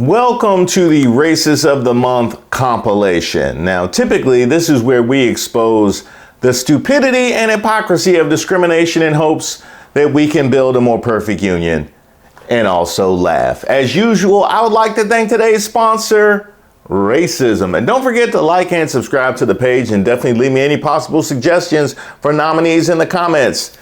Welcome to the Racist of the Month compilation. Now, typically, this is where we expose the stupidity and hypocrisy of discrimination in hopes that we can build a more perfect union and also laugh. As usual, I would like to thank today's sponsor, Racism. And don't forget to like and subscribe to the page, and definitely leave me any possible suggestions for nominees in the comments.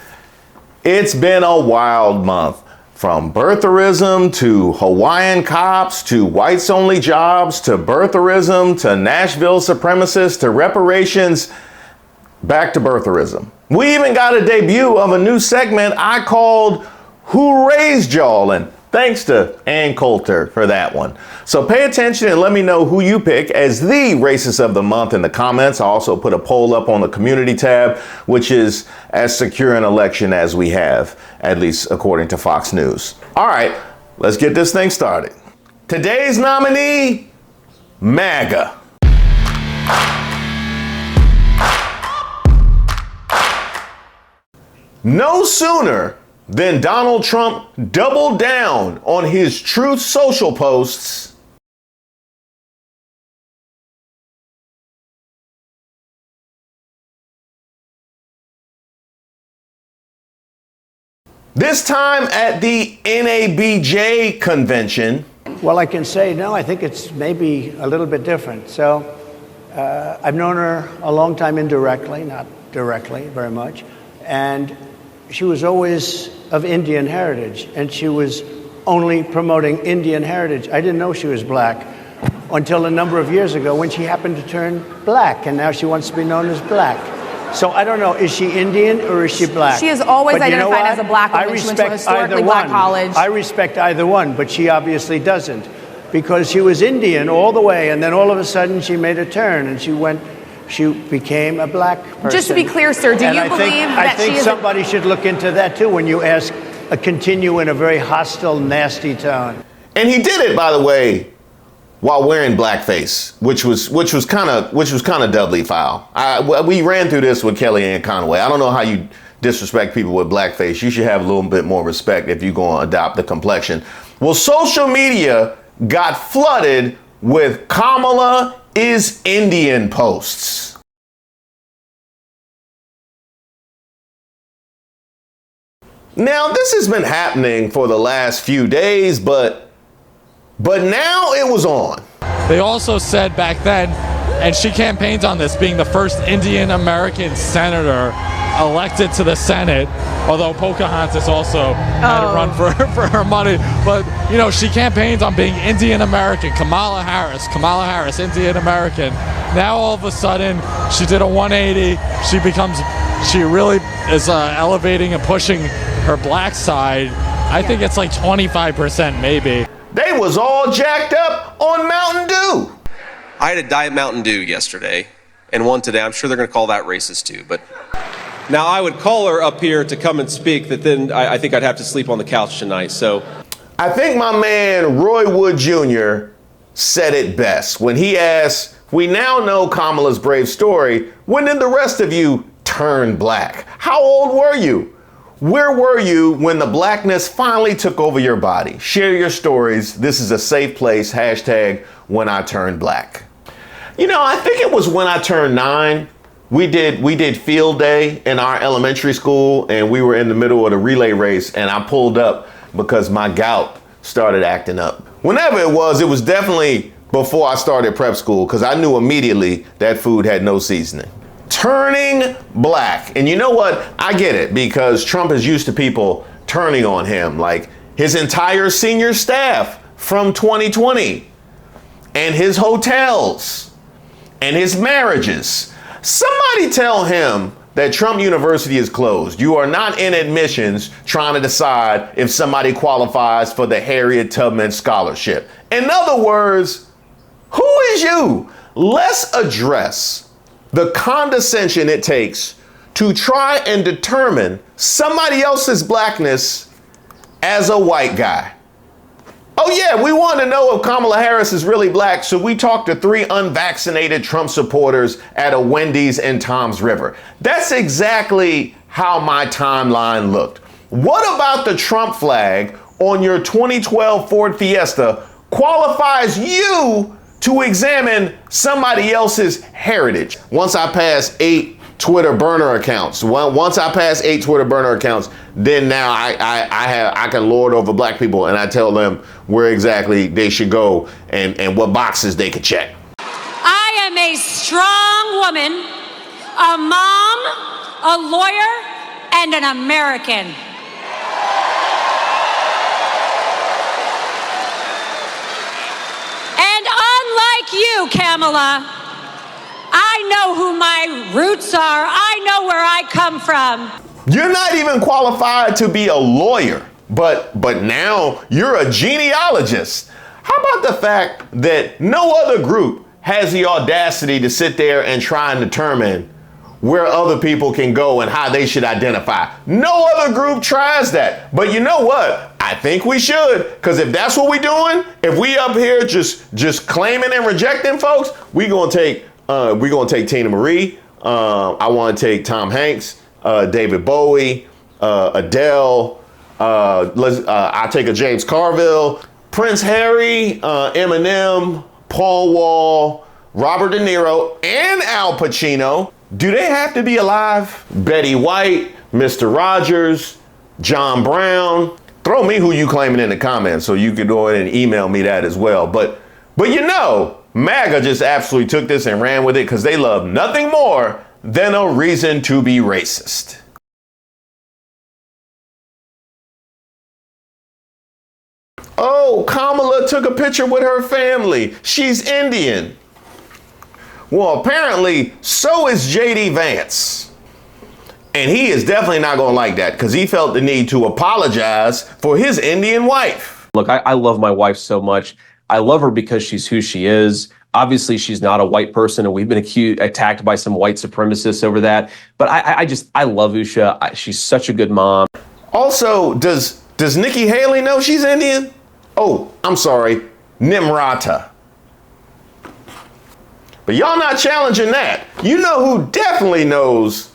It's been a wild month. From birtherism to Hawaiian cops to whites only jobs to birtherism to Nashville supremacists to reparations, back to birtherism. We even got a debut of a new segment I called Who Raised Y'all? And thanks to Ann Coulter for that one. So pay attention and let me know who you pick as the Racist of the Month in the comments. I also put a poll up on the community tab, which is as secure an election as we have, at least according to Fox News. All right, let's get this thing started. Today's nominee, Maga. No sooner than Donald Trump doubled down on his Truth Social posts, this time at the NABJ convention. Well, I can say, no, I think it's maybe a little bit different. So I've known her a long time indirectly, not directly very much. And she was always of Indian heritage, and she was only promoting Indian heritage. I didn't know she was black until a number of years ago when she happened to turn black, and now she wants to be known as black. So I don't know, is she Indian or is she black? She is always identified as a black woman. She went to a historically black college. I respect either one, but she obviously doesn't, because she was Indian all the way, and then all of a sudden she made a turn and she became a black person. Just to be clear, sir, do you believe that she is... I think somebody should look into that too when you continue in a very hostile, nasty tone. And he did it, by the way, while wearing blackface, which was kind of doubly foul. We ran through this with Kellyanne Conway. I don't know how you disrespect people with blackface. You should have a little bit more respect if you're going to adopt the complexion. Well, social media got flooded with Kamala is Indian posts. Now, this has been happening for the last few days, but now it was on. They also said back then, and she campaigns on this, being the first Indian American senator elected to the Senate, although Pocahontas also had to run for her money. But, you know, she campaigns on being Indian American. Kamala Harris, Indian American. Now all of a sudden, she did a 180. She really is elevating and pushing her black side. I think it's like 25% maybe. They was all jacked up on Mountain Dew. I had a Diet Mountain Dew yesterday and one today. I'm sure they're going to call that racist too. But now I would call her up here to come and speak, that then I think I'd have to sleep on the couch tonight. So I think my man Roy Wood Jr. said it best when he asked, "We now know Kamala's brave story. When did the rest of you turn black? How old were you? Where were you when the blackness finally took over your body? Share your stories. This is a safe place. Hashtag when I turned black." You know, I think it was when I turned 9. We did field day in our elementary school, and we were in the middle of the relay race, and I pulled up because my gout started acting up. Whenever it was definitely before I started prep school, because I knew immediately that food had no seasoning. Turning black. And you know what? I get it, because Trump is used to people turning on him, like his entire senior staff from 2020, and his hotels, and his marriages. Somebody tell him that Trump University is closed. You are not in admissions trying to decide if somebody qualifies for the Harriet Tubman Scholarship. In other words, who is you? Let's address the condescension it takes to try and determine somebody else's blackness as a white guy. Oh yeah, we want to know if Kamala Harris is really black, so we talked to 3 unvaccinated Trump supporters at a Wendy's in Toms River. That's exactly how my timeline looked. What about the Trump flag on your 2012 Ford Fiesta qualifies you to examine somebody else's heritage. Once I pass 8 Twitter burner accounts, then now I can lord over black people, and I tell them where exactly they should go and what boxes they could check. I am a strong woman, a mom, a lawyer, and an American. And unlike you, Kamala, I know who my roots are. I know where I come from. You're not even qualified to be a lawyer, but now you're a genealogist. How about the fact that no other group has the audacity to sit there and try and determine where other people can go and how they should identify? No other group tries that. But you know what? I think we should, because if that's what we're doing, if we up here just claiming and rejecting folks, we're gonna take Tina Marie. I want to take Tom Hanks, David Bowie, Adele. I'll take a James Carville, Prince Harry, Eminem, Paul Wall, Robert De Niro, and Al Pacino. Do they have to be alive? Betty White, Mr. Rogers, John Brown. Throw me who you claiming in the comments so you can go ahead and email me that as well. But you know, Maga just absolutely took this and ran with it because they love nothing more than a reason to be racist. Oh, Kamala took a picture with her family. She's Indian. Well, apparently, so is J.D. Vance. And he is definitely not going to like that because he felt the need to apologize for his Indian wife. Look, I love my wife so much. I love her because she's who she is. Obviously, she's not a white person, and we've been attacked by some white supremacists over that. But I love Usha. She's such a good mom. Also, does Nikki Haley know she's Indian? Oh, I'm sorry, Nimrata. But y'all not challenging that. You know who definitely knows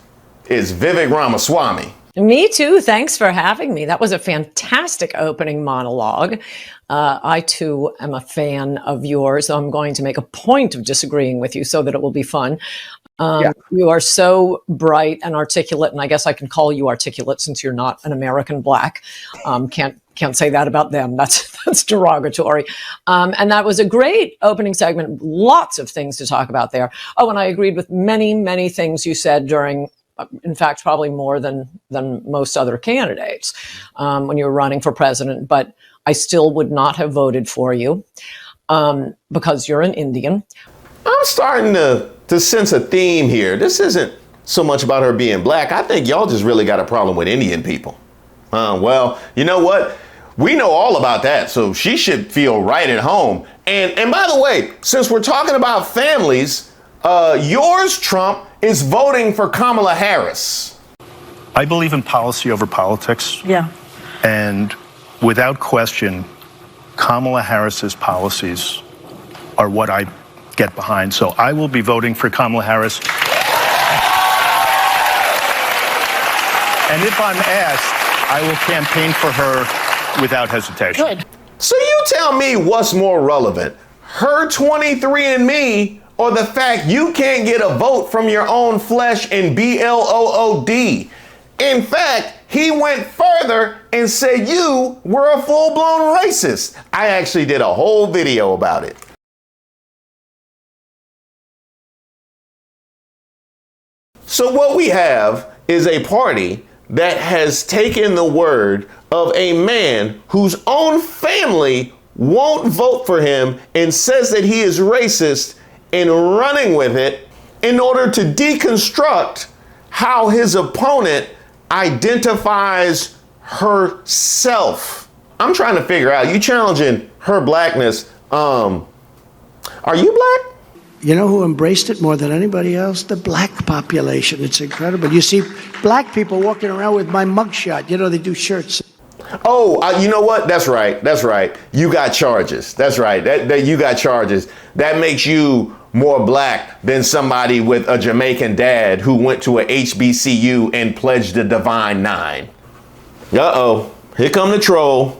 is Viven Ramaswamy. Me too. Thanks for having me. That was a fantastic opening monologue. I too am a fan of yours. I'm going to make a point of disagreeing with you so that it will be fun. You are so bright and articulate, and I guess I can call you articulate since you're not an American black. Can't say that about them. That's derogatory. And that was a great opening segment. Lots of things to talk about there. Oh, and I agreed with many, many things you said during, in fact, probably more than most other candidates when you were running for president. But I still would not have voted for you because you're an Indian. I'm starting to sense a theme here. This isn't so much about her being black. I think y'all just really got a problem with Indian people. Well, you know what? We know all about that, so she should feel right at home. And by the way, since we're talking about families, yours, Trump, is voting for Kamala Harris. I believe in policy over politics. Yeah. And without question, Kamala Harris's policies are what I get behind. So I will be voting for Kamala Harris. And if I'm asked, I will campaign for her without hesitation. Good. So you tell me what's more relevant, her 23andMe or the fact you can't get a vote from your own flesh in BLOOD. In fact, he went further and said you were a full-blown racist. I actually did a whole video about it. So what we have is a party that has taken the word of a man whose own family won't vote for him and says that he is racist and running with it in order to deconstruct how his opponent identifies herself. I'm trying to figure out, you challenging her blackness. Are you black? You know who embraced it more than anybody else? The black population. It's incredible. You see black people walking around with my mugshot. You know, they do shirts. Oh, you know what? That's right. That's right. You got charges. That's right. That you got charges. That makes you more black than somebody with a Jamaican dad who went to a HBCU and pledged the Divine Nine. Uh-oh. Here come the troll.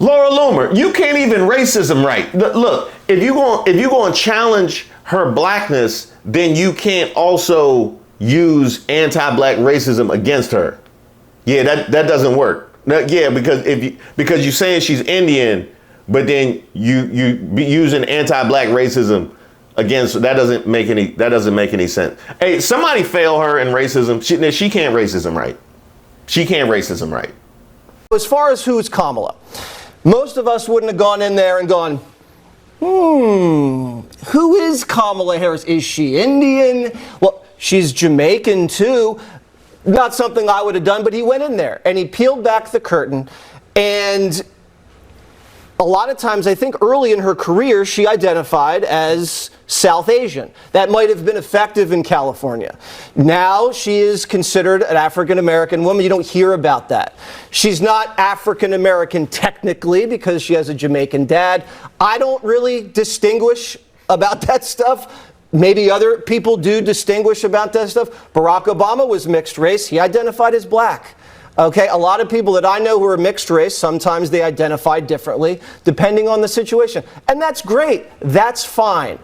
Laura Loomer, you can't even racism right. Look, if you're going to challenge her blackness, then you can't also use anti-black racism against her. Yeah, that doesn't work. Yeah, because you're saying she's Indian, but then you be using anti-black racism against, that doesn't make any sense. Hey, somebody fail her in racism. She can't racism right. She can't racism right. As far as who's Kamala, most of us wouldn't have gone in there and gone, who is Kamala Harris? Is she Indian? Well, she's Jamaican too. Not something I would have done, but he went in there and he peeled back the curtain. And a lot of times, I think early in her career, she identified as South Asian. That might have been effective in California. Now she is considered an African-American woman. You don't hear about that. She's not African-American technically because she has a Jamaican dad. I don't really distinguish about that stuff. Maybe other people do distinguish about that stuff. Barack Obama was mixed race. He identified as black. Okay, a lot of people that I know who are mixed race, sometimes they identify differently depending on the situation. And that's great. That's fine.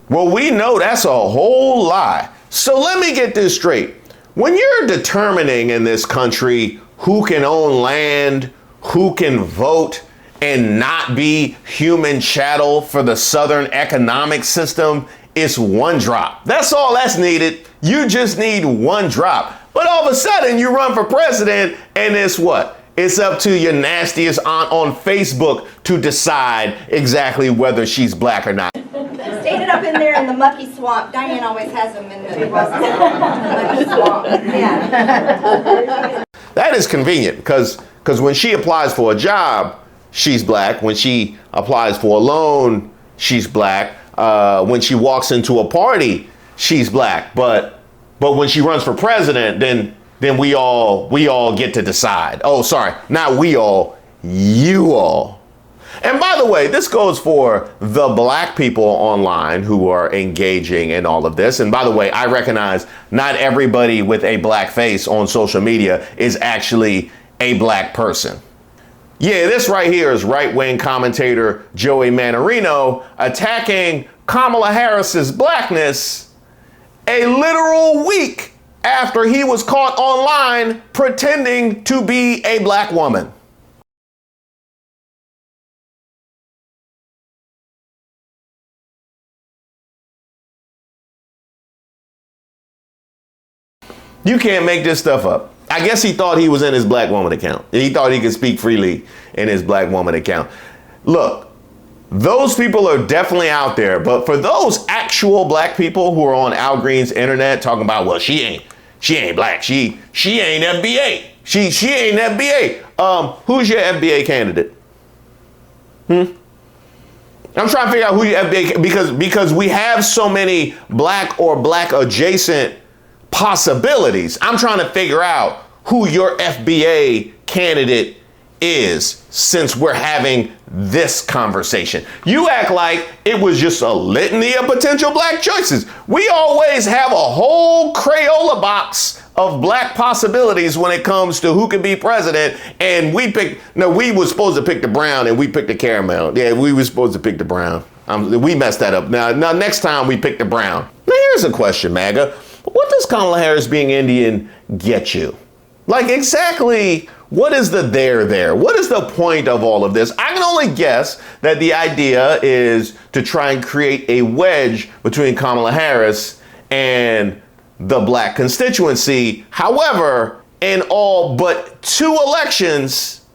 Well, we know that's a whole lie. So let me get this straight. When you're determining in this country who can own land, who can vote, and not be human chattel for the Southern economic system, it's one drop. That's all that's needed. You just need one drop. But all of a sudden you run for president and it's what? It's up to your nastiest aunt on Facebook to decide exactly whether she's black or not. Standing up in there in the mucky swamp. Diane always has them in the mucky swamp. Yeah. That is convenient because when she applies for a job, she's black. When she applies for a loan, she's black. When she walks into a party, she's black. But when she runs for president, then we all get to decide. Oh, sorry, not we all, you all. And by the way, this goes for the black people online who are engaging in all of this. And by the way, I recognize not everybody with a black face on social media is actually a black person. Yeah, this right here is right-wing commentator Joey Manarino attacking Kamala Harris's blackness a literal week after he was caught online pretending to be a black woman. You can't make this stuff up. I guess he thought he was in his black woman account. He thought he could speak freely in his black woman account. Look, those people are definitely out there, but for those actual black people who are on Al Green's internet talking about, well, she ain't black, she ain't FBA, she ain't FBA. Who's your FBA candidate? I'm trying to figure out who your FBA, because we have so many black or black adjacent possibilities. I'm trying to figure out who your FBA candidate is since we're having this conversation. You act like it was just a litany of potential black choices. We always have a whole Crayola box of black possibilities when it comes to who could be president, and we were supposed to pick the brown and we picked the caramel. Yeah, we were supposed to pick the brown. We messed that up. Now next time we pick the brown. Now here's a question, Maga. What does Kamala Harris being Indian get you? Like exactly what is the there? What is the point of all of this? I can only guess that the idea is to try and create a wedge between Kamala Harris and the black constituency. However, in all but 2 elections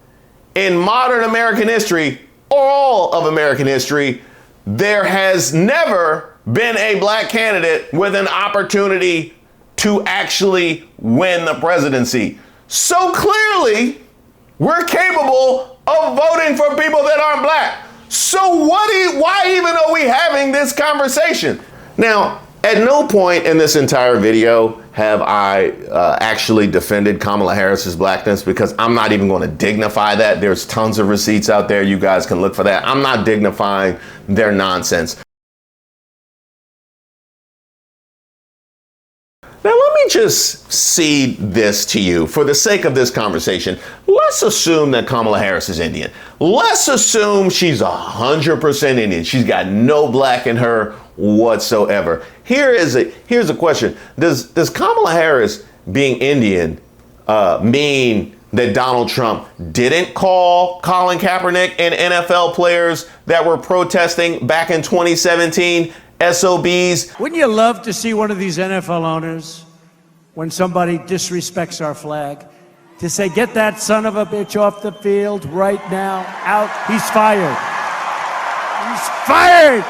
in modern American history, or all of American history, there has never been a black candidate with an opportunity to actually win the presidency. So clearly, we're capable of voting for people that aren't black. So why even are we having this conversation? Now, at no point in this entire video have I actually defended Kamala Harris's blackness, because I'm not even going to dignify that. There's tons of receipts out there. You guys can look for that. I'm not dignifying their nonsense. Now, let me just cede this to you for the sake of this conversation. Let's assume that Kamala Harris is Indian. Let's assume she's 100% Indian. She's got no black in her whatsoever. Here's a question. Does Kamala Harris being Indian mean that Donald Trump didn't call Colin Kaepernick and NFL players that were protesting back in 2017 SOBs? Wouldn't you love to see one of these NFL owners, when somebody disrespects our flag, to say, get that son of a bitch off the field right now, out, he's fired. He's fired!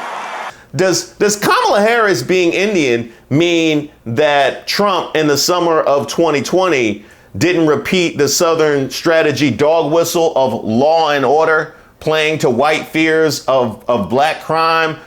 Does Kamala Harris being Indian mean that Trump in the summer of 2020 didn't repeat the Southern strategy dog whistle of law and order, playing to white fears of black crime?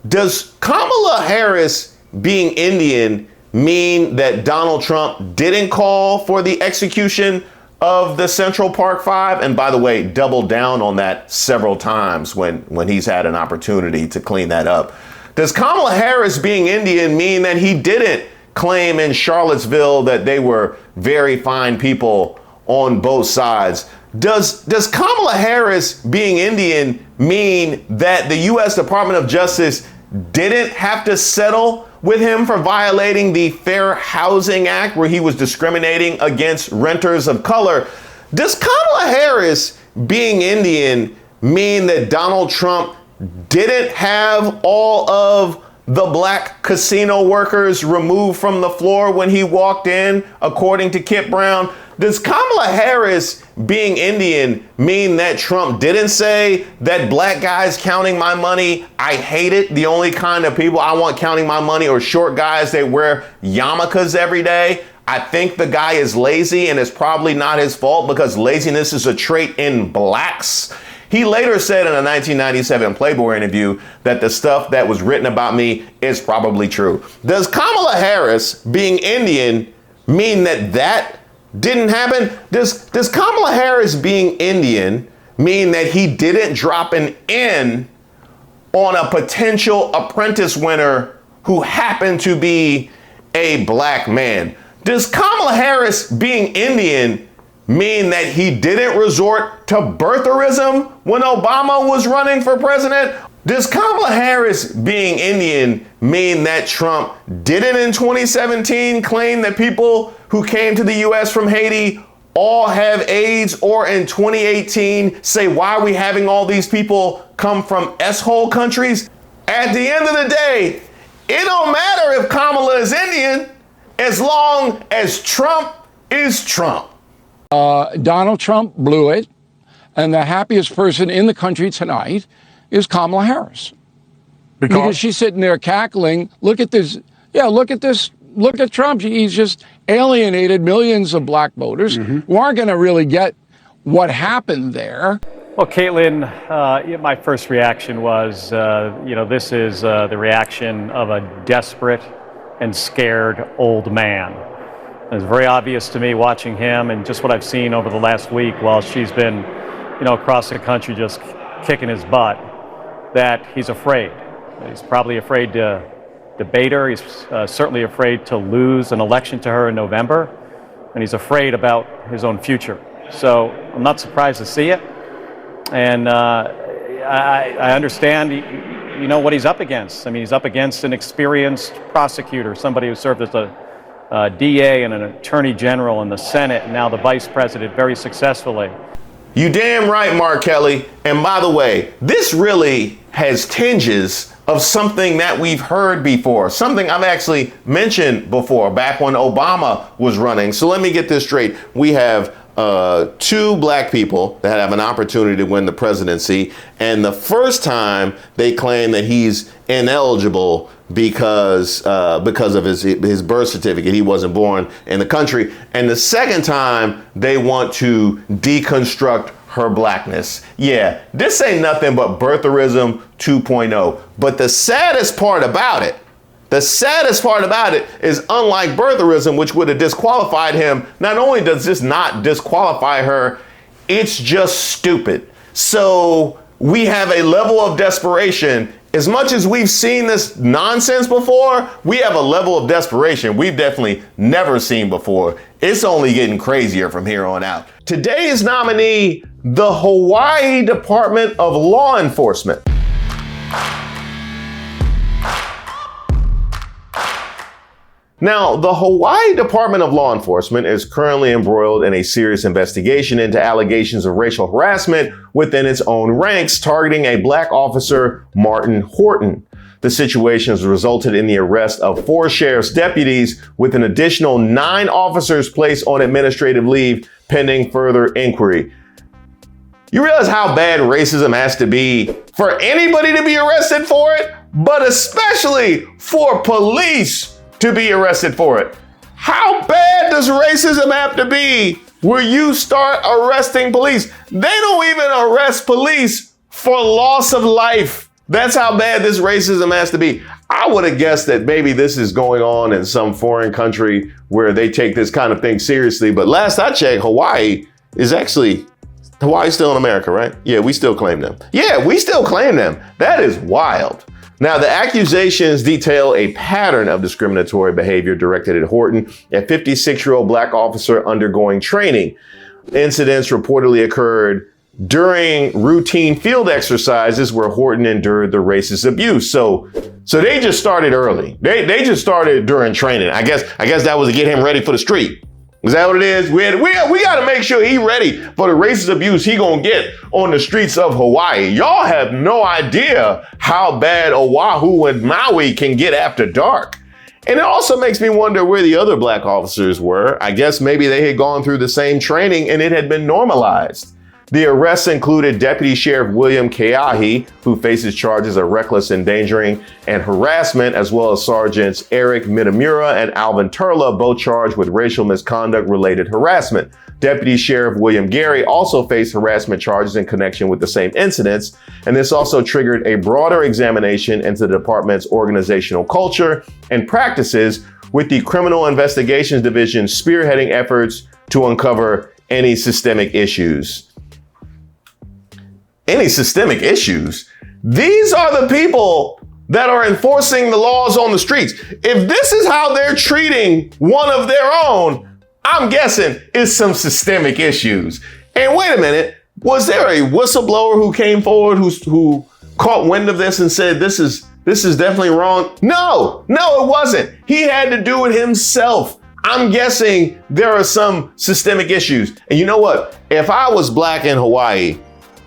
Does Kamala Harris being Indian mean that Donald Trump didn't call for the execution of the Central Park Five? And by the way, doubled down on that several times when he's had an opportunity to clean that up. Does Kamala Harris being Indian mean that he didn't claim in Charlottesville that they were very fine people on both sides? Does Kamala Harris being Indian mean that the U.S. Department of Justice didn't have to settle with him for violating the Fair Housing Act, where he was discriminating against renters of color? Does Kamala Harris being Indian mean that Donald Trump didn't have all of the black casino workers removed from the floor when he walked in, according to Kip Brown? Does Kamala Harris being Indian mean that Trump didn't say that black guys counting my money, I hate it? The only kind of people I want counting my money are short guys that wear yarmulkes every day. I think the guy is lazy, and it's probably not his fault because laziness is a trait in blacks. He later said in a 1997 Playboy interview that the stuff that was written about me is probably true. Does Kamala Harris being Indian mean that didn't happen? Does Kamala Harris being Indian mean that he didn't drop an N on a potential apprentice winner who happened to be a black man? Does Kamala Harris being Indian mean that he didn't resort to birtherism when Obama was running for president? Does Kamala Harris being Indian mean that Trump didn't in 2017 claim that people who came to the U.S. from Haiti all have AIDS, or in 2018 say, why are we having all these people come from S-hole countries? At the end of the day, it don't matter if Kamala is Indian as long as Trump is Trump. Donald Trump blew it, and the happiest person in the country tonight is Kamala Harris. Because she's sitting there cackling. Look at this. Yeah, look at this. Look at Trump. He's just alienated millions of black voters who aren't going to really get what happened there. Well, Caitlin, my first reaction was, this is the reaction of a desperate and scared old man. It was very obvious to me watching him and just what I've seen over the last week while she's been, across the country just kicking his butt, that he's afraid. He's probably afraid to debate her. He's certainly afraid to lose an election to her in November. And he's afraid about his own future. So I'm not surprised to see it. And I understand, what he's up against. I mean, he's up against an experienced prosecutor, somebody who served as a DA and an attorney general in the Senate, and now the vice president very successfully. You damn right, Mark Kelly. And by the way, this really has tinges of something that we've heard before, something I've actually mentioned before back when Obama was running. So let me get this straight. We have two black people that have an opportunity to win the presidency, and the first time they claim that he's ineligible because of his birth certificate. He wasn't born in the country. And the second time they want to deconstruct her blackness. Yeah, this ain't nothing but birtherism 2.0. But the saddest part about it is, unlike birtherism, which would have disqualified him, not only does this not disqualify her, it's just stupid. So we have a level of desperation as much as we've seen this nonsense before, we have a level of desperation we've definitely never seen before. It's only getting crazier from here on out. Today's nominee, the Hawaii Department of Law Enforcement. Now, the Hawaii Department of Law Enforcement is currently embroiled in a serious investigation into allegations of racial harassment within its own ranks, targeting a black officer, Martin Horton. The situation has resulted in the arrest of 4 sheriff's deputies, with an additional 9 officers placed on administrative leave pending further inquiry. You realize how bad racism has to be for anybody to be arrested for it, but especially for police to be arrested for it. How bad does racism have to be where you start arresting police? They don't even arrest police for loss of life. That's how bad this racism has to be. I would have guessed that maybe this is going on in some foreign country where they take this kind of thing seriously. But last I checked, Hawaii's still in America, right? Yeah, we still claim them. Yeah, we still claim them. That is wild. Now, the accusations detail a pattern of discriminatory behavior directed at Horton, a 56-year-old black officer undergoing training. Incidents reportedly occurred during routine field exercises where Horton endured the racist abuse. So they just started early. They just started during training. I guess that was to get him ready for the street. Is that what it is? We got to make sure he ready for the racist abuse he gonna get on the streets of Hawaii. Y'all have no idea how bad Oahu and Maui can get after dark. And it also makes me wonder where the other black officers were. I guess maybe they had gone through the same training and it had been normalized. The arrests included Deputy Sheriff William Keahi, who faces charges of reckless endangering and harassment, as well as Sergeants Eric Mitamura and Alvin Turla, both charged with racial misconduct-related harassment. Deputy Sheriff William Gary also faced harassment charges in connection with the same incidents, and this also triggered a broader examination into the department's organizational culture and practices, with the Criminal Investigations Division spearheading efforts to uncover any systemic issues. Any systemic issues? These are the people that are enforcing the laws on the streets. If this is how they're treating one of their own, I'm guessing it's some systemic issues. And wait a minute, was there a whistleblower who came forward who caught wind of this and said this is definitely wrong? No, it wasn't. He had to do it himself. I'm guessing there are some systemic issues. And you know what? If I was black in Hawaii,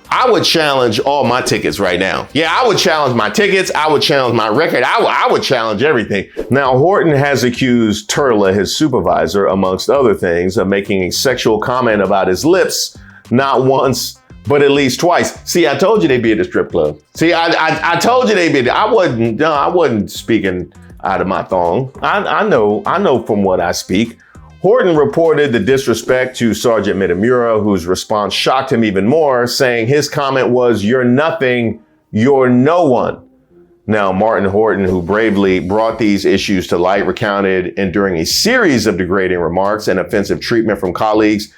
I would challenge all my tickets right now. Yeah, I would challenge my tickets. I would challenge my record. I would challenge everything. Now, Horton has accused Turla, his supervisor, amongst other things, of making a sexual comment about his lips, not once, but at least twice. See, I told you they'd be at the strip club. See, I told you they'd be. I wasn't speaking out of my thong. I know from what I speak. Horton reported the disrespect to Sergeant Mitamura, whose response shocked him even more, saying his comment was, "You're nothing, you're no one." Now, Martin Horton, who bravely brought these issues to light, recounted enduring a series of degrading remarks and offensive treatment from colleagues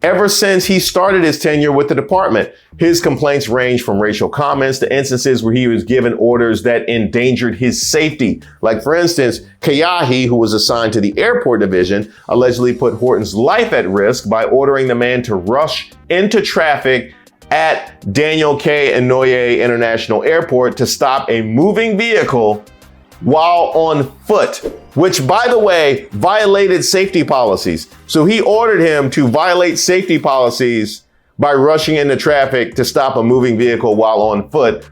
ever since he started his tenure with the department. His complaints range from racial comments to instances where he was given orders that endangered his safety. Like, for instance, Keahi, who was assigned to the airport division, allegedly put Horton's life at risk by ordering the man to rush into traffic at Daniel K. Inouye International Airport to stop a moving vehicle while on foot, which, by the way, violated safety policies. So he ordered him to violate safety policies by rushing into traffic to stop a moving vehicle while on foot.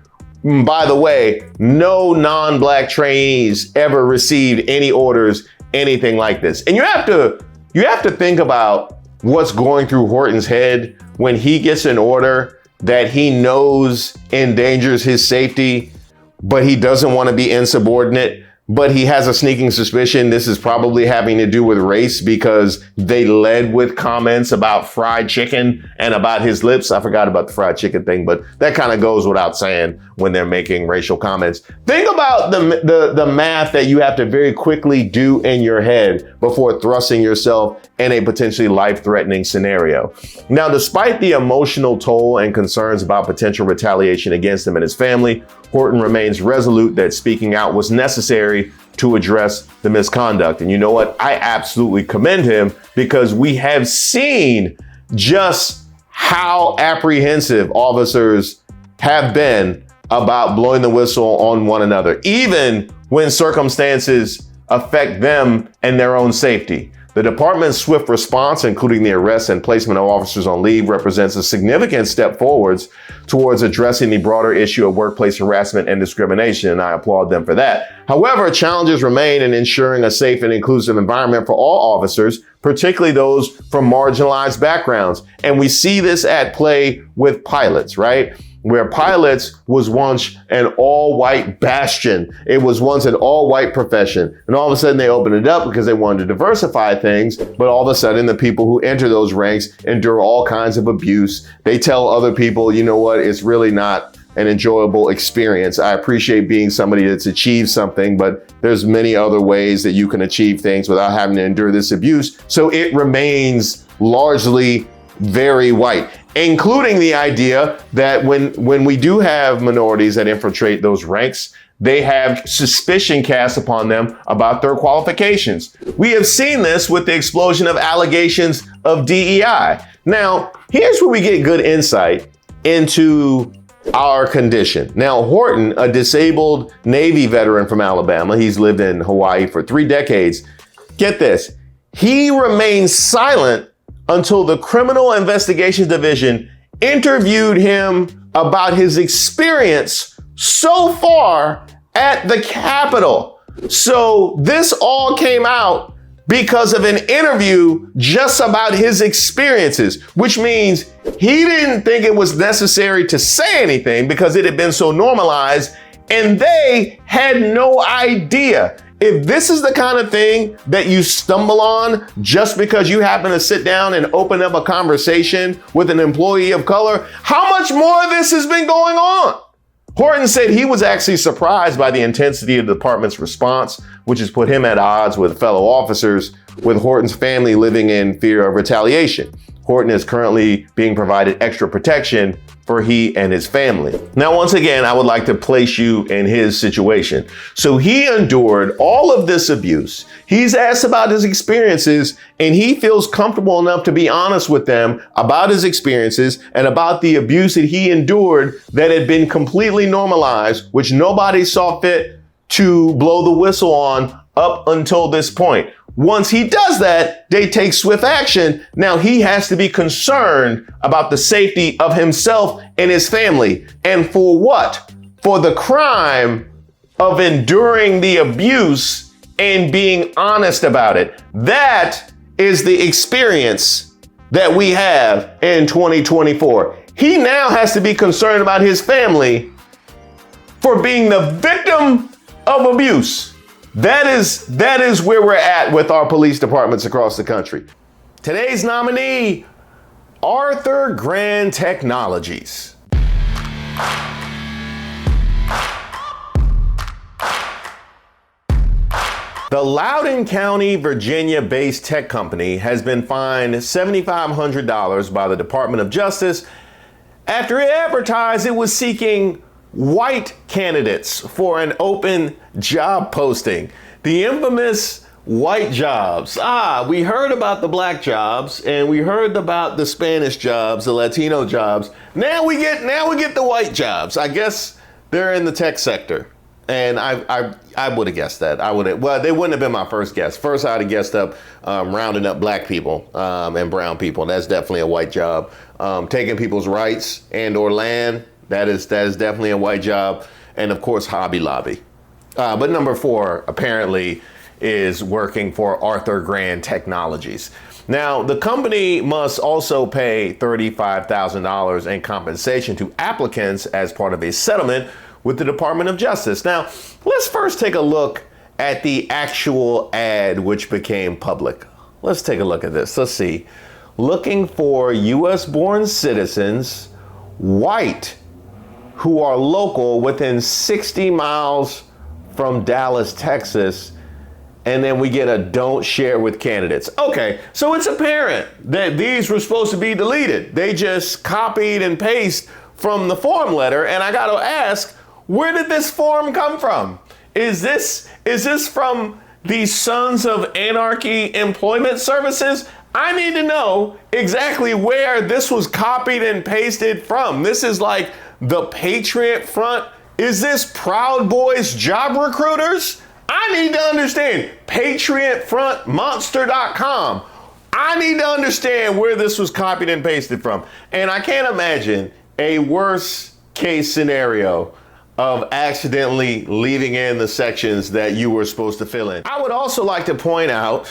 By the way, no non-black trainees ever received any orders, anything like this. And you have to think about what's going through Horton's head when he gets an order that he knows endangers his safety, but he doesn't want to be insubordinate, but he has a sneaking suspicion this is probably having to do with race because they led with comments about fried chicken and about his lips. I forgot about the fried chicken thing, but that kind of goes without saying when they're making racial comments. Think about the math that you have to very quickly do in your head before thrusting yourself in a potentially life-threatening scenario. Now, despite the emotional toll and concerns about potential retaliation against him and his family, Horton remains resolute that speaking out was necessary to address the misconduct. And you know what? I absolutely commend him, because we have seen just how apprehensive officers have been about blowing the whistle on one another, even when circumstances affect them and their own safety. The department's swift response, including the arrest and placement of officers on leave, represents a significant step forwards towards addressing the broader issue of workplace harassment and discrimination, and I applaud them for that. However, challenges remain in ensuring a safe and inclusive environment for all officers, particularly those from marginalized backgrounds. And we see this at play with pilots, right? Where pilots was once an all-white bastion. It was once an all-white profession. And all of a sudden they opened it up because they wanted to diversify things. But all of a sudden the people who enter those ranks endure all kinds of abuse. They tell other people, you know what, it's really not an enjoyable experience. I appreciate being somebody that's achieved something, but there's many other ways that you can achieve things without having to endure this abuse. So it remains largely very white, including the idea that when we do have minorities that infiltrate those ranks, they have suspicion cast upon them about their qualifications. We have seen this with the explosion of allegations of DEI. Now, here's where we get good insight into our condition. Now, Horton, a disabled Navy veteran from Alabama, he's lived in Hawaii for 3 decades. Get this, he remained silent until the Criminal Investigations Division interviewed him about his experience so far at the Capitol. So this all came out because of an interview just about his experiences, which means he didn't think it was necessary to say anything because it had been so normalized, and they had no idea. If this is the kind of thing that you stumble on just because you happen to sit down and open up a conversation with an employee of color, how much more of this has been going on? Horton said he was actually surprised by the intensity of the department's response, which has put him at odds with fellow officers, with Horton's family living in fear of retaliation. Horton is currently being provided extra protection for he and his family. Now, once again, I would like to place you in his situation. So he endured all of this abuse. He's asked about his experiences, and he feels comfortable enough to be honest with them about his experiences and about the abuse that he endured that had been completely normalized, which nobody saw fit to blow the whistle on up until this point. Once he does that, they take swift action. Now he has to be concerned about the safety of himself and his family. And for what? For the crime of enduring the abuse and being honest about it. That is the experience that we have in 2024. He now has to be concerned about his family for being the victim of abuse. That is where we're at with our police departments across the country. Today's nominee, Arthur Grand Technologies. The Loudoun County, Virginia-based tech company has been fined $7,500 by the Department of Justice after it advertised it was seeking white candidates for an open job posting. The infamous white jobs. We heard about the black jobs and we heard about the Spanish jobs, the Latino jobs. Now we get the white jobs. I guess they're in the tech sector. And I would have guessed that. Well, they wouldn't have been my first guess. First, I'd have guessed up rounding up black people and brown people. That's definitely a white job. Taking people's rights and or land. That is definitely a white job. And of course, Hobby Lobby. But number 4 apparently is working for Arthur Grand Technologies. Now, the company must also pay $35,000 in compensation to applicants as part of a settlement with the Department of Justice. Now, let's first take a look at the actual ad which became public. Let's take a look at this. Let's see. Looking for U.S. born citizens, white, who are local within 60 miles from Dallas, Texas. And then we get a don't share with candidates. Okay, so it's apparent that these were supposed to be deleted. They just copied and pasted from the form letter. And I gotta ask, where did this form come from? Is this from the Sons of Anarchy Employment Services? I need to know exactly where this was copied and pasted from. This is like the Patriot Front. Is this Proud Boys job recruiters? I need to understand. PatriotFrontMonster.com. I need to understand where this was copied and pasted from. And I can't imagine a worse case scenario of accidentally leaving in the sections that you were supposed to fill in. I would also like to point out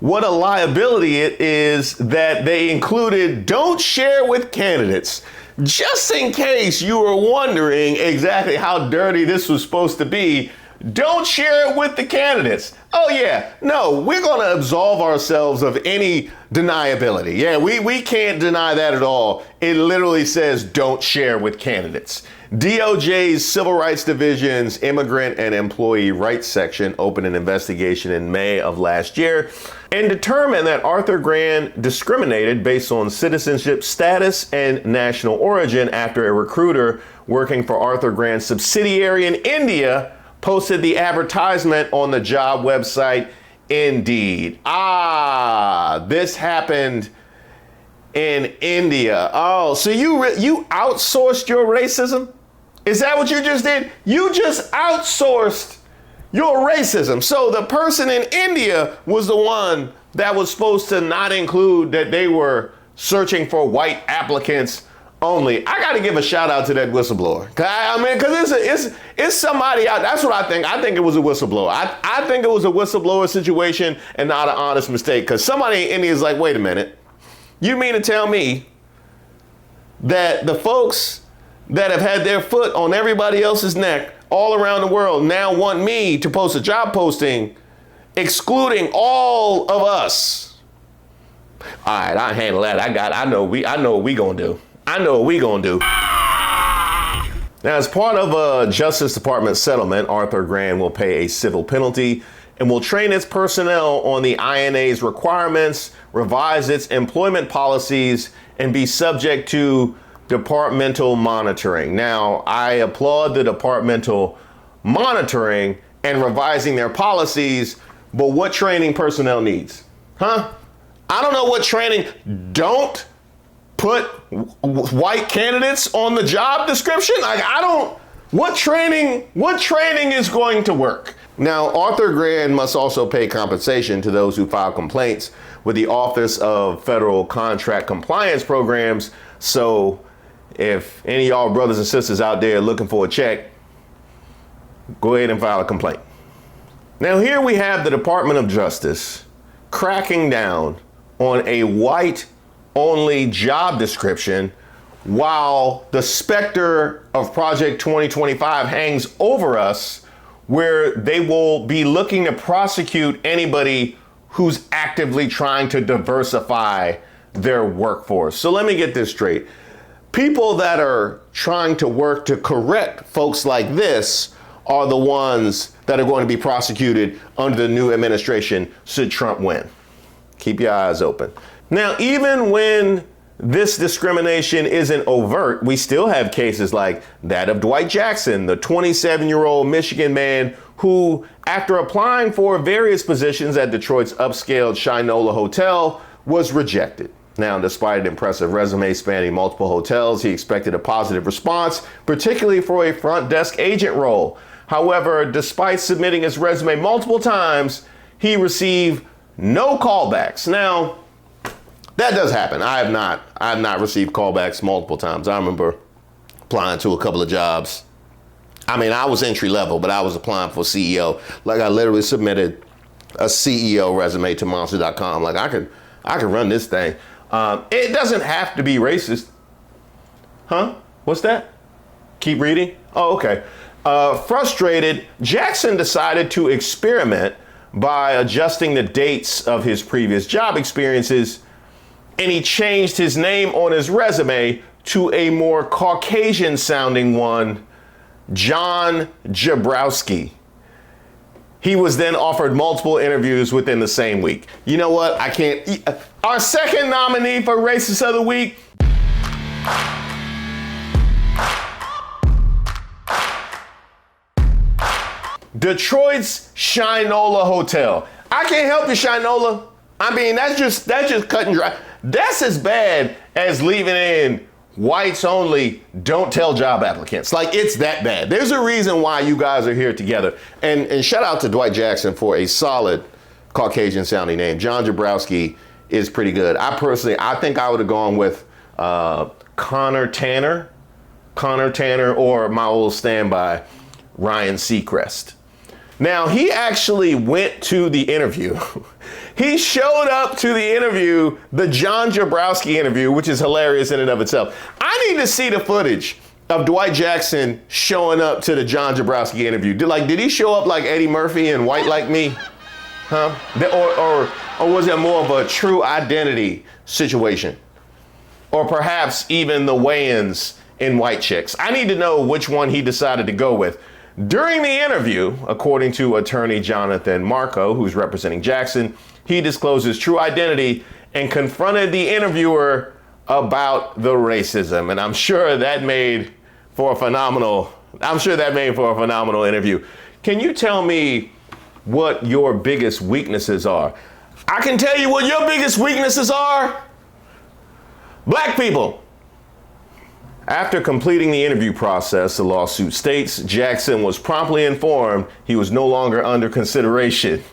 what a liability it is that they included don't share with candidates. Just in case you were wondering exactly how dirty this was supposed to be, don't share it with the candidates. Oh yeah, no, we're gonna absolve ourselves of any deniability. Yeah, we can't deny that at all. It literally says don't share with candidates. DOJ's Civil Rights Division's Immigrant and Employee Rights Section opened an investigation in May of last year and determined that Arthur Grant discriminated based on citizenship status and national origin after a recruiter working for Arthur Grant's subsidiary in India posted the advertisement on the job website Indeed. This happened in India. Oh, so you outsourced your racism? Is that what you just did? You just outsourced your racism. So the person in India was the one that was supposed to not include that they were searching for white applicants only. I got to give a shout out to that whistleblower. I mean, because it's somebody out. That's what I think. I think it was a whistleblower. I think it was a whistleblower situation and not an honest mistake. Because somebody in India is like, wait a minute. You mean to tell me that the folks that have had their foot on everybody else's neck all around the world now want me to post a job posting excluding all of us? All right, I'll handle that. I know what we gonna do. I know what we gonna do. Now, as part of a Justice Department settlement, Arthur Grant will pay a civil penalty and will train its personnel on the INA's requirements, revise its employment policies, and be subject to departmental monitoring. Now, I applaud the departmental monitoring and revising their policies, but what training personnel needs? Huh? I don't know what training. Don't put white candidates on the job description. What training is going to work? Now, Arthur Grant must also pay compensation to those who file complaints with the Office of Federal Contract Compliance Programs. So if any of y'all brothers and sisters out there looking for a check, go ahead and file a complaint. Now, here we have the Department of Justice cracking down on a white-only job description while the specter of Project 2025 hangs over us, where they will be looking to prosecute anybody who's actively trying to diversify their workforce. So let me get this straight. People that are trying to work to correct folks like this are the ones that are going to be prosecuted under the new administration should Trump win. Keep your eyes open. Now, even when this discrimination isn't overt, we still have cases like that of Dwight Jackson, the 27-year-old Michigan man who, after applying for various positions at Detroit's upscale Shinola Hotel, was rejected. Now, despite an impressive resume spanning multiple hotels, he expected a positive response, particularly for a front desk agent role. However, despite submitting his resume multiple times, he received no callbacks. Now, that does happen. I have not received callbacks multiple times. I remember applying to a couple of jobs. I mean, I was entry level, but I was applying for CEO. Like, I literally submitted a CEO resume to monster.com. Like, I could run this thing. It doesn't have to be racist. Huh? What's that? Keep reading? Oh, okay. Frustrated, Jackson decided to experiment by adjusting the dates of his previous job experiences, and he changed his name on his resume to a more Caucasian sounding one, John Jabrowski. He was then offered multiple interviews within the same week. You know what? I can't. Our second nominee for Racist of the Week. Detroit's Shinola Hotel. I can't help you, Shinola. I mean, that's just cut and dry. That's as bad as leaving in whites only, don't tell job applicants. Like, it's that bad. There's a reason why you guys are here together. And shout out to Dwight Jackson for a solid Caucasian sounding name. John Jabrowski is pretty good. I think I would have gone with Connor Tanner, or my old standby, Ryan Seacrest. Now, he actually went to the interview. He showed up to the interview, the John Jabrowski interview, which is hilarious in and of itself. I need to see the footage of Dwight Jackson showing up to the John Jabrowski interview. Did he show up like Eddie Murphy in White Like Me? Huh? Or was it more of a true identity situation? Or perhaps even the weigh-ins in White Chicks? I need to know which one he decided to go with. During the interview, according to attorney Jonathan Marco, who's representing Jackson, he disclosed his true identity and confronted the interviewer about the racism. And I'm sure that made for a phenomenal interview. Can you tell me what your biggest weaknesses are? I can tell you what your biggest weaknesses are. Black people. After completing the interview process, the lawsuit states, Jackson was promptly informed he was no longer under consideration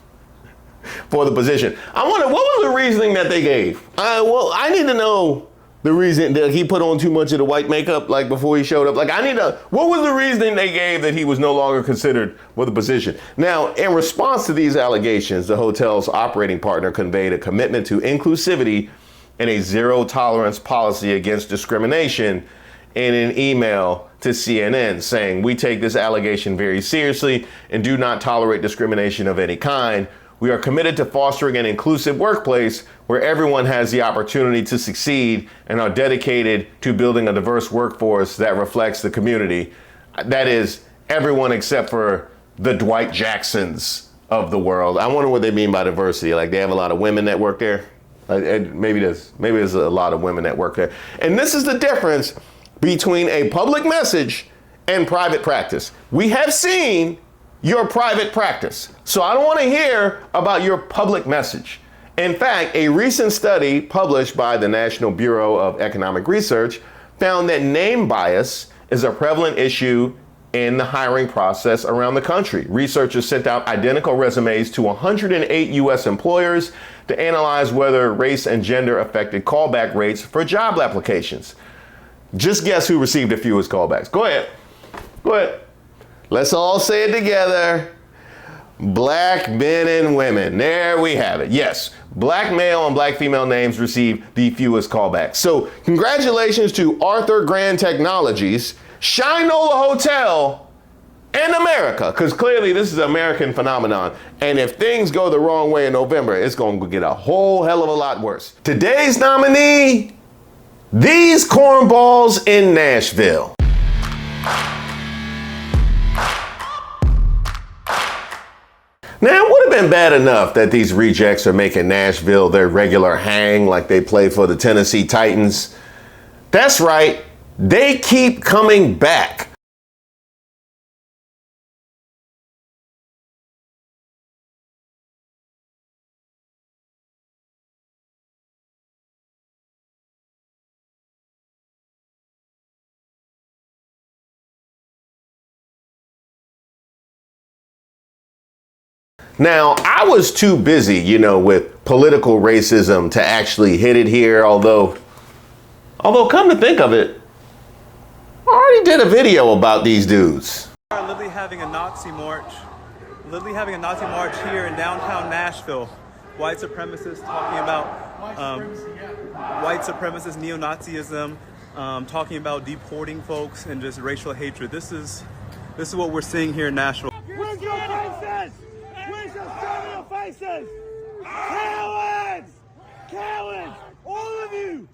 for the position. I wonder, what was the reasoning that they gave? I need to know the reason that he put on too much of the white makeup, like before he showed up. What was the reasoning they gave that he was no longer considered for the position? Now, in response to these allegations, the hotel's operating partner conveyed a commitment to inclusivity and a zero tolerance policy against discrimination in an email to CNN, saying, we take this allegation very seriously and do not tolerate discrimination of any kind. We are committed to fostering an inclusive workplace where everyone has the opportunity to succeed and are dedicated to building a diverse workforce that reflects the community. That is, everyone except for the Dwight Jacksons of the world. I wonder what they mean by diversity. Like, they have a lot of women that work there? Maybe there's a lot of women that work there. And this is the difference between a public message and private practice. We have seen your private practice, so I don't want to hear about your public message. In fact, a recent study published by the National Bureau of Economic Research found that name bias is a prevalent issue in the hiring process around the country. Researchers sent out identical resumes to 108 U.S. employers to analyze whether race and gender affected callback rates for job applications. Just guess who received the fewest callbacks. Go ahead. Let's all say it together. Black men and women. There we have it. Yes, black male and black female names received the fewest callbacks. So congratulations to Arthur Grand Technologies, Shinola Hotel, and America, because clearly this is an American phenomenon. And if things go the wrong way in November, it's going to get a whole hell of a lot worse. Today's nominee, these cornballs in Nashville. Now, it would have been bad enough that these rejects are making Nashville their regular hang like they play for the Tennessee Titans. That's right, they keep coming back. Now, I was too busy, with political racism to actually hit it here, although come to think of it, I already did a video about these dudes. We are literally having a Nazi march here in downtown Nashville. White supremacists talking about white supremacist neo-Nazism, talking about deporting folks and just racial hatred. This is what we're seeing here in Nashville. Where's your faces? Where's your terminal faces? Cowards! Cowards! All of you!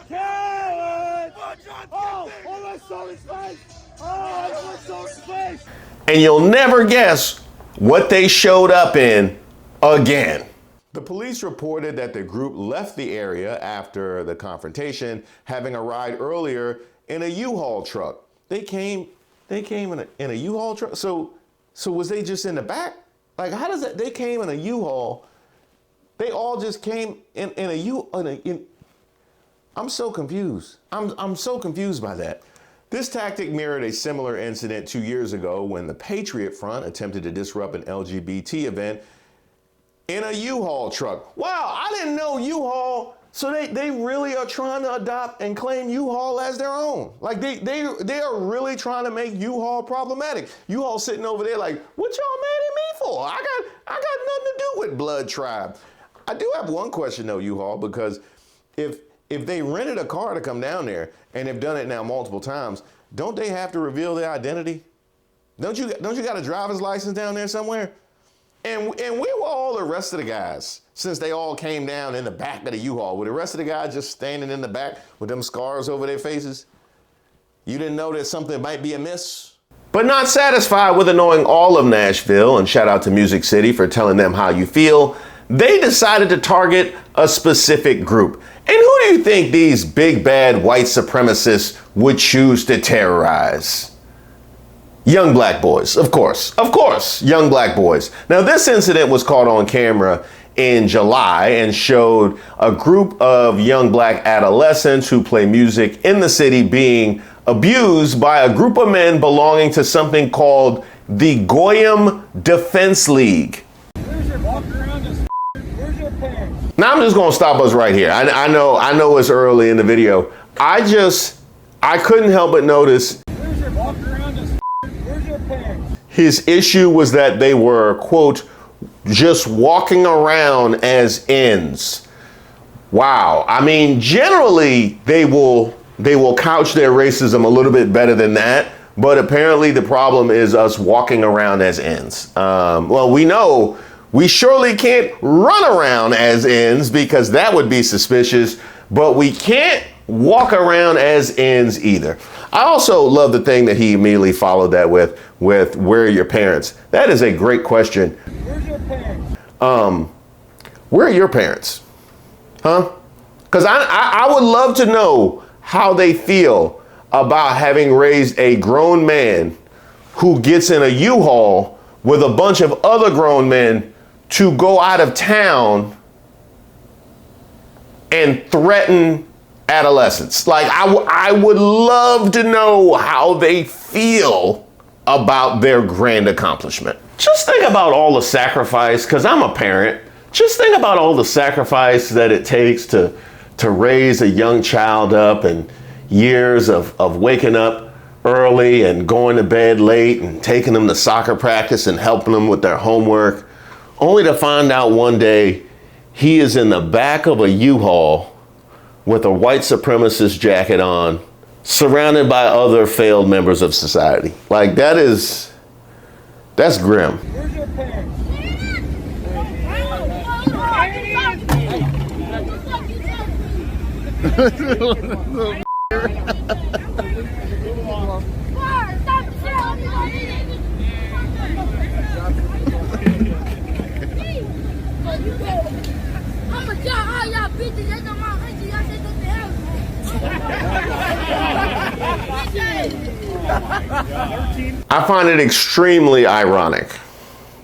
Cowards! I saw his face! Oh, I saw his face! And you'll never guess what they showed up in again. The police reported that the group left the area after the confrontation, having arrived earlier in a U-Haul truck. They came in a U-Haul truck? So was they just in the back? Like, how does that, they came in a U-Haul, they all just came in a U, I'm so confused. I'm so confused by that. This tactic mirrored a similar incident 2 years ago when the Patriot Front attempted to disrupt an LGBT event in a U-Haul truck. Wow, I didn't know U-Haul. So they really are trying to adopt and claim U-Haul as their own. Like they are really trying to make U-Haul problematic. U-Haul sitting over there like, what y'all mad at me for? I got nothing to do with Blood Tribe. I do have one question though, U-Haul, because if they rented a car to come down there and have done it now multiple times, don't they have to reveal their identity? Don't you got a driver's license down there somewhere? And where were all the rest of the guys since they all came down in the back of the U-Haul? Were the rest of the guys just standing in the back with them scars over their faces? You didn't know that something might be amiss? But not satisfied with annoying all of Nashville, and shout out to Music City for telling them how you feel, they decided to target a specific group. And who do you think these big bad white supremacists would choose to terrorize? Young black boys, of course, young black boys. Now, this incident was caught on camera in July and showed a group of young black adolescents who play music in the city being abused by a group of men belonging to something called the Goyim Defense League. Now, I'm just gonna stop us right here. I know it's early in the video. I couldn't help but notice his issue was that they were, quote, just walking around as ends. Wow. I mean, generally they will couch their racism a little bit better than that, but apparently the problem is us walking around as ends. Well, we know we surely can't run around as ends because that would be suspicious, but we can't walk around as ends either. I also love the thing that he immediately followed that with where are your parents? That is a great question. Where's your parents? Where are your parents? Huh? Because I would love to know how they feel about having raised a grown man who gets in a U-Haul with a bunch of other grown men to go out of town and threaten adolescents. Like, I would love to know how they feel about their grand accomplishment. Just think about all the sacrifice, because I'm a parent. Just think about all the sacrifice that it takes to raise a young child up, and years of waking up early and going to bed late and taking them to soccer practice and helping them with their homework, only to find out one day he is in the back of a U-Haul with a white supremacist jacket on, surrounded by other failed members of society. Like, that's grim. Where's your parents? I find it extremely ironic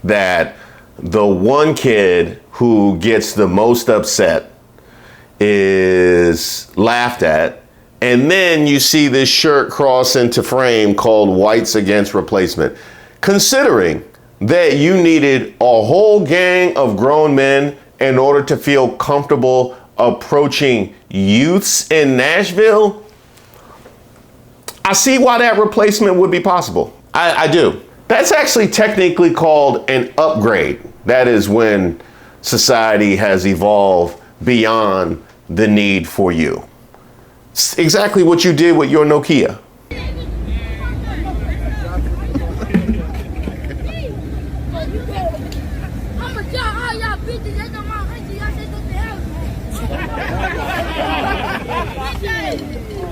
that the one kid who gets the most upset is laughed at, and then you see this shirt cross into frame called Whites Against Replacement. Considering that you needed a whole gang of grown men in order to feel comfortable approaching youths in Nashville, I see why that replacement would be possible. I do. That's actually technically called an upgrade. That is when society has evolved beyond the need for you. It's exactly what you did with your Nokia.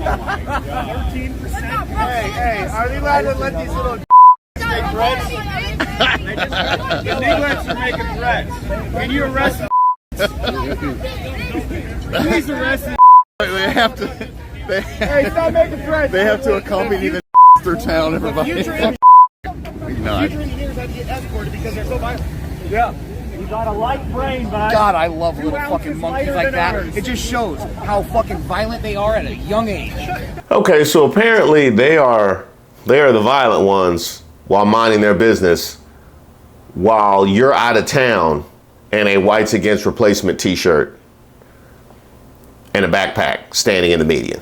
13%. Hey, are they allowed to let these little make threats? Illegal are making threats. Can you arrest them? Please arrest them. They have to. Hey, stop making threats. They have to accompany the through town. Everybody. Future engineers have to get escorted because they're so violent. Yeah. You got a light brain, bud. God, I love little fucking monkeys like that. It just shows how fucking violent they are at a young age. Okay, so apparently they are the violent ones while minding their business while you're out of town in a Whites Against Replacement t-shirt and a backpack standing in the median.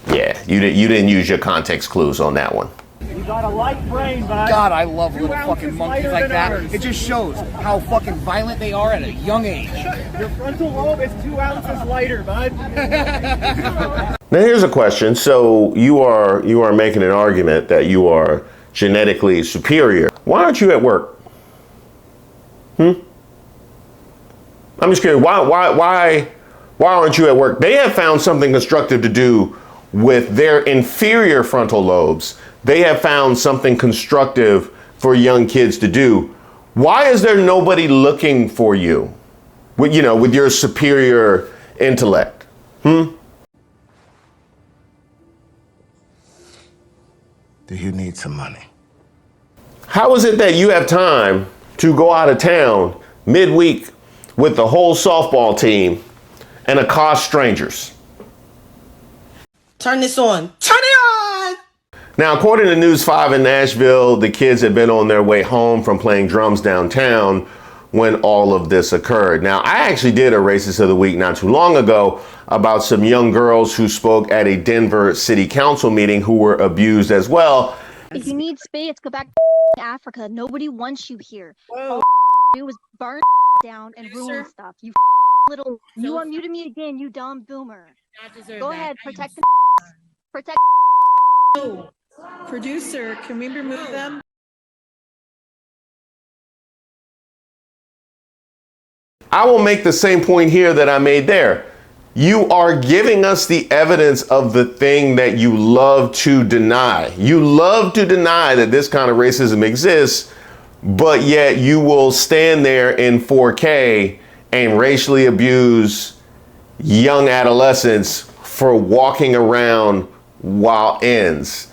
Yeah, you didn't use your context clues on that one. You got a light brain, bud. God, I love little fucking monkeys like that. It just shows how fucking violent they are at a young age. Your frontal lobe is 2 ounces lighter, bud. Now here's a question. So you are making an argument that you are genetically superior. Why aren't you at work? I'm just curious. Why aren't you at work? They have found something constructive to do with their inferior frontal lobes. They have found something constructive for young kids to do. Why is there nobody looking for you with your superior intellect? Do you need some money? How is it that you have time to go out of town midweek with the whole softball team and accost strangers? Turn this on. Turn it on! Now, according to News 5 in Nashville, the kids had been on their way home from playing drums downtown when all of this occurred. Now, I actually did a Racist of the Week not too long ago about some young girls who spoke at a Denver City Council meeting who were abused as well. If you need space, go back to Africa. Nobody wants you here. All do was burn down and ruin stuff. You little. You unmuted me again, you dumb boomer. Go ahead, protect the protect. Producer, can we remove them? I will make the same point here that I made there. You are giving us the evidence of the thing that you love to deny. You love to deny that this kind of racism exists, but yet you will stand there in 4K and racially abuse young adolescents for walking around wild ends.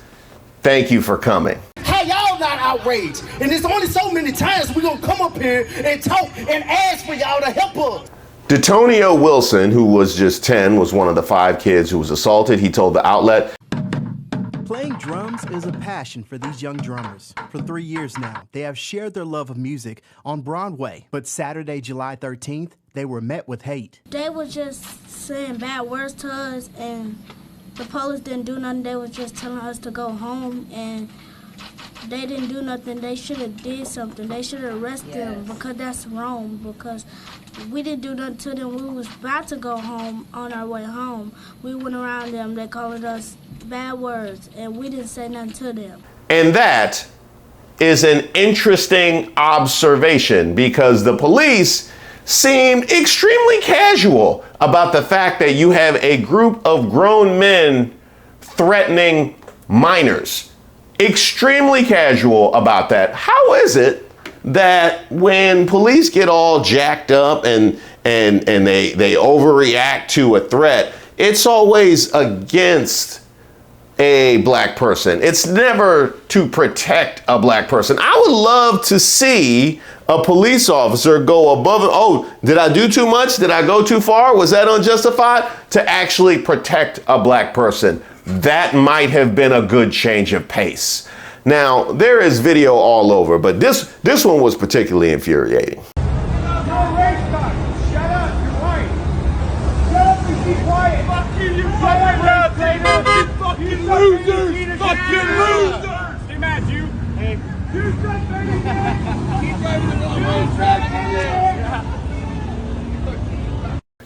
Thank you for coming. Hey, y'all not outraged. And there's only so many times we're going to come up here and talk and ask for y'all to help us. Detonio Wilson, who was just 10, was one of the 5 kids who was assaulted. He told the outlet, Playing drums is a passion for these young drummers. For 3 years now, they have shared their love of music on Broadway. But Saturday, July 13th, they were met with hate. They were just saying bad words to us, and the police didn't do nothing. They were just telling us to go home, and they didn't do nothing. They should have did something. They should have arrested them, because that's wrong, because we didn't do nothing to them. We was about to go home on our way home. We went around them. They called us bad words, and we didn't say nothing to them. and that is an interesting observation because the police seemed extremely casual about the fact that you have a group of grown men threatening minors. Extremely casual about that. How is it that when police get all jacked up and they overreact to a threat, it's always against a black person? It's never to protect a black person. I would love to see a police officer go above and, oh, did I do too much? Did I go too far? Was that unjustified? To actually protect a black person. That might have been a good change of pace. Now, there is video all over, but this one was particularly infuriating. You're a race car. Shut up. You're white. Shut up and keep quiet. Fuck you, you fucking round table. You fucking losers. Fucking losers. Hey, Matt, you. Hey. You said baby. Keep driving the wrong way.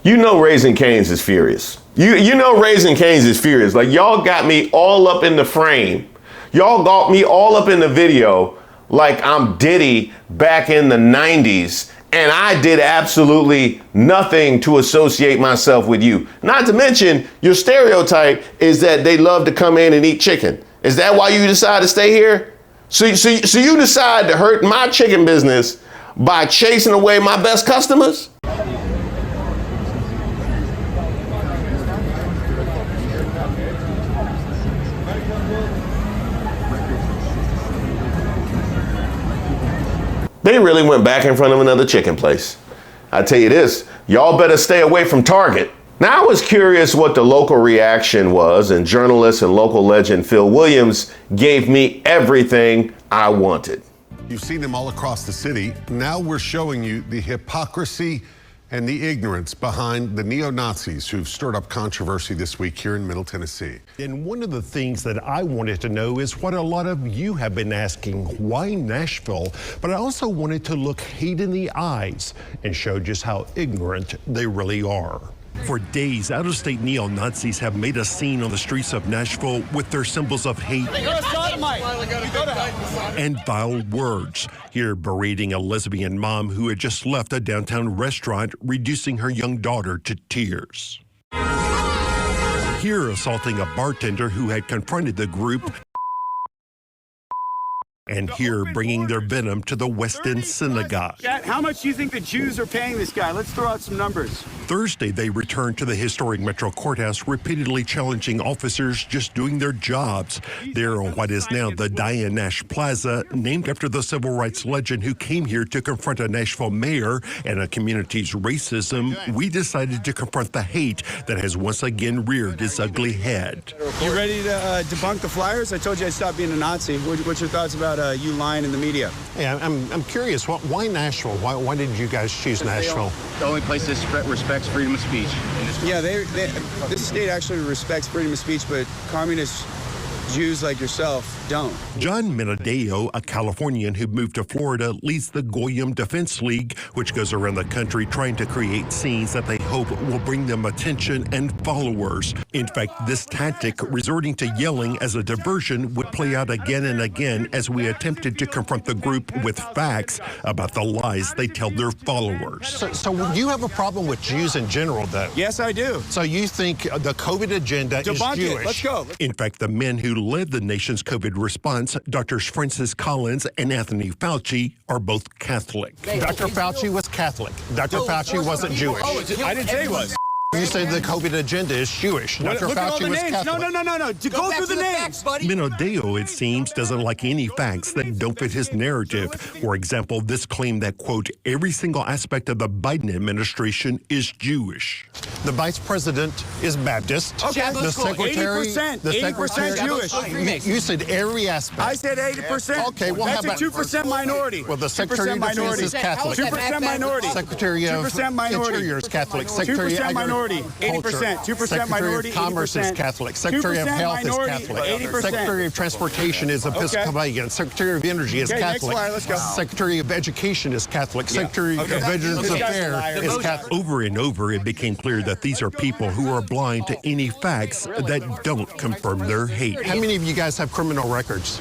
You know Raising Cane's is furious. You know Raising Cane's is furious. Like, y'all got me all up in the frame. Y'all got me all up in the video like I'm Diddy back in the 90s And I did absolutely nothing to associate myself with you. Not to mention, your stereotype is that they love to come in and eat chicken. Is that why you decide to stay here? So you decide to hurt my chicken business by chasing away my best customers? They really went back in front of another chicken place. I tell you this, y'all better stay away from Target. Now, I was curious what the local reaction was, and journalist and local legend Phil Williams gave me everything I wanted. You've seen them all across the city. Now we're showing you the hypocrisy and the ignorance behind the neo-Nazis who've stirred up controversy this week here in Middle Tennessee. And one of the things that I wanted to know is what a lot of you have been asking, why Nashville? But I also wanted to look hate in the eyes and show just how ignorant they really are. For days, out-of-state neo-Nazis have made a scene on the streets of Nashville with their symbols of hate and vile words. Here, berating a lesbian mom who had just left a downtown restaurant, reducing her young daughter to tears. Here, assaulting a bartender who had confronted the group. And here, bringing their venom to the West End Synagogue. How much do you think the Jews are paying this guy? Let's throw out some numbers. Thursday, they returned to the historic Metro Courthouse, repeatedly challenging officers just doing their jobs. There on what is now the Diane Nash Plaza, named after the civil rights legend who came here to confront a Nashville mayor and a community's racism, we decided to confront the hate that has once again reared its ugly head. You ready to debunk the flyers? I told you I'd stop being a Nazi. What's your thoughts about you lying in the media? Yeah, I'm curious. Why Nashville? Why did you guys choose Nashville? The only place that respects freedom of speech. Yeah, this state actually respects freedom of speech, but communist Jews like yourself don't. John Menadeo, a Californian who moved to Florida, leads the Goyim Defense League, which goes around the country trying to create scenes that they hope will bring them attention and followers. In fact, this tactic, resorting to yelling as a diversion, would play out again and again as we attempted to confront the group with facts about the lies they tell their followers. So you have a problem with Jews in general, though? Yes, I do. So you think the COVID agenda Debunk is Jewish? It. Let's go. In fact, the men who led the nation's COVID response, Drs. Francis Collins and Anthony Fauci, are both Catholic. Dr. Fauci was Catholic. Dr. Fauci wasn't Jewish. I didn't say he was. You said the COVID agenda is Jewish. Dr. Fauci was Catholic. No. Go through the names. Menadeo, it seems, doesn't like any facts that don't fit his narrative. For example, this claim that, quote, every single aspect of the Biden administration is Jewish. The vice president is Baptist. Okay, the secretary, 80% Jewish. You said every aspect. I said 80%. Okay, well, that's how about a 2% minority. Well, the Secretary of Defense is Catholic. 2% minority. Secretary of Interior is Catholic. Secretary of 80%. 2% minority. Secretary of Commerce is Catholic. Secretary of Health is Catholic. 80%. Secretary of Transportation is Episcopalian. Secretary of Energy is Catholic. Let's go. Secretary of Education is Catholic. Secretary of Veterans Affairs is Catholic. Over and over, it became clear that these are people who are blind to any facts that don't confirm their hate. How many of you guys have criminal records?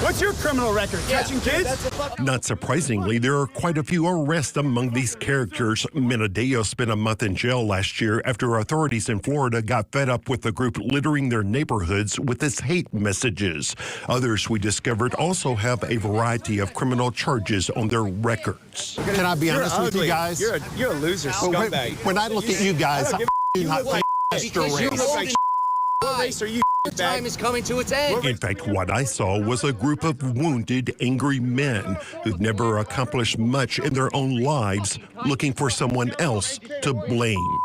What's your criminal record? Catching kids? Not surprisingly, there are quite a few arrests among these characters. Menadeo spent a month in jail last year after authorities in Florida got fed up with the group littering their neighborhoods with its hate messages. Others, we discovered, also have a variety of criminal charges on their records. Can I be honest with you guys? You're a loser, scumbag. When I look at you guys, I do not think because you look like race or you time is coming to its end. In fact, what I saw was a group of wounded, angry men who've never accomplished much in their own lives, looking for someone else to blame.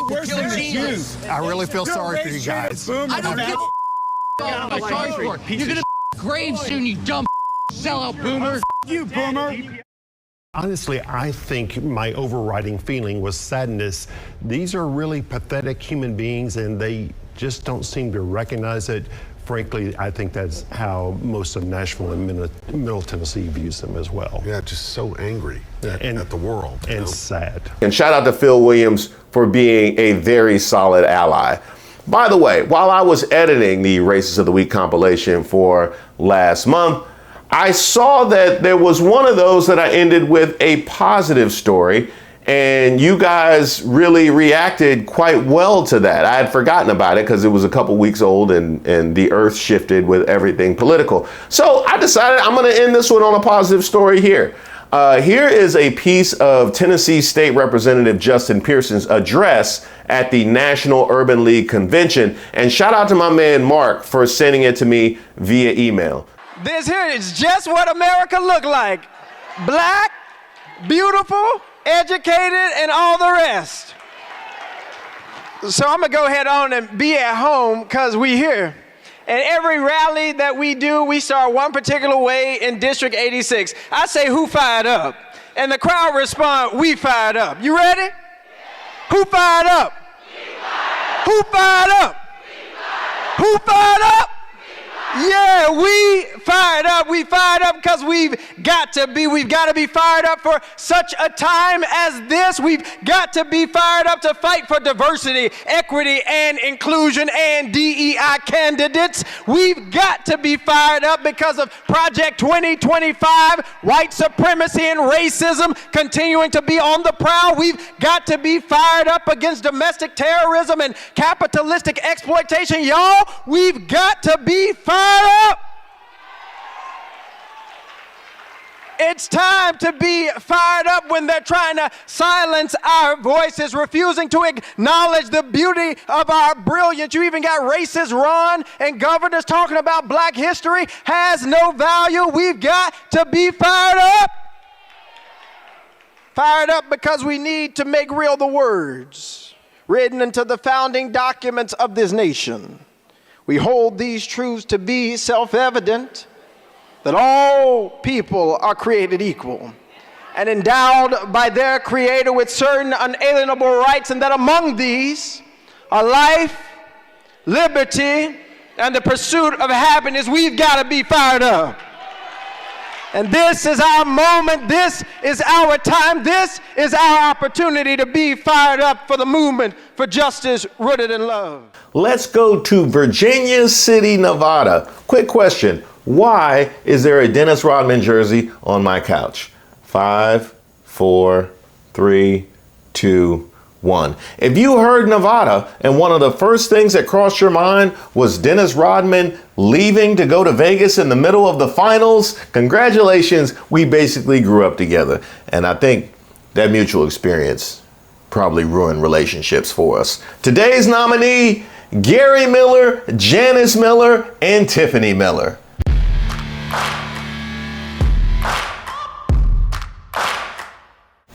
Worse than the Jews. I really feel sorry for you guys. I don't give a sorry for. You're gonna grave soon, you dumb sellout boomer. You boomer. Honestly, I think my overriding feeling was sadness. These are really pathetic human beings, and they just don't seem to recognize it. Frankly, I think that's how most of Nashville and Middle Tennessee views them as well. Yeah, just so angry at the world. And sad. And shout out to Phil Williams for being a very solid ally. By the way, while I was editing the Races of the Week compilation for last month, I saw that there was one of those that I ended with a positive story, and you guys really reacted quite well to that. I had forgotten about it because it was a couple weeks old and the earth shifted with everything political. So I decided I'm going to end this one on a positive story here. Here is a piece of Tennessee State Representative Justin Pearson's address at the National Urban League Convention. And shout out to my man Mark for sending it to me via email. This here is just what America looked like. Black, beautiful, educated, and all the rest. So I'm gonna go ahead on and be at home because we here. And every rally that we do, we start one particular way in District 86. I say, who fired up? And the crowd respond, we fired up. You ready? Yeah. Who fired up? Who fired up? Who fired up? Yeah, we fired up. We fired up because we've got to be fired up for such a time as this. We've got to be fired up to fight for diversity, equity, and inclusion and DEI candidates. We've got to be fired up because of Project 2025, white supremacy and racism continuing to be on the prowl. We've got to be fired up against domestic terrorism and capitalistic exploitation. Y'all, we've got to be fired up. It's time to be fired up when they're trying to silence our voices, refusing to acknowledge the beauty of our brilliance. You even got racist Ron and governors talking about black history has no value. We've got to be fired up. Fired up because we need to make real the words written into the founding documents of this nation. We hold these truths to be self-evident, that all people are created equal and endowed by their Creator with certain unalienable rights, and that among these are life, liberty, and the pursuit of happiness. We've got to be fired up. And this is our moment. This is our time. This is our opportunity to be fired up for the movement for justice rooted in love. Let's go to Virginia City, Nevada. Quick question. Why is there a Dennis Rodman jersey on my couch? 5, 4, 3, 2, 1. If you heard Nevada and one of the first things that crossed your mind was Dennis Rodman leaving to go to Vegas in the middle of the finals, congratulations, we basically grew up together. And I think that mutual experience probably ruined relationships for us. Today's nominee, Gary Miller, Janice Miller, and Tiffany Miller.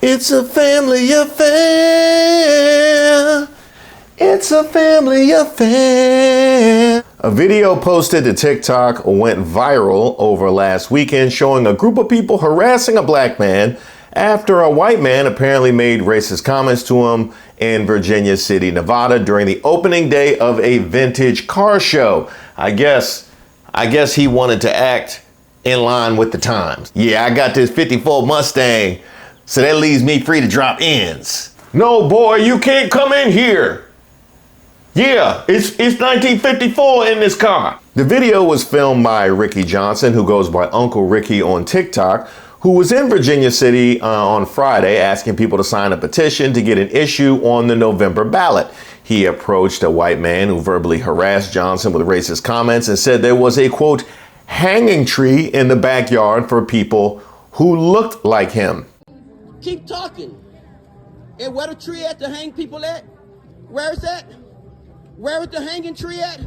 It's a family affair. It's a family affair. A video posted to TikTok went viral over last weekend showing a group of people harassing a black man after a white man apparently made racist comments to him in Virginia City, Nevada during the opening day of a vintage car show. I guess he wanted to act in line with the times. Yeah, I got this 54 Mustang, so that leaves me free to drop ends. No, boy, you can't come in here. Yeah, it's 1954 in this car. The video was filmed by Ricky Johnson, who goes by Uncle Ricky on TikTok, who was in Virginia City on Friday asking people to sign a petition to get an issue on the November ballot. He approached a white man who verbally harassed Johnson with racist comments and said there was a, quote, hanging tree in the backyard for people who looked like him. Keep talking. And where the tree at to hang people at? Where is that? Where is the hanging tree at?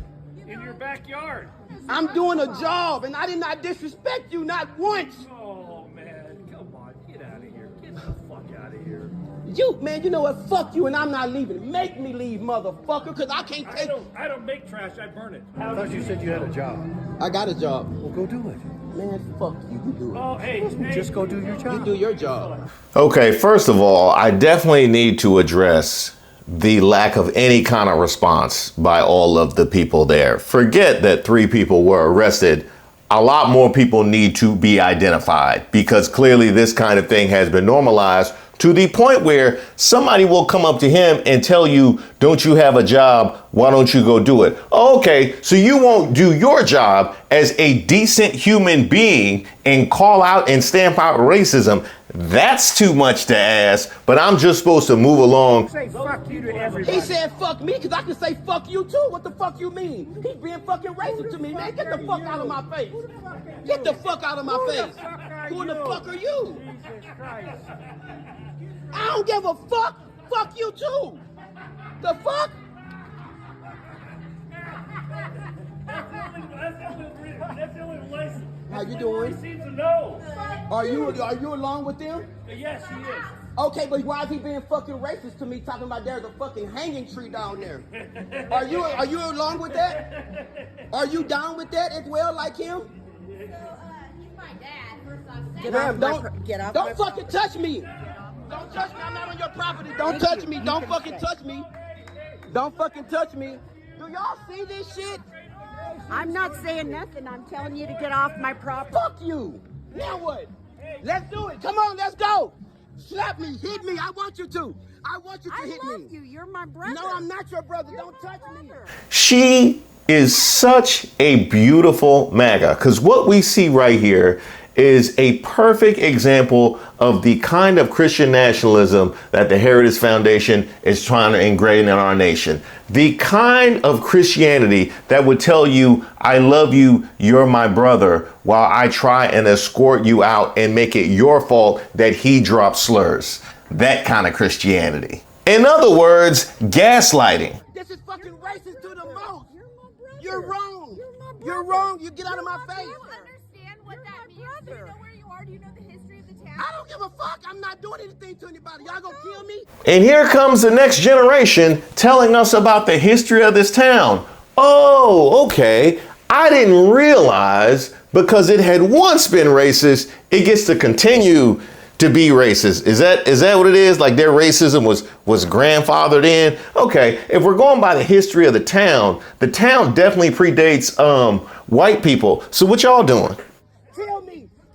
In your backyard. I'm doing a job and I did not disrespect you, not once. Oh, man. Come on. Get out of here. Get the fuck out of here. You, man, you know what? Fuck you and I'm not leaving. Make me leave, motherfucker, because I can't take... I don't make trash. I burn it. I thought you said you had a job. I got a job. Well, go do it. Man, fuck you. You do it. Oh, hey. Just go do your job. You do your job. Okay, first of all, I definitely need to address the lack of any kind of response by all of the people there. Forget that 3 people were arrested. A lot more people need to be identified because clearly this kind of thing has been normalized to the point where somebody will come up to him and tell you, don't you have a job? Why don't you go do it? Okay, so you won't do your job as a decent human being and call out and stamp out racism. That's too much to ask, but I'm just supposed to move along. Say fuck you to everybody. He said fuck me because I can say fuck you too. What the fuck you mean? He's being fucking racist to me, man. Get the fuck out of my face. Get the fuck out of my face. Who the fuck are you? I don't give a fuck. Fuck you too. The fuck? That's the only relation. How you doing? He seems to know. Are you along with them? Yes, he is. Okay, but why is he being fucking racist to me, talking about there's a fucking hanging tree down there? Are you along with that? Are you down with that as well, like him? He's my dad, first off. Don't fucking touch me. Don't touch me. I'm not on your property. Don't touch me. Don't fucking touch me. Don't fucking touch me. Do y'all see this shit? I'm not saying nothing. I'm telling you to get off my property. Fuck you. Now what? Let's do it. Come on, let's go. Slap me, hit me. I want you to. I want you to hit me. I love you. You're my brother. No, I'm not your brother. Don't touch me. She is such a beautiful MAGA, because what we see right here is a perfect example of the kind of Christian nationalism that the Heritage Foundation is trying to ingrain in our nation. The kind of Christianity that would tell you, I love you, you're my brother, while I try and escort you out and make it your fault that he dropped slurs. That kind of Christianity. In other words, gaslighting. This is fucking racist to the most. You're wrong. You're wrong. You get out of my face. I don't give a fuck. I'm not doing anything to anybody. Y'all gonna kill me? And here comes the next generation telling us about the history of this town. Oh, okay. I didn't realize because it had once been racist, it gets to continue to be racist. Is that what it is? Like their racism was grandfathered in? Okay, if we're going by the history of the town definitely predates white people. So what y'all doing?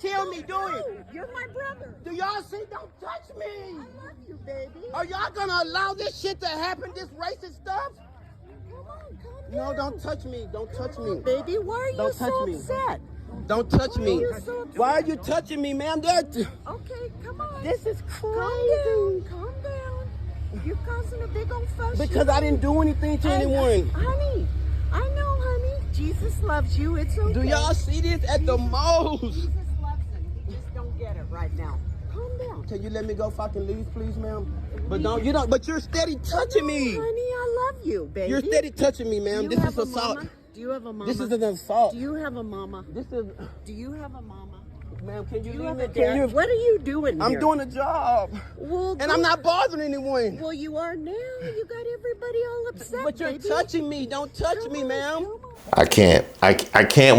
Tell me, do it. You're my brother. Do y'all see? Don't touch me. I love you, baby. Are y'all gonna allow this shit to happen, this racist stuff? Come on, No, don't touch me. Don't touch me. Baby, why are you so upset? Don't touch me. Why are you touching me, ma'am? Okay, come on. This is crazy. Calm down. You're causing a big old fuss. Because I didn't do anything to anyone. Honey, I know, honey. Jesus loves you. It's okay. Do y'all see this at the most? Jesus loves him. He just don't get it right now. Calm down. Can you let me go fucking leave, please, ma'am? But you're steady touching me. Honey, I love you, baby. You're steady touching me, ma'am. This is assault. Mama? Do you have a mama? This is an assault. Do you have a mama? Do you have a mama? Ma'am, can you leave have me? a dad? What are you doing here? I'm doing a job. Well, and I'm not bothering anyone. Well, you are now. You got everybody all upset. But you're touching me. Don't touch me, ma'am. I can't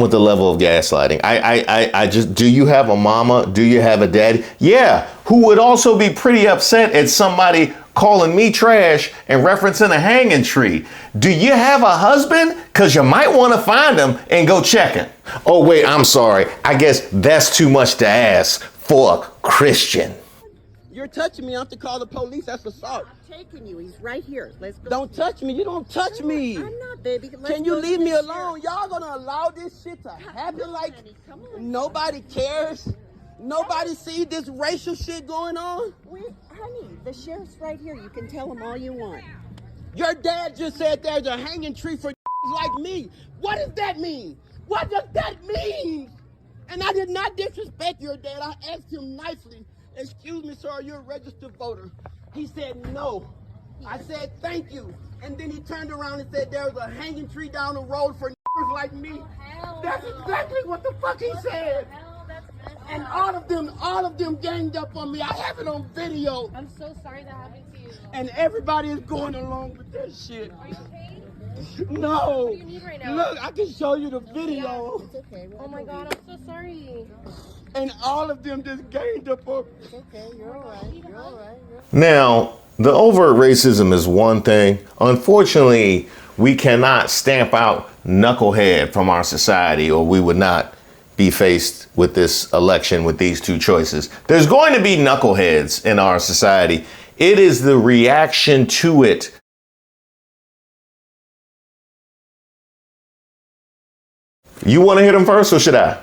with the level of gaslighting. I just, do you have a mama? Do you have a daddy? Yeah, who would also be pretty upset at somebody calling me trash and referencing a hanging tree. Do you have a husband? Because you might want to find him and go checking. Oh, wait, I'm sorry. I guess that's too much to ask for a Christian. You're touching me. I have to call the police. That's assault. I'm taking you. He's right here. Let's go. Don't touch me. You don't touch me. I'm not, baby. Can you leave me alone? Y'all gonna allow this shit to happen like nobody cares? Nobody see this racial shit going on? Honey, the sheriff's right here. You can tell him all you want. Your dad just said there's a hanging tree for like me. What does that mean? What does that mean? And I did not disrespect your dad. I asked him nicely, excuse me, sir, are you a registered voter? He said no. I said thank you. And then he turned around and said there's a hanging tree down the road for like me. That's exactly what the fuck he said. And all of them ganged up on me. I have it on video. I'm so sorry that happened to you. And everybody is going along with that shit. Are you okay? No. What do you need right now? Look, I can show you the video. It's okay. Oh my God, I'm so sorry. And all of them just ganged up on me. It's okay. You're all right. You're all right. Now, the overt racism is one thing. Unfortunately, we cannot stamp out knucklehead from our society, or we would not be faced with this election with these two choices. There's going to be knuckleheads in our society. It is the reaction to it. You want to hit him first or should I?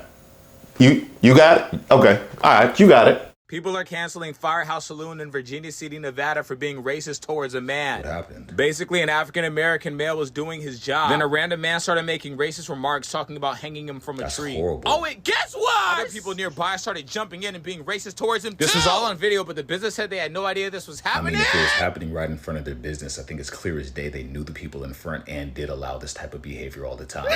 You got it? Okay. All right. You got it. People are canceling Firehouse Saloon in Virginia City, Nevada for being racist towards a man. What happened? Basically, an African-American male was doing his job. Then a random man started making racist remarks talking about hanging him from a tree. Horrible. Oh, and guess what? Other people nearby started jumping in and being racist towards him. This was all on video, but the business said they had no idea this was happening. I mean, if it was happening right in front of their business, I think it's clear as day they knew the people in front and did allow this type of behavior all the time.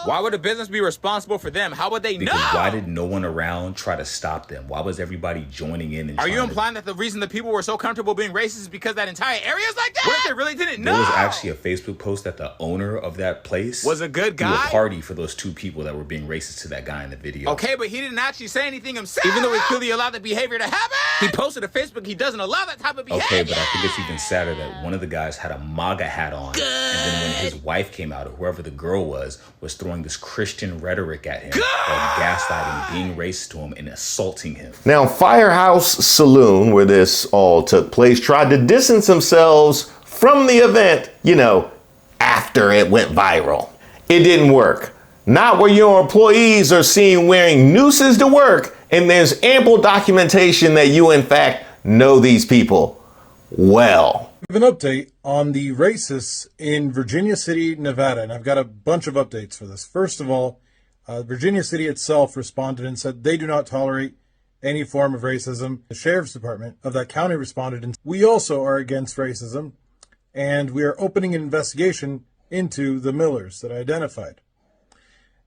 Why would a business be responsible for them? How would they know? Because why did no one around try to stop them? Why was everybody joining in? And Are you implying that the reason the people were so comfortable being racist is because that entire area is like that? What if they really didn't know? There was actually a Facebook post that the owner of that place was a good guy. Threw a party for those two people that were being racist to that guy in the video. Okay, but he didn't actually say anything himself. Even though he clearly allowed the behavior to happen. He posted to Facebook he doesn't allow that type of behavior. Okay, but I think it's even sadder that one of the guys had a Maga hat on. Good. And then when his wife came out, or whoever the girl was throwing this Christian rhetoric at him, or gaslighting, being racist to him, and assaulting him. Now, Firehouse Saloon, where this all took place, tried to distance themselves from the event, after it went viral. It didn't work. Not where your employees are seen wearing nooses to work, and there's ample documentation that you, in fact, know these people well. We have an update on the racists in Virginia City, Nevada, and I've got a bunch of updates for this. First of all, Virginia City itself responded and said they do not tolerate any form of racism. The sheriff's department of that county responded and we also are against racism, and we are opening an investigation into the Millers that I identified.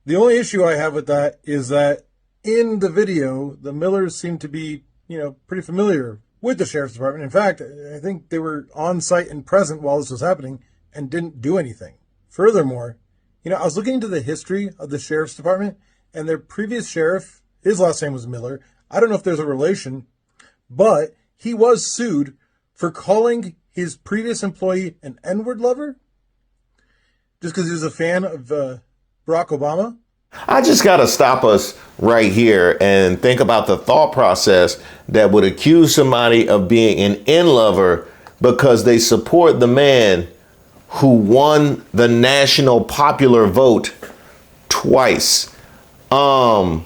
The only issue I have with that is that in the video, the Millers seem to be, pretty familiar with the sheriff's department. In fact, I think they were on site and present while this was happening and didn't do anything. Furthermore, I was looking into the history of the sheriff's department, and their previous sheriff, his last name was Miller. I don't know if there's a relation, but he was sued for calling his previous employee an N-word lover just because he was a fan of Barack Obama. I just got to stop us right here and think about the thought process that would accuse somebody of being an N-lover because they support the man who won the national popular vote twice. That's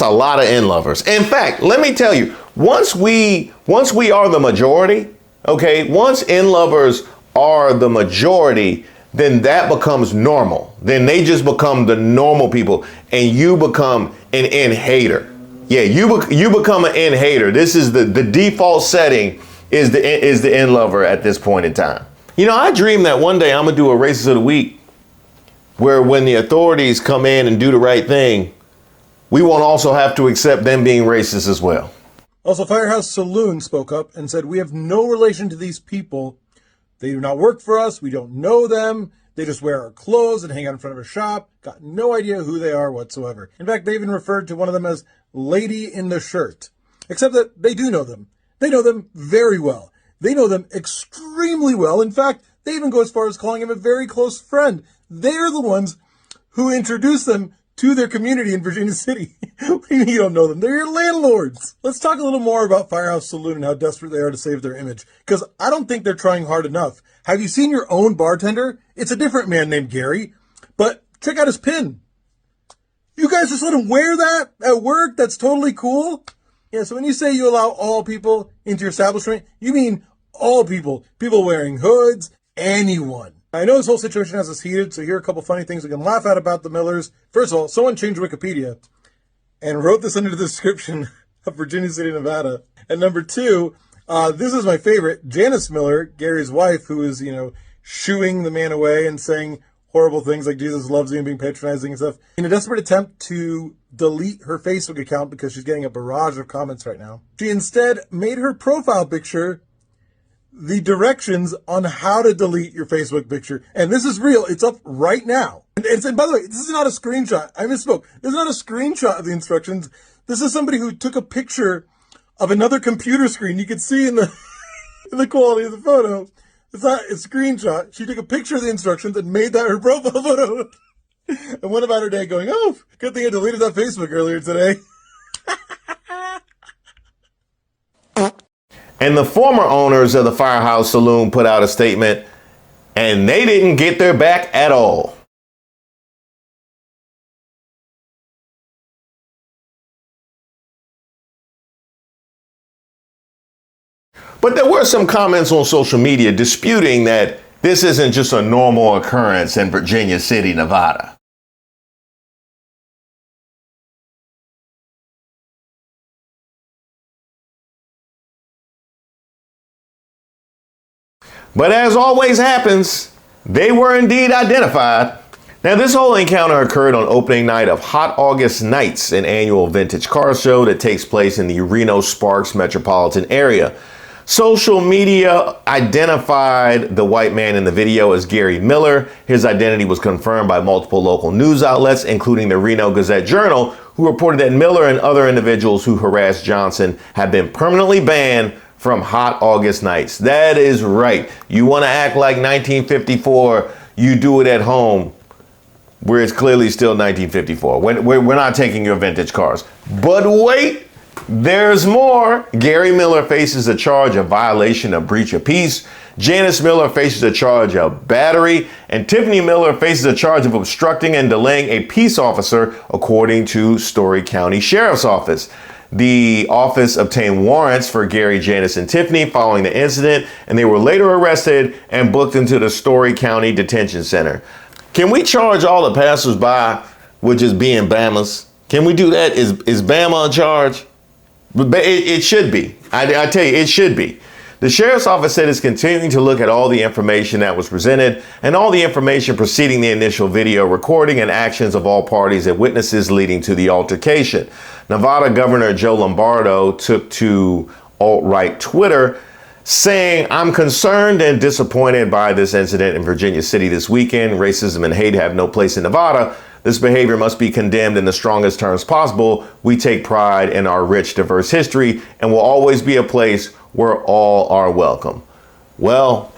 a lot of N-lovers. In fact, let me tell you, once we are the majority, okay, once N-lovers are the majority, then that becomes normal. Then they just become the normal people, and you become an N-hater. Yeah, you become an N-hater. This is the default setting is the N-lover at this point in time. I dream that one day I'm gonna do a Racist of the Week where when the authorities come in and do the right thing, we won't also have to accept them being racist as well. Also, Firehouse Saloon spoke up and said, we have no relation to these people. They do not work for us. We don't know them. They just wear our clothes and hang out in front of our shop. Got no idea who they are whatsoever. In fact, they even referred to one of them as Lady in the Shirt. Except that they do know them. They know them very well. They know them extremely well. In fact, they even go as far as calling him a very close friend. They're the ones who introduced them to their community in Virginia City. What do you mean you don't know them? They're your landlords. Let's talk a little more about Firehouse Saloon and how desperate they are to save their image. Because I don't think they're trying hard enough. Have you seen your own bartender? It's a different man named Gary. But check out his pin. You guys just let him wear that at work? That's totally cool. Yeah, so when you say you allow all people into your establishment, you mean all people. People wearing hoods, anyone. I know this whole situation has us heated, so here are a couple funny things we can laugh at about the Millers. First of all, someone changed Wikipedia and wrote this under the description of Virginia City, Nevada. And number two, this is my favorite. Janice Miller, Gary's wife, who is, shooing the man away and saying horrible things like Jesus loves you and being patronizing and stuff. In a desperate attempt to delete her Facebook account because she's getting a barrage of comments right now, she instead made her profile picture the directions on how to delete your Facebook picture. And this is real. It's up right now. And by the way, this is not a screenshot. I misspoke. This is not a screenshot of the instructions. This is somebody who took a picture of another computer screen. You can see in the quality of the photo. It's not a screenshot. She took a picture of the instructions and made that her profile photo. And went about her day going, oh, good thing I deleted that Facebook earlier today. And the former owners of the Firehouse Saloon put out a statement, and they didn't get their back at all. But there were some comments on social media disputing that this isn't just a normal occurrence in Virginia City, Nevada. But as always happens, they were indeed identified. Now, this whole encounter occurred on opening night of Hot August Nights, an annual vintage car show that takes place in the Reno-Sparks metropolitan area. Social media identified the white man in the video as Gary Miller. His identity was confirmed by multiple local news outlets, including the Reno Gazette-Journal, who reported that Miller and other individuals who harassed Johnson have been permanently banned from Hot August Nights. That is right. You want to act like 1954, you do it at home, where it's clearly still 1954. We're not taking your vintage cars. But wait, there's more. Gary Miller faces a charge of violation of breach of peace. Janice Miller faces a charge of battery. And Tiffany Miller faces a charge of obstructing and delaying a peace officer, according to Story County Sheriff's Office. The office obtained warrants for Gary, Janice, and Tiffany following the incident, and they were later arrested and booked into the Story County Detention Center. Can we charge all the passersby with just being Bamas? Can we do that? Is Bama in charge? It should be. I tell you, it should be. The sheriff's office said it's continuing to look at all the information that was presented and all the information preceding the initial video recording and actions of all parties and witnesses leading to the altercation. Nevada Governor Joe Lombardo took to alt-right Twitter saying, I'm concerned and disappointed by this incident in Virginia City this weekend. Racism and hate have no place in Nevada. This behavior must be condemned in the strongest terms possible. We take pride in our rich, diverse history and will always be a place where all are welcome. Well,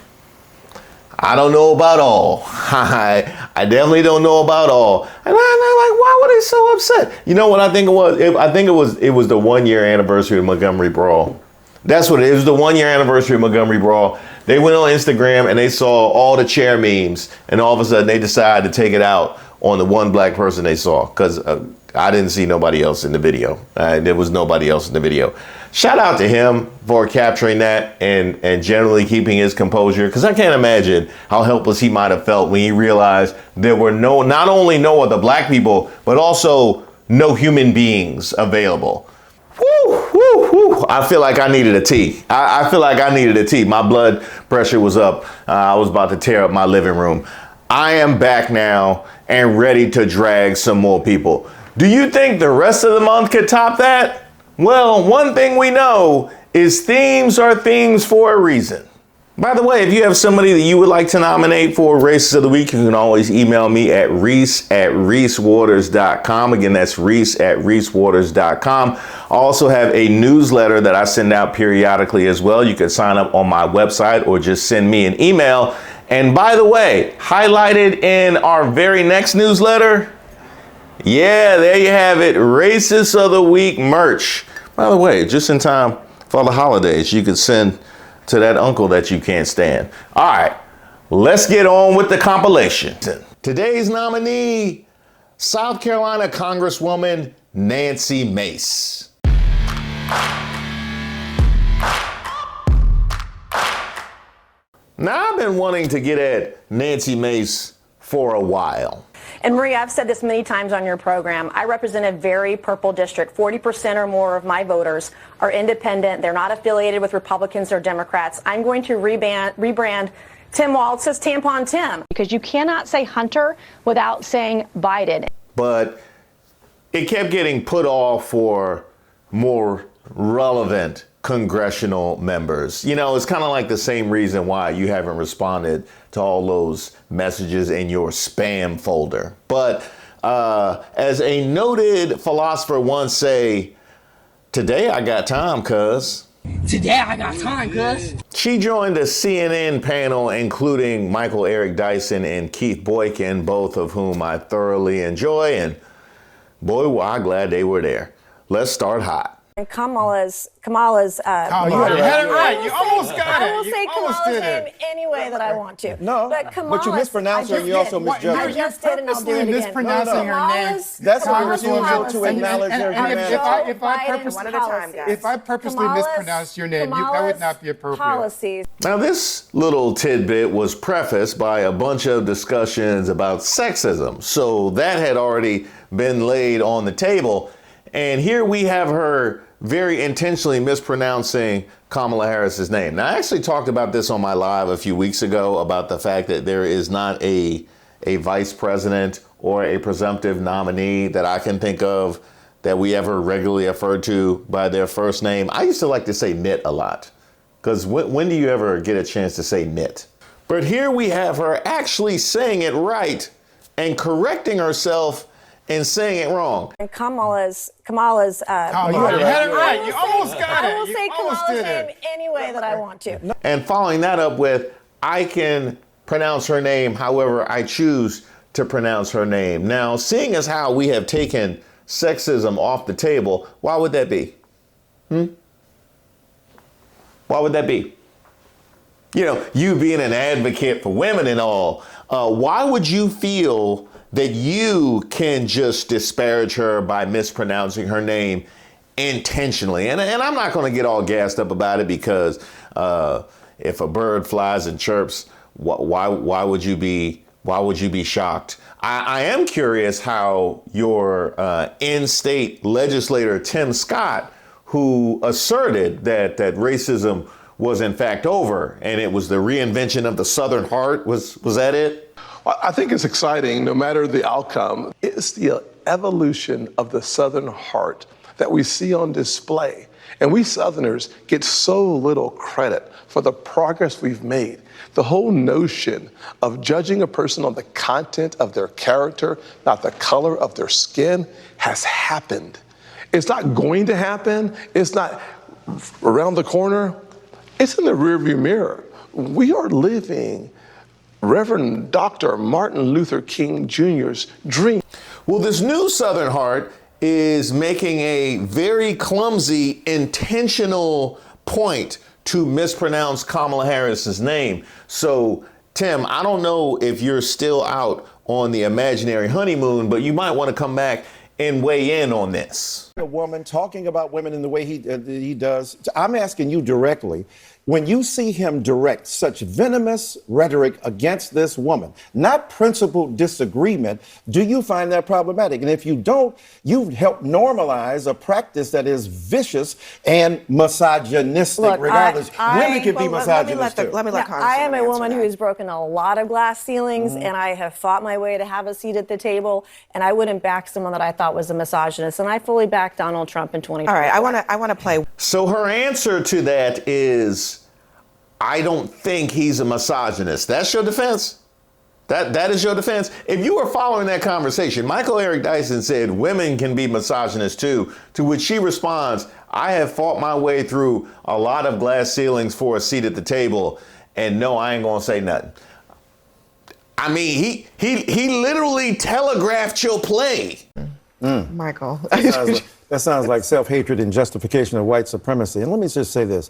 I don't know about all. I definitely don't know about all. And I'm like, why were they so upset? You know what I think it was? I think it was the 1 year anniversary of Montgomery Brawl. That's what it was, the 1 year anniversary of Montgomery Brawl. They went on Instagram and they saw all the chair memes, and all of a sudden they decided to take it out on the one black person they saw, because I didn't see nobody else in the video. There was nobody else in the video. Shout out to him for capturing that and generally keeping his composure, because I can't imagine how helpless he might have felt when he realized there were not only no other black people, but also no human beings available. Woo, woo, woo. I feel like I needed a tea. I feel like I needed a tea. My blood pressure was up. I was about to tear up my living room. I am back now and ready to drag some more people. Do you think the rest of the month could top that? Well, one thing we know is themes are themes for a reason. By the way, if you have somebody that you would like to nominate for Racist of the Week, you can always email me at reese@reesewaters.com. Again, that's reese@reesewaters.com. I also have a newsletter that I send out periodically as well. You can sign up on my website or just send me an email. And by the way, highlighted in our very next newsletter, yeah, there you have it, Racist of the Week merch. By the way, just in time for the holidays, you could send to that uncle that you can't stand. All right, let's get on with the compilation. Today's nominee, South Carolina Congresswoman Nancy Mace. Now, I've been wanting to get at Nancy Mace for a while. And Maria, I've said this many times on your program. I represent a very purple district. 40% or more of my voters are independent. They're not affiliated with Republicans or Democrats. I'm going to rebrand Tim Walz as Tampon Tim, because you cannot say Hunter without saying Biden. But it kept getting put off for more relevant congressional members. You know, it's kind of like the same reason why you haven't responded to all those messages in your spam folder. But as a noted philosopher once say, today I got time, cuz. Today I got time, Gus. She joined a CNN panel including Michael Eric Dyson and Keith Boykin, both of whom I thoroughly enjoy, and boy, were I glad they were there. Let's start hot. And Kamala's you had it right. You almost got it. I will say Kamala's name any way that I want to. No, but you mispronounced her and you also misjudged her. I just did, and I'll do it again. Mispronouncing her name. That's a refusal to acknowledge her humanity. If I purposely mispronounced your name, that would not be appropriate. Policies. Now, this little tidbit was prefaced by a bunch of discussions about sexism, so that had already been laid on the table. And here we have her very intentionally mispronouncing Kamala Harris's name. Now, I actually talked about this on my live a few weeks ago about the fact that there is not a vice president or a presumptive nominee that I can think of that we ever regularly refer to by their first name. I used to like to say Mitt a lot, because when do you ever get a chance to say Mitt? But here we have her actually saying it right and correcting herself and saying it wrong. And Kamala's you had it right. You almost got it. I will say Kamala's name any way that I want to. And following that up with, I can pronounce her name however I choose to pronounce her name. Now, seeing as how we have taken sexism off the table, why would that be? Why would that be? You know, you being an advocate for women and all, why would you feel that you can just disparage her by mispronouncing her name intentionally? And I'm not going to get all gassed up about it, because if a bird flies and chirps, why would you be shocked? I am curious how your in-state legislator Tim Scott, who asserted that racism was in fact over and it was the reinvention of the Southern heart, was that it? I think it's exciting, no matter the outcome. It's the evolution of the Southern heart that we see on display. And we Southerners get so little credit for the progress we've made. The whole notion of judging a person on the content of their character, not the color of their skin, has happened. It's not going to happen. It's not around the corner. It's in the rearview mirror. We are living Reverend Dr. Martin Luther King Jr.'s dream. Well, this new Southern heart is making a very clumsy, intentional point to mispronounce Kamala Harris's name. So, Tim, I don't know if you're still out on the imaginary honeymoon, but you might want to come back and weigh in on this. A woman talking about women in the way he does. I'm asking you directly, when you see him direct such venomous rhetoric against this woman, not principled disagreement, do you find that problematic? And if you don't, you've helped normalize a practice that is vicious and misogynistic. Look, regardless, women can be misogynistic. I am a woman who has broken a lot of glass ceilings, and I have fought my way to have a seat at the table, and I wouldn't back someone that I thought was a misogynist, and I fully backed Donald Trump in 2020. All right, I want to play. So her answer to that is, I don't think he's a misogynist. That's your defense? That is your defense? If you were following that conversation, Michael Eric Dyson said women can be misogynist too, to which she responds, I have fought my way through a lot of glass ceilings for a seat at the table, and no, I ain't gonna say nothing. I mean, he literally telegraphed your play. Michael. That sounds like self-hatred and justification of white supremacy. And let me just say this.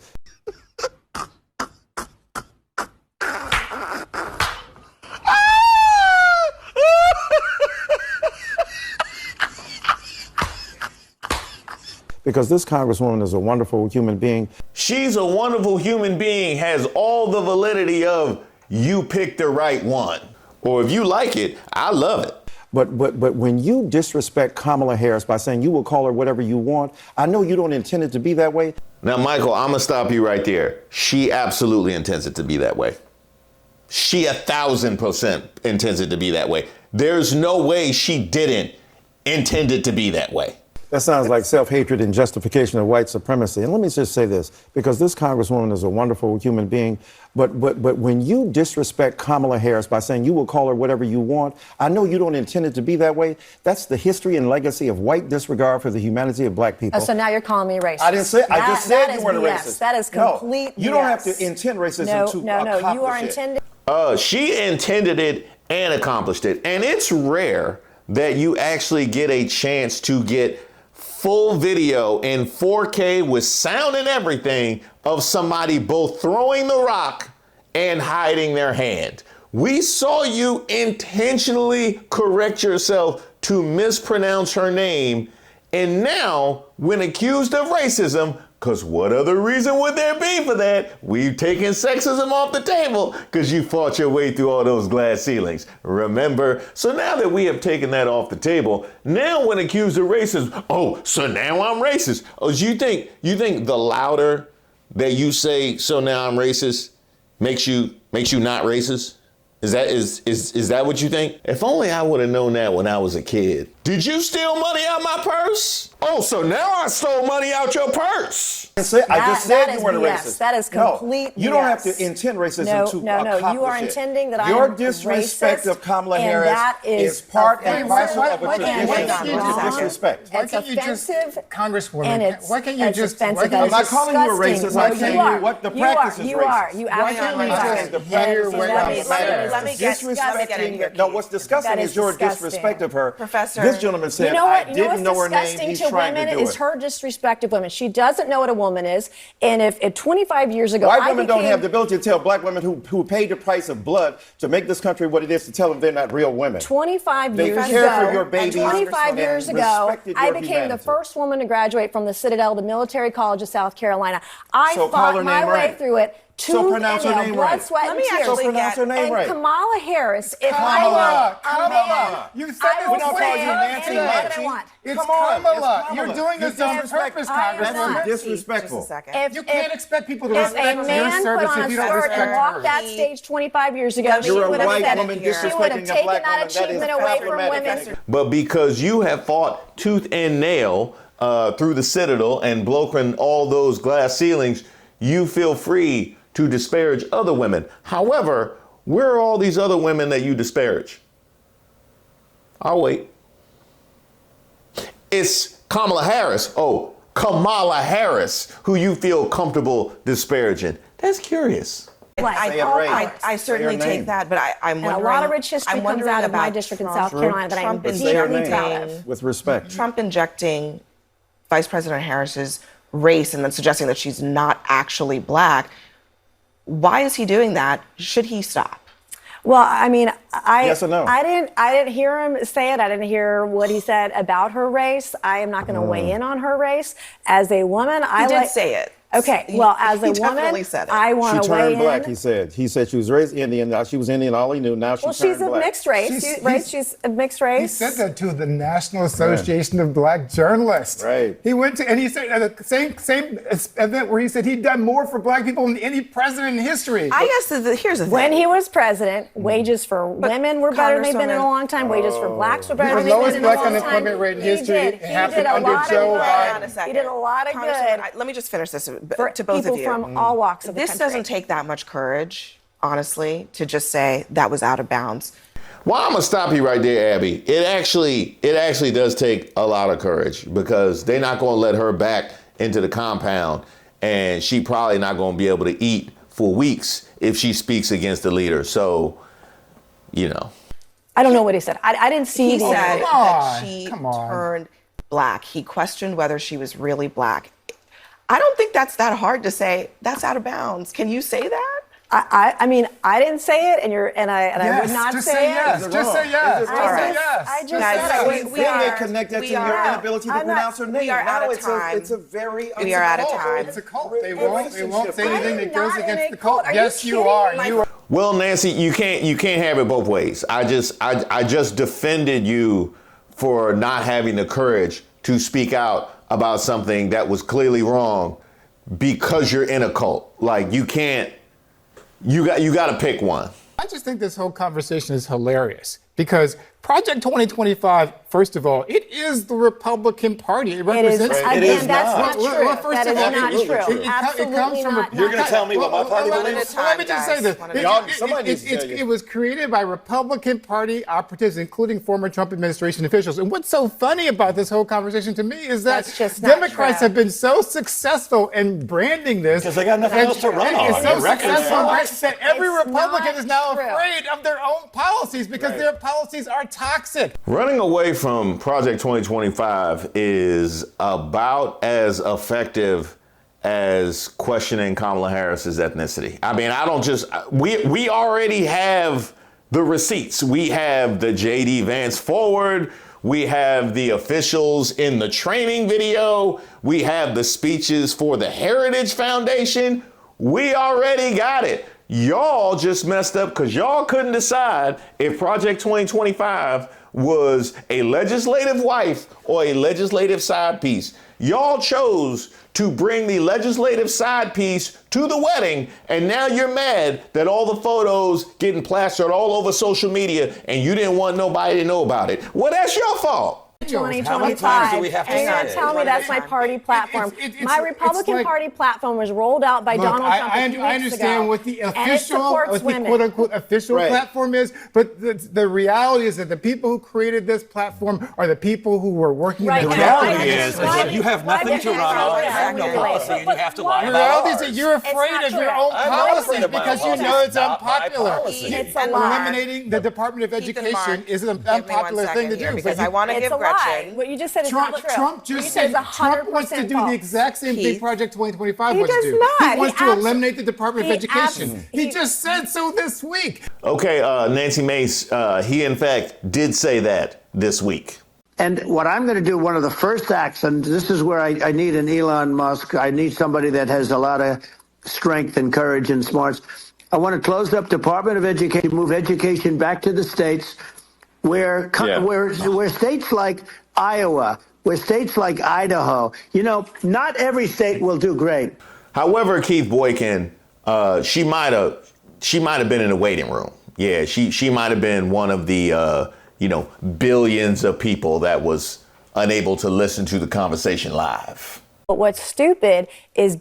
Because this Congresswoman is a wonderful human being. She's a wonderful human being, has all the validity of you picked the right one. Or if you like it, I love it. But when you disrespect Kamala Harris by saying you will call her whatever you want, I know you don't intend it to be that way. Now, Michael, I'm gonna stop you right there. She absolutely intends it to be that way. She 1,000% intends it to be that way. There's no way she didn't intend it to be that way. That sounds like self-hatred and justification of white supremacy. And let me just say this, because this Congresswoman is a wonderful human being, but when you disrespect Kamala Harris by saying you will call her whatever you want, I know you don't intend it to be that way. That's the history and legacy of white disregard for the humanity of black people. Oh, so now you're calling me racist. I didn't say. I just said you weren't a BS. racist. That is complete No, you don't have to intend racism to accomplish you are intending. She intended it and accomplished it. And it's rare that you actually get a chance to get full video in 4K with sound and everything of somebody both throwing the rock and hiding their hand. We saw you intentionally correct yourself to mispronounce her name. And now, when accused of racism, because what other reason would there be for that? We've taken sexism off the table because you fought your way through all those glass ceilings. Remember? So now that we have taken that off the table, now when accused of racism, oh, so now I'm racist. Oh, you think the louder that you say, so now I'm racist, makes you not racist? Is that what you think? If only I would have known that when I was a kid. Did you steal money out my purse? Oh, so now I stole money out your purse. I just said you weren't a racist. That is complete You don't have to intend racism to accomplish you are intending that I am Your disrespect racist, of Kamala and Harris that is part and parcel of a offensive. tradition of disrespect. It's offensive, Congresswoman, and it's why can't you just... offensive. I'm not calling you a racist. I'm telling you what the practice is racist. You are. You absolutely are. Let me get no, what's disgusting is your disrespect of her. Professor, this gentleman said, I didn't know her name. He's trying to do it. Is her disrespect of women. She doesn't know what a woman is. And if 25 years ago, white women don't have the ability to tell black women who paid the price of blood to make this country what it is, to tell them they're not real women. 25 they years care ago, for your babies 25 years ago, I became humanity. the first woman to graduate from the Citadel, the military college of South Carolina. I fought my way through it. So pronounce her name right. Let me actually pronounce her name right. Kamala Harris. If Kamala. I were a man, you said I will you Nancy Pelosi. It's Kamala. You're doing this on purpose, Congresswoman. That's disrespectful. You can't expect people to respect your service if you don't respect and walked that stage 25 years ago, she would have said it. She would have taken that achievement away from women. But because you have fought tooth and nail through the Citadel and broken all those glass ceilings, you feel free to disparage other women. However, where are all these other women that you disparage? I'll wait. It's Kamala Harris. Oh, Kamala Harris, who you feel comfortable disparaging. That's curious. I certainly take that, but I'm wondering. And a lot of rich history comes out of my district in South Carolina that I'm deeply proud of. With respect. Trump injecting Vice President Harris's race and then suggesting that she's not actually black. Why is he doing that? Should he stop? Well, I mean, yes or no? I didn't hear him say it. I didn't hear what he said about her race. I am not going to weigh in on her race. As a woman, he did say it. Okay, well, as a woman, I want to weigh in. She turned black, he said. He said she was raised Indian. Now she was Indian, all he knew. Now she turned black. She's of mixed race. She's of mixed race. He said that to the National Association of Black Journalists. Right. He went to, and he said at the same event where he said he'd done more for black people than any president in history. I guess here's the thing. When he was president, wages for women were better than they've been in a long time. Wages for blacks were better than they've been in a long time. The lowest black unemployment rate in history. It happened under Joe Biden. He did a lot of good. Let me just finish this to both of you. From all walks of the country. This doesn't take that much courage, honestly, to just say that was out of bounds. Well, I'm gonna stop you right there, Abby. It actually does take a lot of courage, because they're not gonna let her back into the compound, and she probably not gonna be able to eat for weeks if she speaks against the leader. So, you know. I don't know what he said. I didn't see. He said that she turned black. He questioned whether she was really black. I don't think that's that hard to say. That's out of bounds. Can you say that? I mean, I didn't say it, and I would not say it. Just say yes. I just said we are connected to your inability to pronounce her name. We are out of time. It's a very. We are out of time. It's a cult. They won't say anything that goes against the cult. Yes, you are. You are. Well, Nancy, you can't have it both ways. I just defended you for not having the courage to speak out about something that was clearly wrong because you're in a cult. Like, you can't, you got to pick one. I just think this whole conversation is hilarious. because Project 2025, first of all, it is the Republican Party. It represents. It is that's not true. That is not true. Absolutely not. You're going to tell me what my party believes? Let me just say this. It was created by Republican Party operatives, including former Trump administration officials. And what's so funny about this whole conversation to me is that Democrats have been so successful in branding this. Because they got nothing else to run on. It's so successful that every Republican is now afraid of their own policies because their policies are toxic. Running away from Project 2025 is about as effective as questioning Kamala Harris's ethnicity. I mean, we already have the receipts. We have the J.D. Vance forward. We have the officials in the training video. We have the speeches for the Heritage Foundation. We already got it. Y'all just messed up because y'all couldn't decide if Project 2025 was a legislative wife or a legislative side piece. Y'all chose to bring the legislative side piece to the wedding, and now you're mad that all the photos getting plastered all over social media and you didn't want nobody to know about it. Well, that's your fault. 2025. And you're going to tell me that's my party platform. My Republican Party platform was rolled out by Donald Trump a few weeks ago. I understand what the official, quote-unquote official Right. platform is, but the reality is that the people who created this platform are the people who were working in the reality is that you have nothing to run on, you have no policy, and you have to lie The about reality is ours. that you're afraid of your own policies because you know it's unpopular. It's a lie. Eliminating the Department of Education is an unpopular thing to do. Because I want to give Gretchen. What you just said is Trump, not true. Trump just said Trump wants to do the exact same thing Project 2025 He wants to does do. not. He wants to eliminate the Department of he Education. He just said so this week. Okay, Nancy Mace, he in fact did say that this week. And what I'm going to do, one of the first acts, and this is where I need an Elon Musk, I need somebody that has a lot of strength and courage and smarts. I want to close up Department of Education, move education back to the states, where states like Iowa, where states like Idaho, not every state will do great. However, Keith Boykin, she might have been in the waiting room. Yeah, she might have been one of the billions of people that was unable to listen to the conversation live. But what's stupid is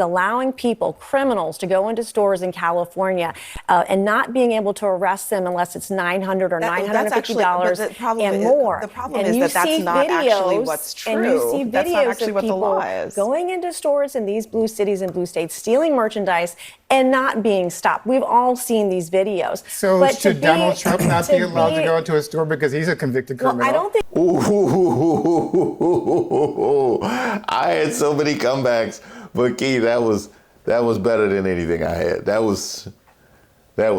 allowing people, criminals, to go into stores in California and not being able to arrest them unless it's $900 or $950 and more. The problem is that that's not actually what's true. And you see That's not videos actually of what the people law is. going into stores in these blue cities and blue states, stealing merchandise and not being stopped. We've all seen these videos. So but should Donald Trump not be allowed to go into a store because he's a convicted criminal? I don't think. I had so many comebacks, but Keith, that was better than anything I had. That was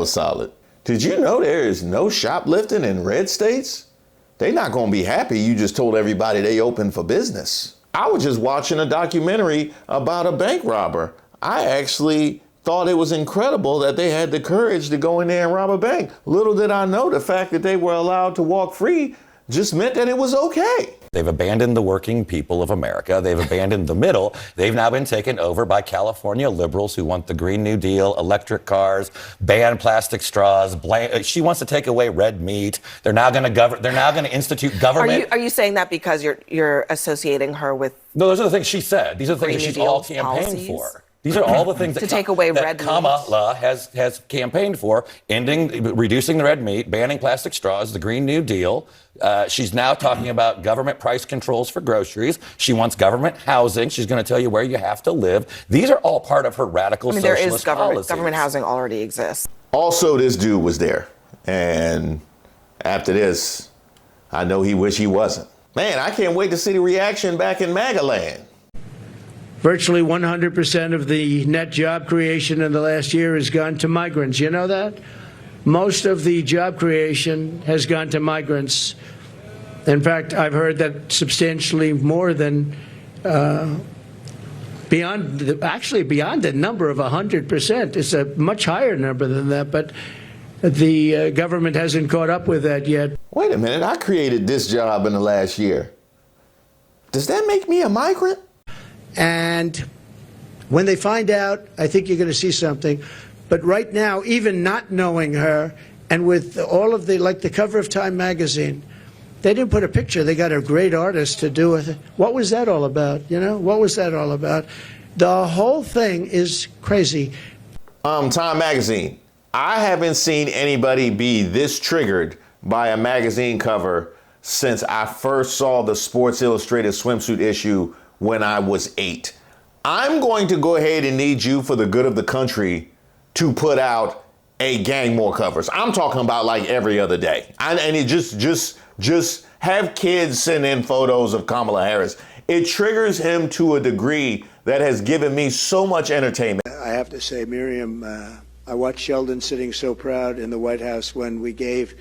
solid. Did you know there is no shoplifting in red states? They're not going to be happy you just told everybody they open for business. I was just watching a documentary about a bank robber. I actually thought it was incredible that they had the courage to go in there and rob a bank. Little did I know the fact that they were allowed to walk free just meant that it was okay. They've abandoned the working people of America. They've abandoned the middle. They've now been taken over by California liberals who want the Green New Deal, electric cars, ban plastic straws. She wants to take away red meat. They're now going to institute government. Are you saying that because you're associating her with? No, those are the things she said. These are the things that she's all campaigned for. These are all the things that take away red Kamala has campaigned for: reducing the red meat, banning plastic straws, the Green New Deal. She's now talking about government price controls for groceries. She wants government housing. She's going to tell you where you have to live. These are all part of her radical socialist policies. Government housing already exists. Also, this dude was there, and after this, I know he wish he wasn't. Man, I can't wait to see the reaction back in MAGA land. Virtually 100% of the net job creation in the last year has gone to migrants. You know that? Most of the job creation has gone to migrants. In fact, I've heard that substantially more than beyond the number of 100%. It's a much higher number than that, but the government hasn't caught up with that yet. Wait a minute, I created this job in the last year. Does that make me a migrant? And when they find out, I think you're going to see something. But right now, even not knowing her, And with all of the, like the cover of Time magazine, they didn't put a picture. They got a great artist to do it. What was that all about? You know, what was that all about? The whole thing is crazy. Time magazine. I haven't seen anybody be this triggered by a magazine cover since I first saw the Sports Illustrated swimsuit issue when I was 8. I'm going to go ahead and need you, for the good of the country, to put out a gang more covers. I'm talking about like every other day. And it just have kids send in photos of Kamala Harris. It triggers him to a degree that has given me so much entertainment. I have to say, Miriam, I watched Sheldon sitting so proud in the White House when we gave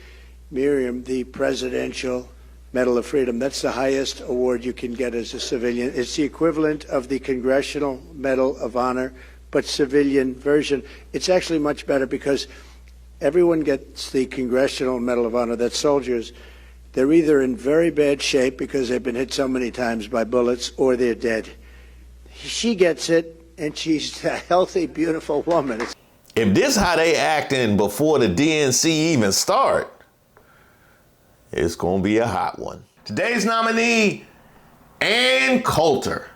Miriam the Presidential Medal of Freedom. That's the highest award you can get as a civilian. It's the equivalent of the Congressional Medal of Honor, but civilian version. It's actually much better because everyone gets the Congressional Medal of Honor. That's soldiers. They're either in very bad shape because they've been hit so many times by bullets, or they're dead. She gets it, and she's a healthy, beautiful woman. If this how they acting before the DNC even start, it's gonna be a hot one. Today's nominee, Ann Coulter.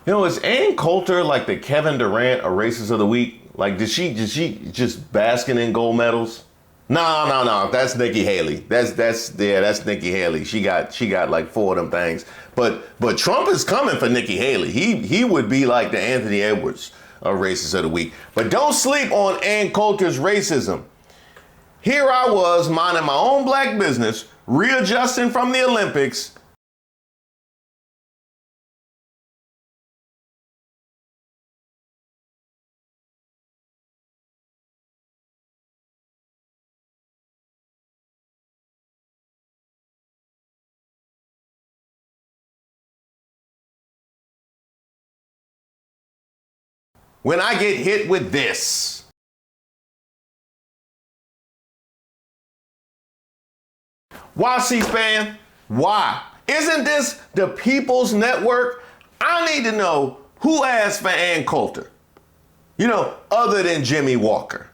You know, is Ann Coulter like the Kevin Durant of Racist of the Week? Like, did she just basking in gold medals? No. That's Nikki Haley. That's Nikki Haley. She got like 4 of them things. But Trump is coming for Nikki Haley. He would be like the Anthony Edwards of Racist of the Week. But don't sleep on Ann Coulter's racism. Here I was minding my own black business, readjusting from the Olympics. When I get hit with this. Why C-SPAN? Why? Isn't this the People's Network? I need to know who asked for Ann Coulter. You know, other than Jimmy Walker.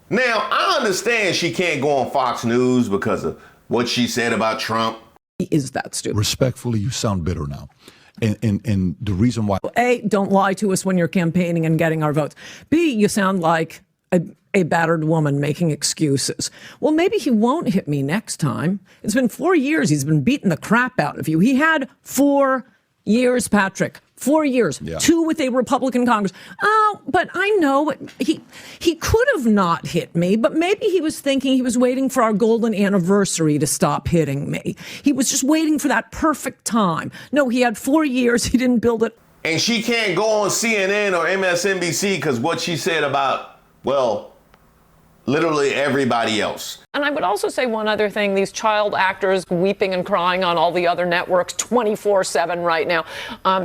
Now, I understand she can't go on Fox News because of what she said about Trump. Is that stupid? Respectfully, you sound bitter now. And the reason why... A, don't lie to us when you're campaigning and getting our votes. B, you sound like a battered woman making excuses. Well, maybe he won't hit me next time. It's been 4 years. He's been beating the crap out of you. He had 4 years, Patrick. 4 years. Yeah. 2 with a Republican Congress. Oh, but I know he could have not hit me, but maybe he was thinking he was waiting for our golden anniversary to stop hitting me. He was just waiting for that perfect time. No, he had 4 years. He didn't build it. And she can't go on CNN or MSNBC because what she said about, well, literally everybody else. And I would also say one other thing. These child actors weeping and crying on all the other networks 24/7 right now.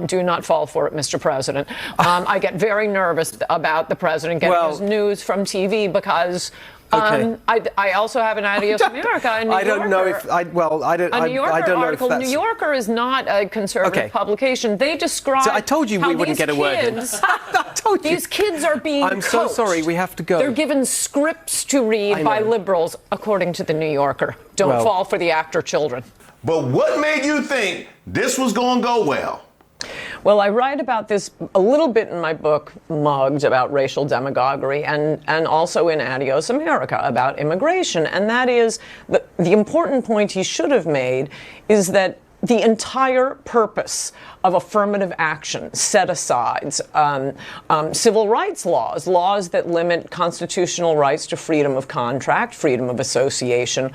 Do not fall for it, Mr. President. I get very nervous about the president getting his news from TV because I also have an Adios America. I don't know if I don't. A New Yorker I don't know article. if that's... New Yorker is not a conservative publication. They describe. So I told you we wouldn't get a word in. I told you. These kids are being I'm so coached. sorry. We have to go. They're given scripts to read by liberals, according to the New Yorker. Don't fall for the actor children. But what made you think this was going to go well? Well, I write about this a little bit in my book, Mugged, about racial demagoguery, and also in Adios America about immigration. And that is, the important point he should have made is that the entire purpose of affirmative action, set-asides, civil rights laws that limit constitutional rights to freedom of contract, freedom of association,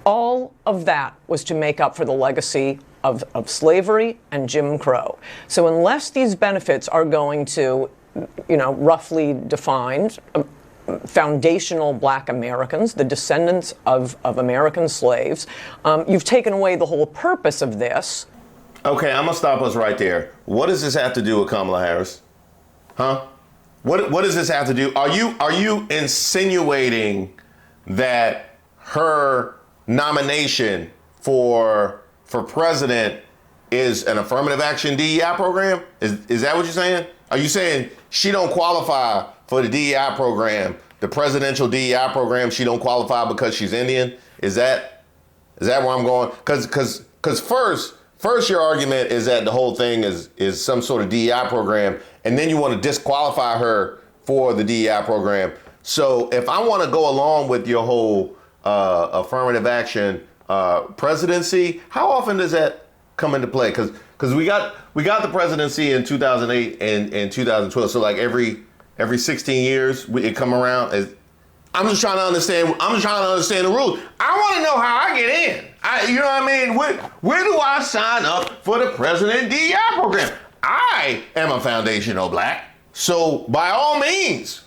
all of that was to make up for the legacy of slavery and Jim Crow. So unless these benefits are going to, roughly defined, foundational black Americans, the descendants of American slaves, you've taken away the whole purpose of this. Okay, I'm gonna stop us right there. What does this have to do with Kamala Harris? Huh? What does this have to do? Are you insinuating that her nomination for president is an affirmative action DEI program? Is that what you're saying? Are you saying she don't qualify for the DEI program, the presidential DEI program? She don't qualify because she's Indian? Is that where I'm going? Because first your argument is that the whole thing is some sort of DEI program, and then you want to disqualify her for the DEI program. So if I want to go along with your whole affirmative action presidency, how often does that come into play? Because we got the presidency in 2008 and 2012. So like every 16 years it come around. I'm just trying to understand the rules. I want to know how I get in. You know what I mean? Where do I sign up for the president DEI program? I am a foundational black, so by all means.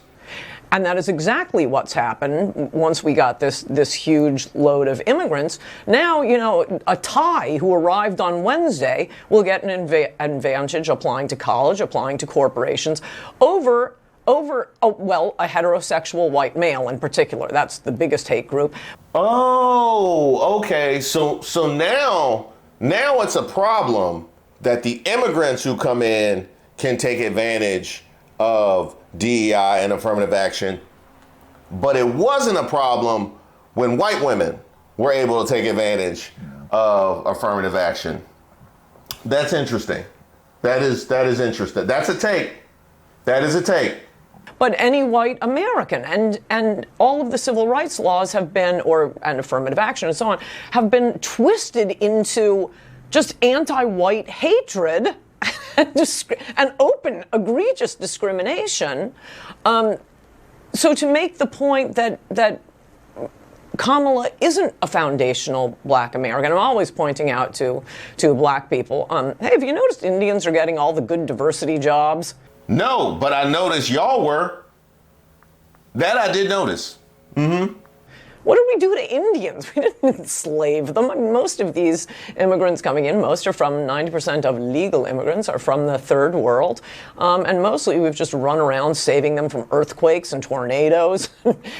And that is exactly what's happened once we got this huge load of immigrants. Now, you know, a Thai who arrived on Wednesday will get an advantage applying to college, applying to corporations over a heterosexual white male in particular. That's the biggest hate group. Oh, okay. So now it's a problem that the immigrants who come in can take advantage of DEI and affirmative action, but it wasn't a problem when white women were able to take advantage of affirmative action. That's interesting. That is interesting. That's a take. That is a take. But any white American and all of the civil rights laws have been, and affirmative action and so on, have been twisted into just anti-white hatred and open, egregious discrimination. So to make the point that Kamala isn't a foundational black American, I'm always pointing out to black people, hey, have you noticed Indians are getting all the good diversity jobs? No, but I noticed y'all were. That I did notice. Mm-hmm. What did we do to Indians? We didn't enslave them. I mean, most of these immigrants coming in, 90% of legal immigrants are from the third world. And mostly we've just run around saving them from earthquakes and tornadoes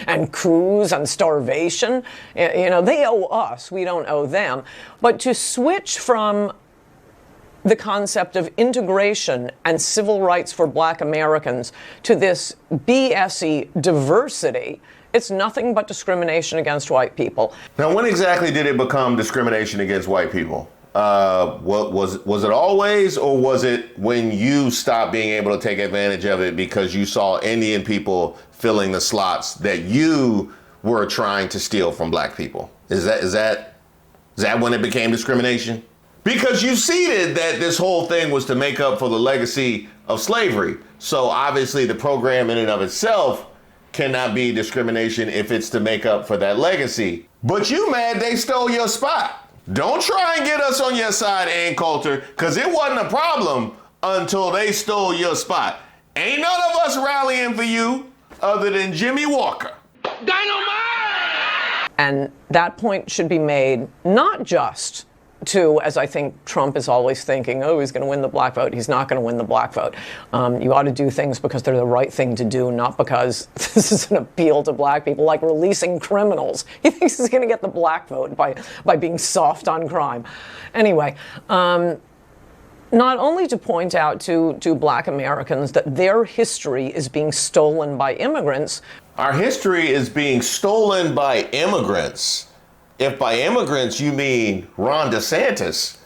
and coups and starvation. You know, they owe us. We don't owe them. But to switch from the concept of integration and civil rights for black Americans to this BS-y diversity, it's nothing but discrimination against white people. Now, when exactly did it become discrimination against white people? Was it always, or was it when you stopped being able to take advantage of it because you saw Indian people filling the slots that you were trying to steal from black people? Is that when it became discrimination? Because you ceded that this whole thing was to make up for the legacy of slavery. So obviously the program in and of itself cannot be discrimination if it's to make up for that legacy. But you mad they stole your spot. Don't try and get us on your side, Ann Coulter, because it wasn't a problem until they stole your spot. Ain't none of us rallying for you other than Jimmy Walker. Dynamite! And that point should be made not just to, as I think Trump is always thinking, oh, he's going to win the black vote. He's not going to win the black vote. You ought to do things because they're the right thing to do, not because this is an appeal to black people, like releasing criminals. He thinks he's going to get the black vote by being soft on crime. Anyway, not only to point out to black Americans that their history is being stolen by immigrants. Our history is being stolen by immigrants. If by immigrants you mean Ron DeSantis,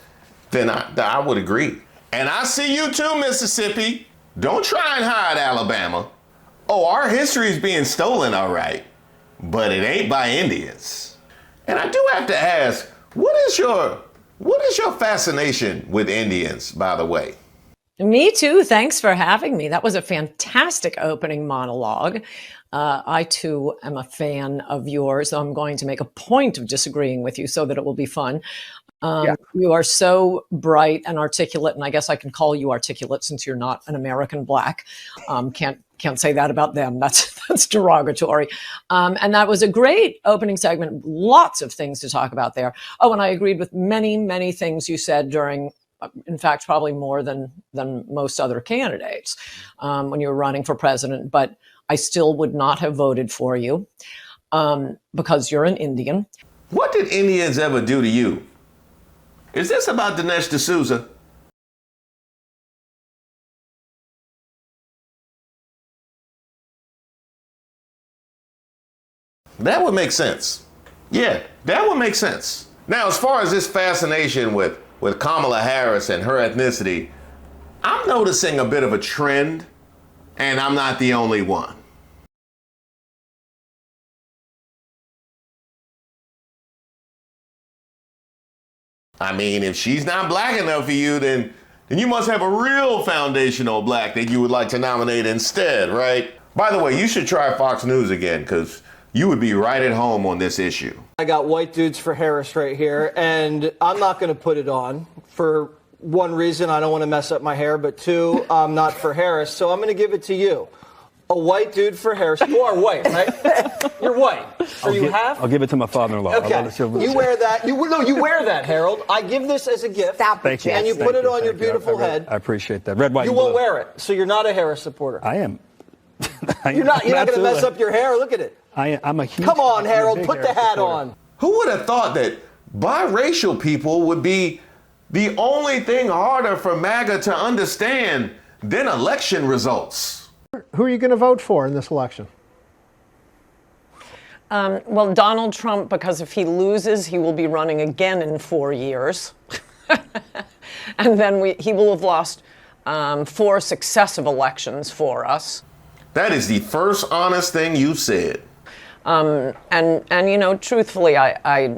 then I would agree. And I see you too, Mississippi. Don't try and hide Alabama. Oh, our history is being stolen, all right, but it ain't by Indians. And I do have to ask, what is your fascination with Indians, by the way? Me too. Thanks for having me. That was a fantastic opening monologue. I too am a fan of yours. I'm going to make a point of disagreeing with you so that it will be fun. You are so bright and articulate, and I guess I can call you articulate since you're not an American black. Can't say that about them. That's derogatory. And that was a great opening segment. Lots of things to talk about there. Oh, and I agreed with many, many things you said during, in fact, probably more than most other candidates when you were running for president. But I still would not have voted for you because you're an Indian. What did Indians ever do to you? Is this about Dinesh D'Souza? That would make sense. Yeah, that would make sense. Now, as far as this fascination with Kamala Harris and her ethnicity, I'm noticing a bit of a trend, and I'm not the only one. I mean, if she's not black enough for you, then you must have a real foundational black that you would like to nominate instead, right? By the way, you should try Fox News again, because you would be right at home on this issue. I got White Dudes for Harris right here, and I'm not going to put it on for one reason, I don't want to mess up my hair, but two, I'm not for Harris, so I'm going to give it to you. A white dude for Harris. You are white, right? You're white. Are you half? I'll give it to my father-in-law. Okay. You wear that. You wear that, Harold. I give this as a gift. Thank you. And you put it on your beautiful head. I appreciate that. Red, white, You and won't blue. wear it, so you're not a Harris supporter. I am. You're not going to mess up your hair. Look at it. I'm a huge. Come on, Harold. big Put the Harris hat supporter. on. Who would have thought that biracial people would be the only thing harder for MAGA to understand than election results? Who are you going to vote for in this election? Well, Donald Trump, because if he loses, he will be running again in 4 years. And then he will have lost 4 successive elections for us. That is the first honest thing you've said. And you know, truthfully, I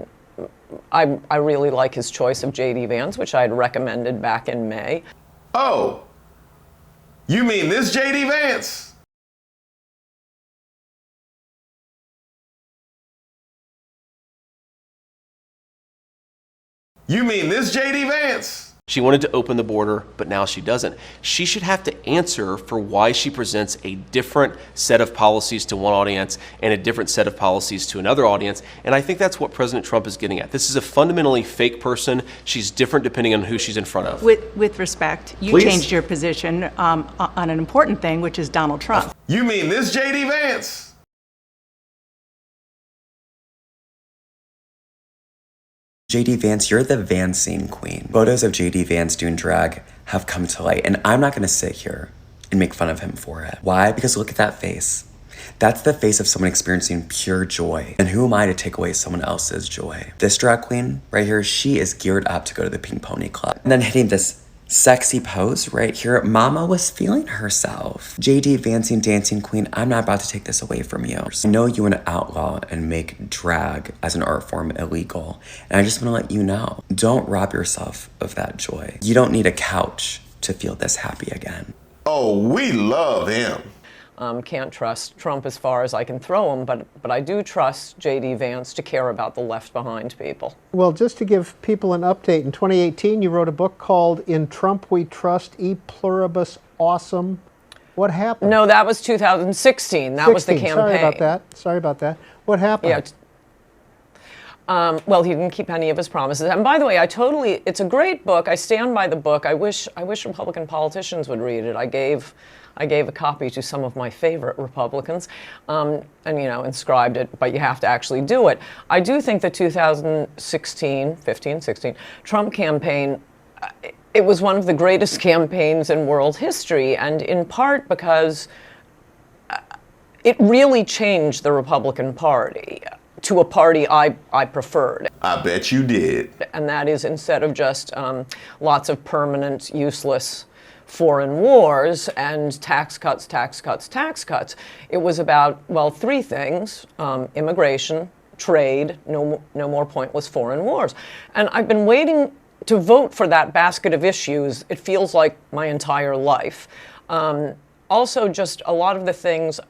really like his choice of J.D. Vance, which I had recommended back in May. Oh, you mean this J.D. Vance? You mean this J.D. Vance? She wanted to open the border, but now she doesn't. She should have to answer for why she presents a different set of policies to one audience and a different set of policies to another audience. And I think that's what President Trump is getting at. This is a fundamentally fake person. She's different depending on who she's in front of. With respect, you Please. changed your position on an important thing, which is Donald Trump. You mean this J.D. Vance? J.D. Vance, you're the Vancing queen. Photos of J.D. Vance doing drag have come to light, and I'm not gonna sit here and make fun of him for it. Why? Because look at that face. That's the face of someone experiencing pure joy. And who am I to take away someone else's joy? This drag queen right here, she is geared up to go to the Pink Pony Club. And then hitting this sexy pose right here, Mama was feeling herself. JD Vancing Dancing Queen, I'm not about to take this away from you. I know you want to outlaw and make drag as an art form illegal. And I just want to let you know, don't rob yourself of that joy. You don't need a couch to feel this happy again. Oh, we love him. Can't trust Trump as far as I can throw him, but I do trust J.D. Vance to care about the left behind people. Well, just to give people an update, in 2018, you wrote a book called In Trump We Trust, E Pluribus Awesome. What happened? No, that was 2016. That was the campaign. Sorry about that. What happened? Yeah. Well, he didn't keep any of his promises. And by the way, it's a great book. I stand by the book. I wish Republican politicians would read it. I gave a copy to some of my favorite Republicans, and inscribed it, but you have to actually do it. I do think the 2015-16 Trump campaign, it was one of the greatest campaigns in world history, and in part because it really changed the Republican Party to a party I preferred. I bet you did. And that is, instead of just lots of permanent, useless foreign wars and tax cuts, it was about, well, 3 things: immigration, trade, no more pointless foreign wars. And I've been waiting to vote for that basket of issues, it feels like my entire life. Also, just a lot of the things,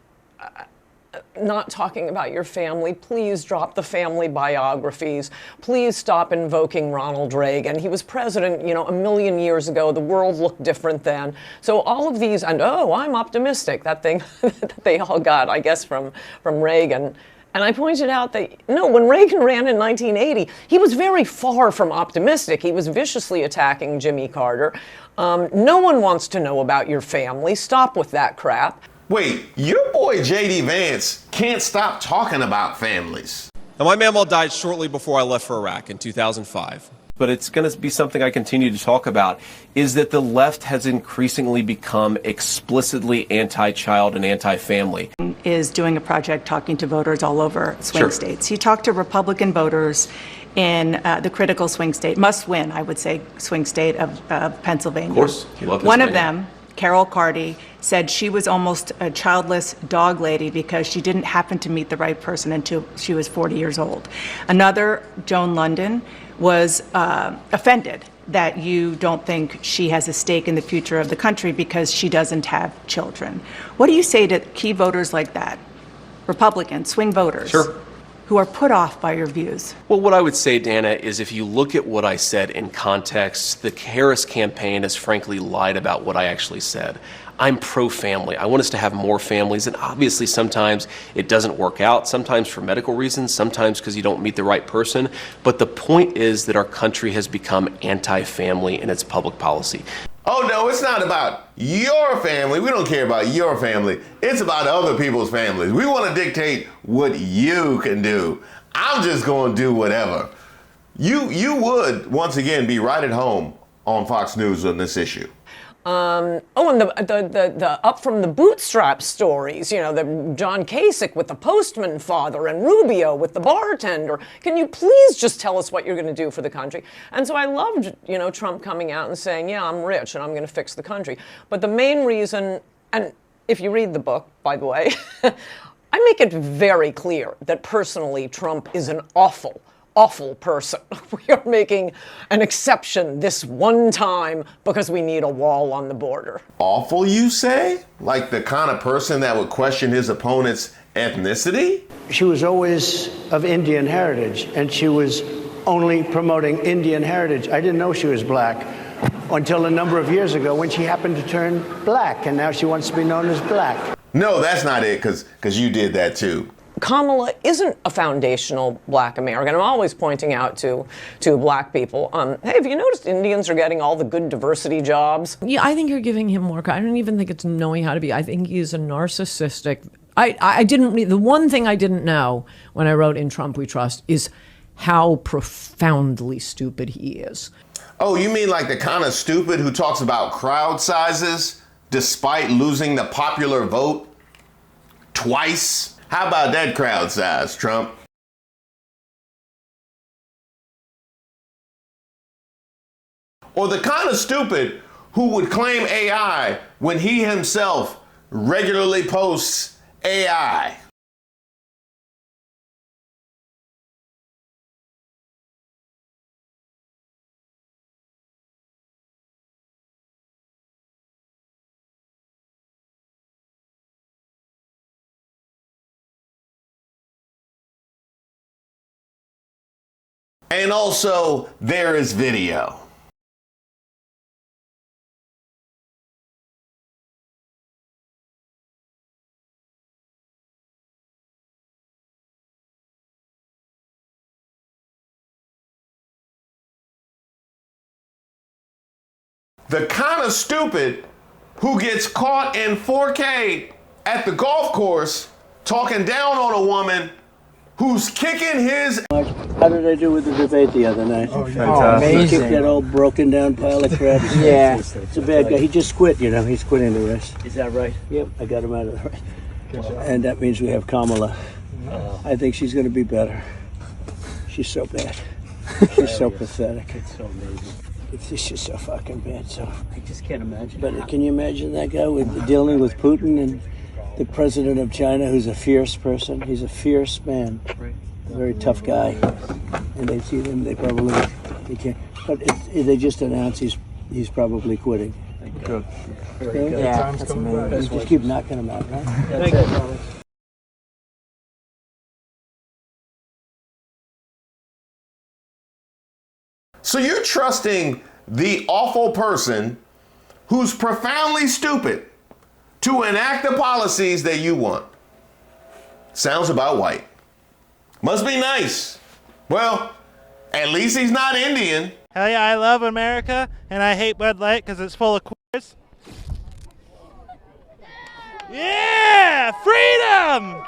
not talking about your family. Please drop the family biographies. Please stop invoking Ronald Reagan. He was president, a million years ago. The world looked different then. So all of these, and I'm optimistic, that thing that they all got, I guess, from Reagan. And I pointed out that, no, when Reagan ran in 1980, he was very far from optimistic. He was viciously attacking Jimmy Carter. No one wants to know about your family. Stop with that crap. Wait, your boy J.D. Vance can't stop talking about families. Now, my mamaw died shortly before I left for Iraq in 2005. but it's going to be something I continue to talk about, is that the left has increasingly become explicitly anti-child and anti-family. Is doing a project talking to voters all over swing states. He talked to Republican voters in the critical swing state, must win, I would say, swing state of Pennsylvania. Of course. One of them, Carol Carty, said she was almost a childless dog lady because she didn't happen to meet the right person until she was 40 years old. Another, Joan London, was offended that you don't think she has a stake in the future of the country because she doesn't have children. What do you say to key voters like that, Republicans, swing voters, who are put off by your views? Well, what I would say, Dana, is if you look at what I said in context, the Harris campaign has frankly lied about what I actually said. I'm pro-family. I want us to have more families, and obviously sometimes it doesn't work out, sometimes for medical reasons, sometimes because you don't meet the right person. But the point is that our country has become anti-family in its public policy. Oh no, it's not about your family. We don't care about your family. It's about other people's families. We want to dictate what you can do. I'm just going to do whatever. You would, once again, be right at home on Fox News on this issue. And the up from the bootstraps stories, you know, the John Kasich with the postman father and Rubio with the bartender. Can you please just tell us what you're going to do for the country? And so I loved, you know, Trump coming out and saying, yeah, I'm rich and I'm going to fix the country. But the main reason, and if you read the book, by the way, I make it very clear that personally Trump is an awful person. We are making an exception this one time because we need a wall on the border. Awful, you say? Like the kind of person that would question his opponent's ethnicity? She was always of Indian heritage, and she was only promoting Indian heritage. I didn't know she was black until a number of years ago when she happened to turn black, and now she wants to be known as black. No, that's not it, because you did that too. Kamala isn't a foundational black American. I'm always pointing out to black people, hey, have you noticed Indians are getting all the good diversity jobs? Yeah, I think you're giving him more credit. I don't even think it's knowing how to be. I think he's a narcissistic. I didn't read, the one thing I didn't know when I wrote In Trump We Trust is how profoundly stupid he is. Oh, you mean like the kind of stupid who talks about crowd sizes despite losing the popular vote twice? How about that crowd size, Trump? Or the kind of stupid who would claim AI when he himself regularly posts AI. And also, there is video. The kind of stupid who gets caught in 4K at the golf course talking down on a woman who's kicking his... How did I do with the debate the other night? Oh, fantastic. He kicked that old broken down pile of crap. Yeah. It's a bad guy. He just quit, you know. He's quitting the race. Is that right? Yep, I got him out of the race. And that means we have Kamala. I think she's going to be better. She's so bad. She's so pathetic. It's so amazing. It's just so fucking bad. So I just can't imagine. But can you imagine that guy with dealing with Putin and the president of China, who's a fierce person? He's a fierce man, a very tough guy. And they see them, they can't. But they just announced he's probably quitting. Good. Okay? Yeah, that's amazing. Just keep knocking him out, right? Thank you. So you're trusting the awful person who's profoundly stupid to enact the policies that you want. Sounds about white. Must be nice. Well, at least he's not Indian. Hell yeah, I love America, and I hate Bud Light because it's full of queers. Yeah, freedom!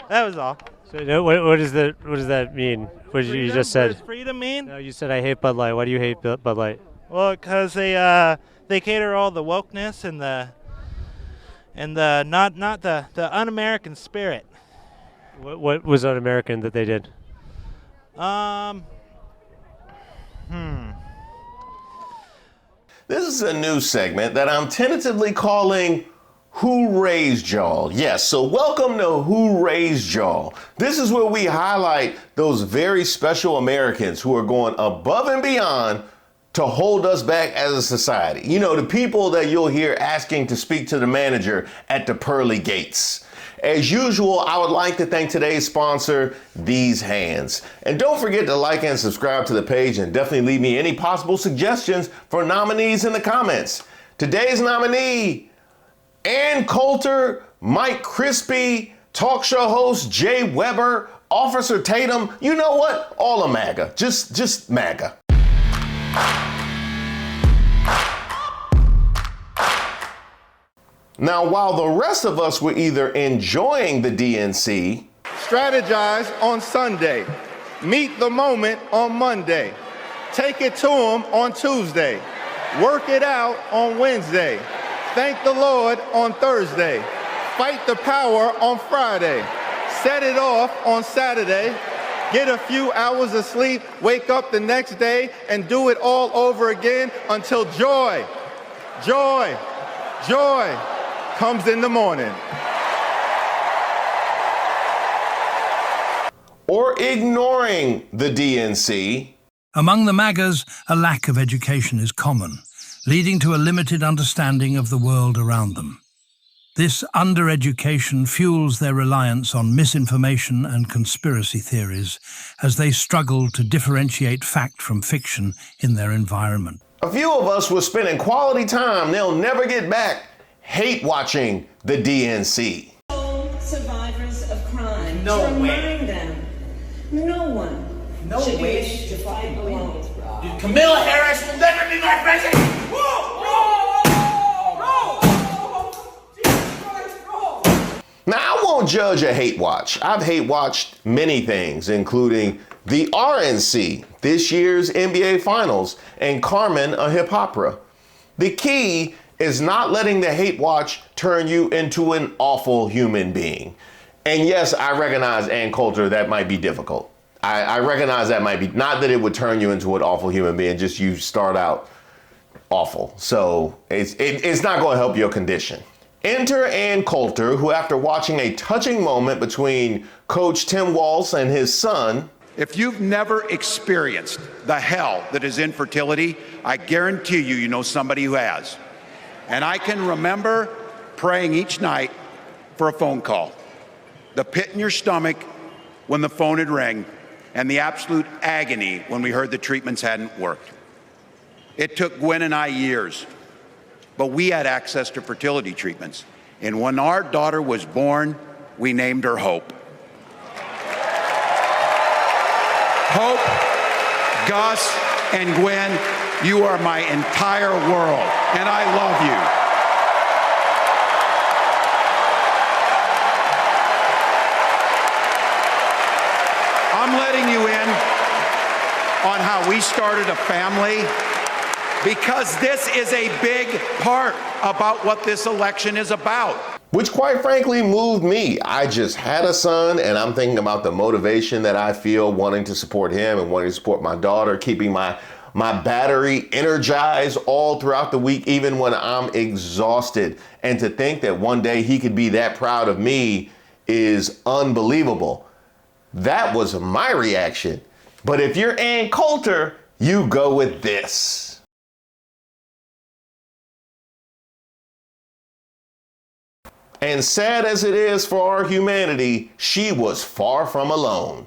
That was all. So what does that mean? What did you just said? What does freedom mean? No, you said I hate Bud Light. Why do you hate Bud Light? Well, because they cater all the wokeness and the not the un-American spirit. What was un-American that they did? This is a new segment that I'm tentatively calling Who Raised Y'all? Yes, so welcome to Who Raised Y'all? This is where we highlight those very special Americans who are going above and beyond to hold us back as a society. You know, the people that you'll hear asking to speak to the manager at the pearly gates. As usual, I would like to thank today's sponsor, These Hands. And don't forget to like and subscribe to the page, and definitely leave me any possible suggestions for nominees in the comments. Today's nominee, Ann Coulter, Mike Crispy, talk show host Jay Weber, Officer Tatum. You know what? All of MAGA. Just MAGA. Now, while the rest of us were either enjoying the DNC, strategize on Sunday, meet the moment on Monday, take it to them on Tuesday, work it out on Wednesday, thank the Lord on Thursday, fight the power on Friday, set it off on Saturday, get a few hours of sleep, wake up the next day, and do it all over again until joy comes in the morning. or ignoring the DNC. Among the MAGAs, a lack of education is common, leading to a limited understanding of the world around them. This undereducation fuels their reliance on misinformation and conspiracy theories as they struggle to differentiate fact from fiction in their environment. A few of us were spending quality time they'll never get back hate watching the DNC. Survivors of crime. No to way. remind them, no one should be able to fight alone. Dude, Kamala Harris will never be my president. Whoa! Now, I won't judge a hate watch. I've hate watched many things, including the RNC, this year's NBA Finals, and Carmen, a hip opera. The key is not letting the hate watch turn you into an awful human being. And yes, I recognize, Ann Coulter, that might be difficult. I recognize that might be, not that it would turn you into an awful human being, just you start out awful. So it's not going to help your condition. Enter Ann Coulter, who after watching a touching moment between Coach Tim Walz and his son. If you've never experienced the hell that is infertility, I guarantee you, you know somebody who has. And I can remember praying each night for a phone call. The pit in your stomach when the phone had rang, and the absolute agony when we heard the treatments hadn't worked. It took Gwen and I years, but we had access to fertility treatments. And when our daughter was born, we named her Hope. Hope, Gus, and Gwen, you are my entire world, and I love you. I'm letting you in on how we started a family, because this is a big part about what this election is about. Which quite frankly moved me. I just had a son, and I'm thinking about the motivation that I feel wanting to support him and wanting to support my daughter, keeping my battery energized all throughout the week, even when I'm exhausted. And to think that one day he could be that proud of me is unbelievable. That was my reaction. But if you're Ann Coulter, you go with this. And sad as it is for our humanity, she was far from alone.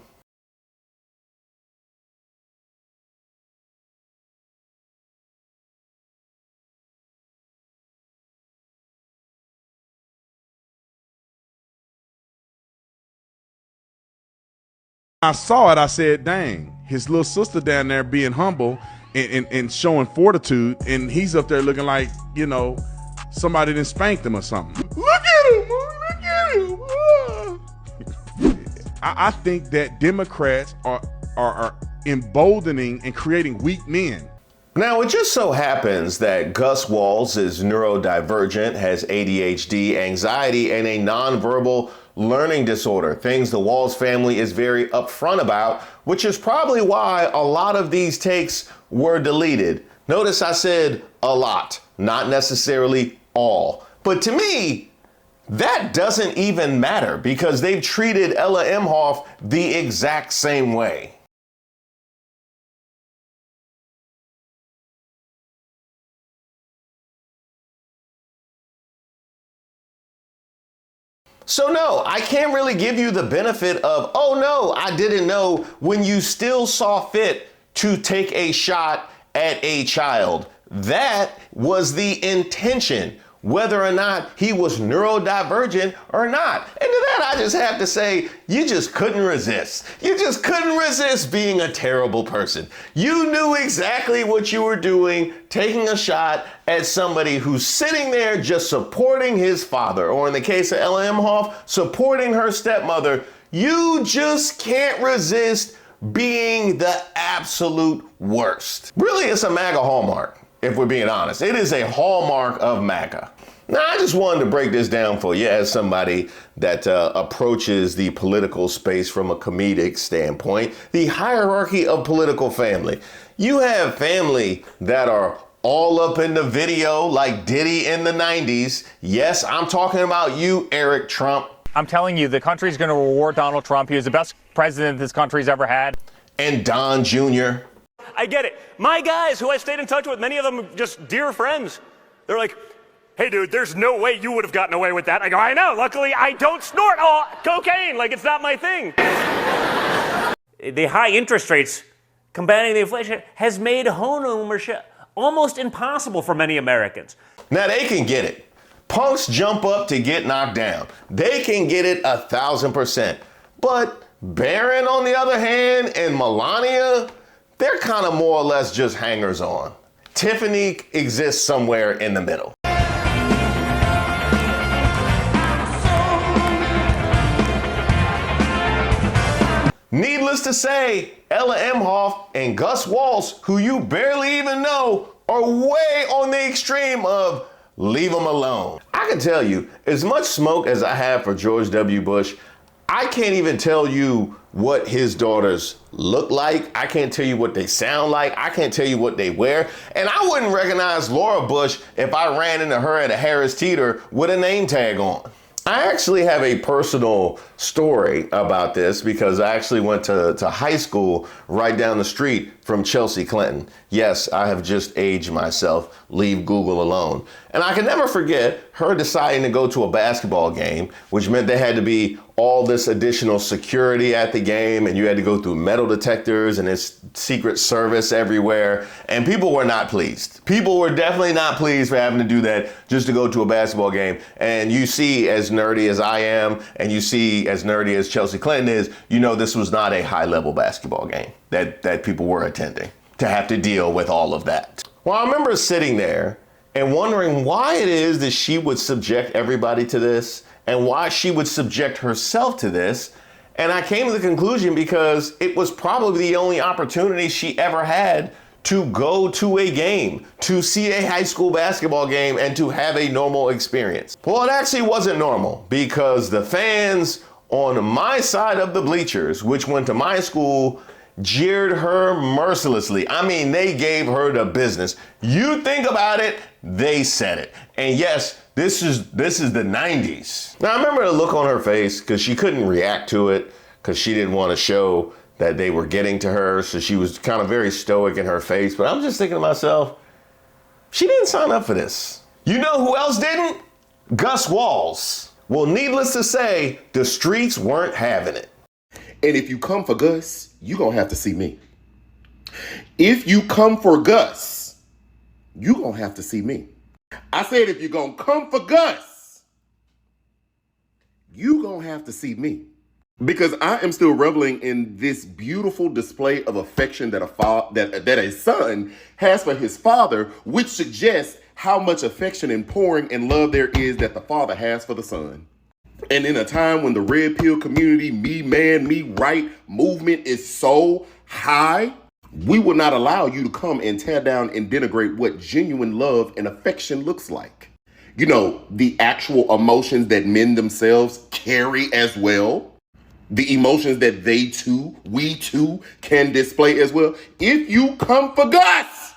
I saw it, I said, dang, his little sister down there being humble and showing fortitude, and he's up there looking like, you know, somebody done spanked him or something. Look at him, look at him. I think that Democrats are emboldening and creating weak men. Now, it just so happens that Gus Walz is neurodivergent, has ADHD, anxiety, and a nonverbal learning disorder, things the Walz family is very upfront about, which is probably why a lot of these takes were deleted. Notice I said a lot, not necessarily all. But to me, that doesn't even matter because they've treated Ella Emhoff the exact same way. So no, I can't really give you the benefit of, oh no, I didn't know, when you still saw fit to take a shot at a child. That was the intention, whether or not he was neurodivergent or not. And to that, I just have to say, you just couldn't resist. You just couldn't resist being a terrible person. You knew exactly what you were doing, taking a shot at somebody who's sitting there just supporting his father, or in the case of Ella Emhoff, supporting her stepmother. You just can't resist being the absolute worst. Really, it's a MAGA hallmark, if we're being honest. It is a hallmark of MAGA. Now, I just wanted to break this down for you as somebody that approaches the political space from a comedic standpoint, the hierarchy of political family. You have family that are all up in the video like Diddy in the 90s. Yes, I'm talking about you, Eric Trump. I'm telling you, the country's going to reward Donald Trump. He was the best president this country's ever had. And Don Jr. I get it. My guys, who I stayed in touch with, many of them just dear friends, they're like, hey, dude, there's no way you would have gotten away with that. I go, I know. Luckily, I don't snort cocaine. Like, it's not my thing. The high interest rates combating the inflation has made home ownership almost impossible for many Americans. Now, they can get it. Punks jump up to get knocked down. They can get it 1,000%. But Barron, on the other hand, and Melania, they're kind of more or less just hangers on. Tiffany exists somewhere in the middle. Needless to say, Ella Emhoff and Gus Walz, who you barely even know, are way on the extreme of leave them alone. I can tell you, as much smoke as I have for George W. Bush, I can't even tell you what his daughters look like. I can't tell you what they sound like. I can't tell you what they wear. And I wouldn't recognize Laura Bush if I ran into her at a Harris Teeter with a name tag on. I actually have a personal story about this because I actually went to high school right down the street from Chelsea Clinton. Yes, I have just aged myself. Leave Google alone. And I can never forget her deciding to go to a basketball game, which meant there had to be all this additional security at the game, and you had to go through metal detectors and this secret service everywhere. And people were not pleased. People were definitely not pleased for having to do that just to go to a basketball game. And you see, as nerdy as I am, and you see as nerdy as Chelsea Clinton is, you know this was not a high-level basketball game that people were attending to have to deal with all of that. Well, I remember sitting there and wondering why it is that she would subject everybody to this and why she would subject herself to this. And I came to the conclusion because it was probably the only opportunity she ever had to go to a game, to see a high school basketball game, and to have a normal experience. Well, it actually wasn't normal because the fans on my side of the bleachers, which went to my school, jeered her mercilessly. I mean, they gave her the business. You think about it, they said it. And yes, this is the 90s. Now, I remember the look on her face because she couldn't react to it because she didn't want to show that they were getting to her. So she was kind of very stoic in her face. But I'm just thinking to myself, she didn't sign up for this. You know who else didn't? Gus Walz. Well, needless to say, the streets weren't having it. And if you come for Gus, you're going to have to see me. If you come for Gus, you're going to have to see me. I said if you're going to come for Gus, you're going to have to see me. Because I am still reveling in this beautiful display of affection that a son has for his father, which suggests how much affection and pouring and love there is that the father has for the son. And in a time when the red pill community, me man, me right movement is so high, we will not allow you to come and tear down and denigrate what genuine love and affection looks like. You know, the actual emotions that men themselves carry as well. The emotions that they too, we too, can display as well. If you come for Gus,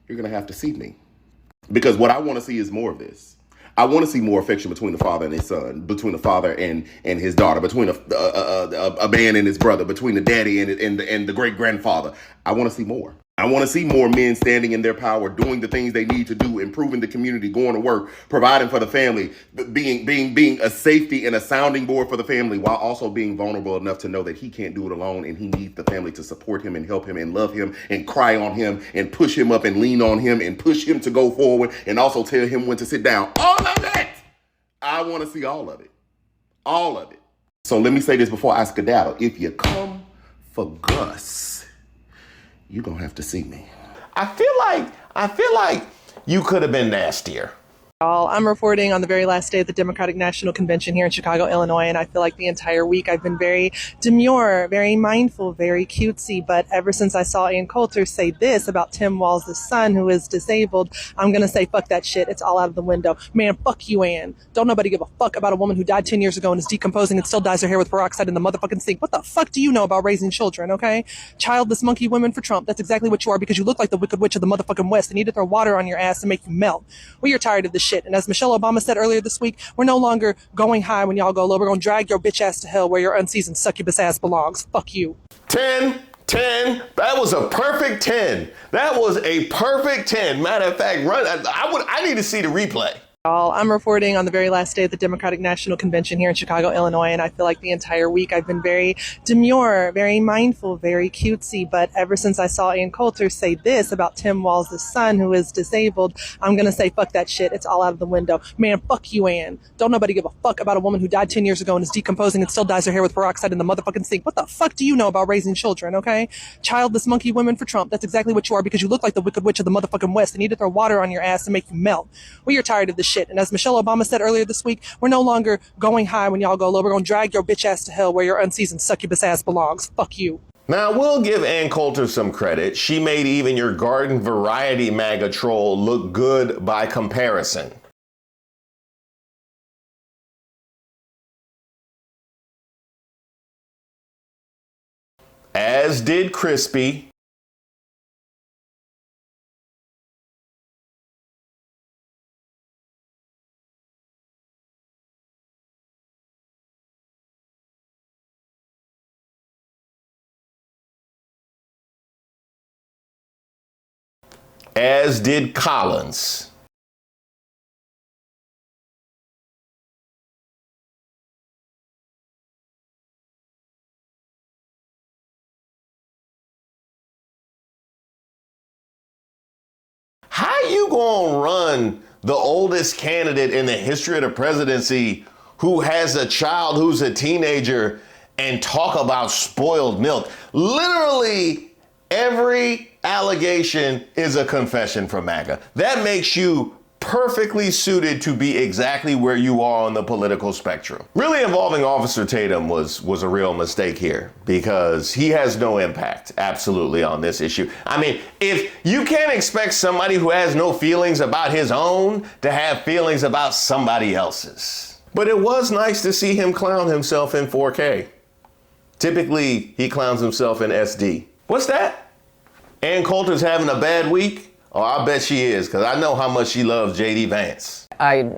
you're going to have to see me. Because what I want to see is more of this. I want to see more affection between the father and his son, between the father and his daughter, between a man and his brother, between the daddy and the great-grandfather. I want to see more. I want to see more men standing in their power, doing the things they need to do, improving the community, going to work, providing for the family, being a safety and a sounding board for the family, while also being vulnerable enough to know that he can't do it alone and he needs the family to support him and help him and love him and cry on him and push him up and lean on him and push him to go forward and also tell him when to sit down. All of it! I want to see all of it. All of it. So let me say this before I skedaddle. If you come for Gus, you're going to have to see me. I feel like you could have been nastier. I'm reporting on the very last day of the Democratic National Convention here in Chicago, Illinois, and I feel like the entire week I've been very demure, very mindful, very cutesy, but ever since I saw Ann Coulter say this about Tim Walz's son who is disabled, I'm going to say fuck that shit. It's all out of the window. Man, fuck you, Ann. Don't nobody give a fuck about a woman who died 10 years ago and is decomposing and still dyes her hair with peroxide in the motherfucking sink. What the fuck do you know about raising children, okay? Childless monkey women for Trump. That's exactly what you are because you look like the Wicked Witch of the motherfucking West. They need to throw water on your ass and make you melt. We are tired of this shit. And as Michelle Obama said earlier this week, we're no longer going high when y'all go low. We're going to drag your bitch ass to hell where your unseasoned succubus ass belongs. Fuck you. 10. That was a perfect 10. That was a perfect 10. Matter of fact, I need to see the replay. I'm reporting on the very last day of the Democratic National Convention here in Chicago, Illinois, and I feel like the entire week I've been very demure, very mindful, very cutesy, but ever since I saw Ann Coulter say this about Tim Walz's son who is disabled, I'm going to say fuck that shit. It's all out of the window. Man, fuck you, Ann. Don't nobody give a fuck about a woman who died 10 years ago and is decomposing and still dyes her hair with peroxide in the motherfucking sink. What the fuck do you know about raising children, okay? Childless monkey women for Trump. That's exactly what you are because you look like the Wicked Witch of the motherfucking West. They need to throw water on your ass and make you melt. We are tired of this shit. And as Michelle Obama said earlier this week, we're no longer going high when y'all go low. We're going to drag your bitch ass to hell where your unseasoned succubus ass belongs. Fuck you. Now, we'll give Ann Coulter some credit. She made even your garden variety MAGA troll look good by comparison. As did Crispy. As did Collins. How you gonna run the oldest candidate in the history of the presidency who has a child who's a teenager and talk about spoiled milk? Literally every allegation is a confession from MAGA. That makes you perfectly suited to be exactly where you are on the political spectrum. Really involving Officer Tatum was a real mistake here because he has no impact absolutely on this issue. I mean, if you can't expect somebody who has no feelings about his own to have feelings about somebody else's. But it was nice to see him clown himself in 4K. Typically, he clowns himself in SD. What's that? Ann Coulter's having a bad week? Oh, I bet she is, because I know how much she loves J.D. Vance. I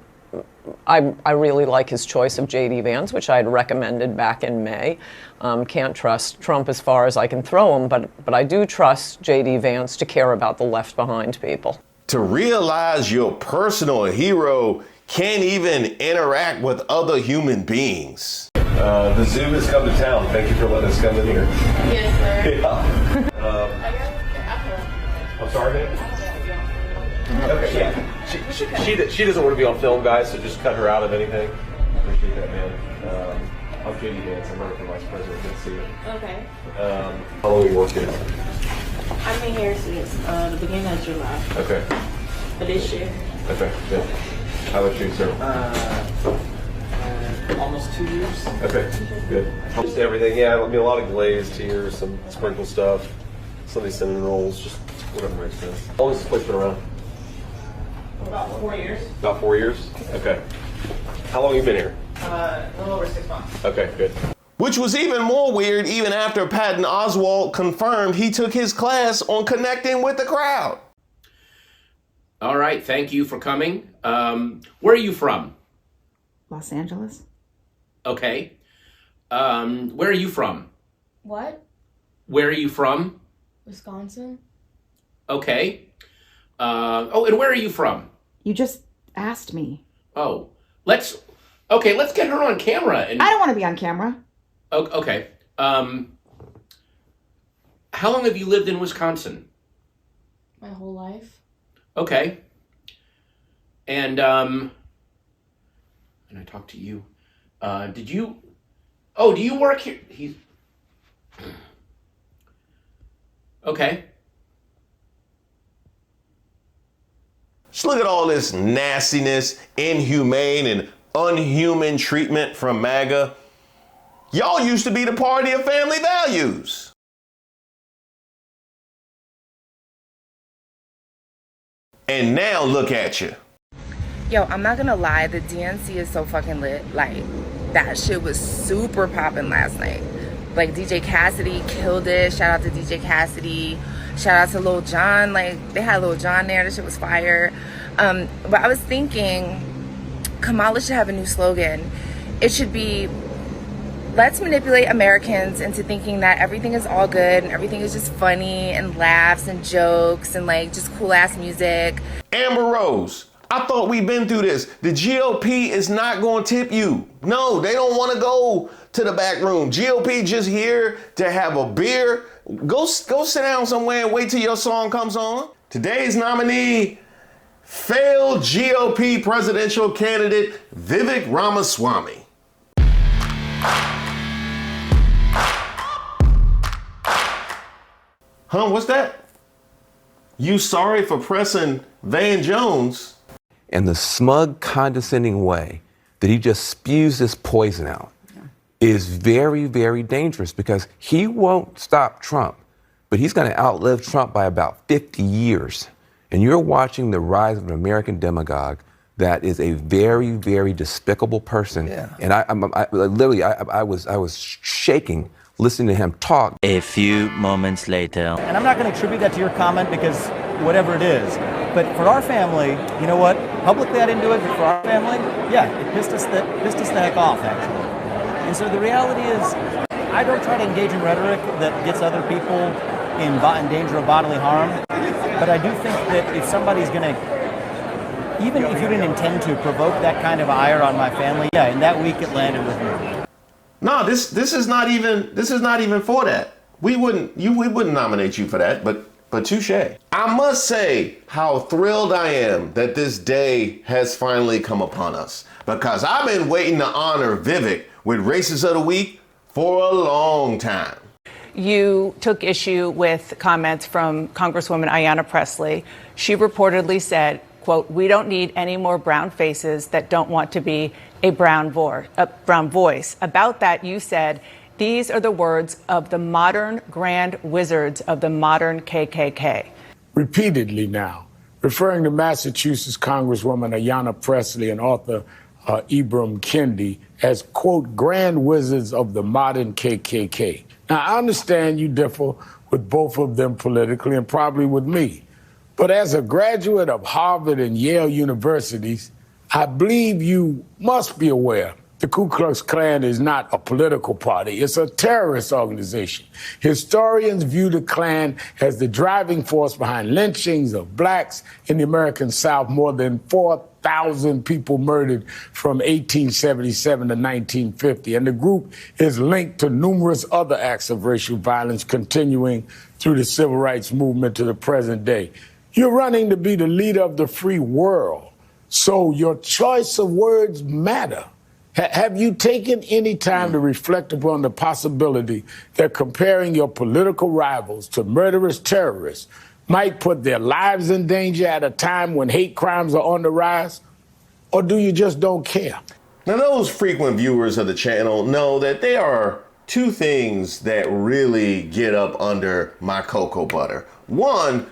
really like his choice of J.D. Vance, which I had recommended back in May. Can't trust Trump as far as I can throw him, but I do trust J.D. Vance to care about the left behind people. To realize your personal hero can't even interact with other human beings. The zoo has come to town. Thank you for letting us come in here. Yes, sir. Yeah. I'm sorry, man. Okay, yeah. She doesn't want to be on film, guys, so just cut her out of anything. Appreciate that, man. I'm J.D. Vance. I'm running for vice president. Good to see you. Okay. How long have you worked here? I've been here since the beginning of July. Okay. For this year. Okay, good. How about you, sir? Almost 2 years. Okay, good. Just everything, yeah. I mean, a lot of glazed here, some sprinkle stuff, some of these cinnamon rolls, just whatever makes sense. How long has this place been around? About 4 years. About 4 years? Okay. How long have you been here? A little over 6 months. Okay, good. Which was even more weird even after Patton Oswalt confirmed he took his class on connecting with the crowd. All right, thank you for coming. Where are you from? Los Angeles. Okay. Where are you from? What? Where are you from? Wisconsin. Okay. Oh, and where are you from? You just asked me. Oh, let's get her on camera. And I don't want to be on camera. Okay. How long have you lived in Wisconsin? My whole life. Okay. And I talked to you. Do you work here? Okay. Just look at all this nastiness, inhumane and unhuman treatment from MAGA. Y'all used to be the party of family values. And now look at you. Yo, I'm not gonna lie, the DNC is so fucking lit. Like, that shit was super popping last night. Like, DJ Cassidy killed it. Shout out to DJ Cassidy. Shout out to Lil Jon. Like, they had Lil Jon there. That shit was fire. But I was thinking, Kamala should have a new slogan. It should be, let's manipulate Americans into thinking that everything is all good and everything is just funny and laughs and jokes and like just cool ass music. Amber Rose, I thought we'd been through this. The GOP is not going to tip you. No, they don't want to go to the back room. GOP just here to have a beer. Go sit down somewhere and wait till your song comes on. Today's nominee, failed GOP presidential candidate Viven Ramaswamy. Huh, what's that? You sorry for pressing Van Jones? And the smug, condescending way that he just spews this poison out is very, very dangerous because he won't stop Trump, but he's going to outlive Trump by about 50 years. And you're watching the rise of an American demagogue that is a very, very despicable person. Yeah. And I was shaking listening to him talk. A few moments later. And I'm not going to attribute that to your comment because whatever it is. But for our family, you know what? Publicly I didn't do it, but for our family, yeah, it pissed us the heck off, actually. And so the reality is, I don't try to engage in rhetoric that gets other people in danger of bodily harm. But I do think that if somebody's going to, even if you didn't intend to provoke that kind of ire on my family, yeah, in that week it landed with me. No, this is not even for that. We wouldn't nominate you for that, but touche. I must say how thrilled I am that this day has finally come upon us because I've been waiting to honor Vivek with Racist of the Week for a long time. You took issue with comments from Congresswoman Ayanna Pressley. She reportedly said, quote, "We don't need any more brown faces that don't want to be a brown voice. About that, you said, "These are the words of the modern grand wizards of the modern KKK." Repeatedly now, referring to Massachusetts Congresswoman Ayanna Pressley and author Ibram Kendi as, quote, grand wizards of the modern KKK. Now, I understand you differ with both of them politically and probably with me. But as a graduate of Harvard and Yale universities, I believe you must be aware the Ku Klux Klan is not a political party. It's a terrorist organization. Historians view the Klan as the driving force behind lynchings of blacks in the American South, more than 4,000 people murdered from 1877 to 1950. And the group is linked to numerous other acts of racial violence continuing through the civil rights movement to the present day. You're running to be the leader of the free world, so your choice of words matter. Have you taken any time to reflect upon the possibility that comparing your political rivals to murderous terrorists might put their lives in danger at a time when hate crimes are on the rise? Or do you just don't care? Now, those frequent viewers of the channel know that there are two things that really get up under my cocoa butter. One,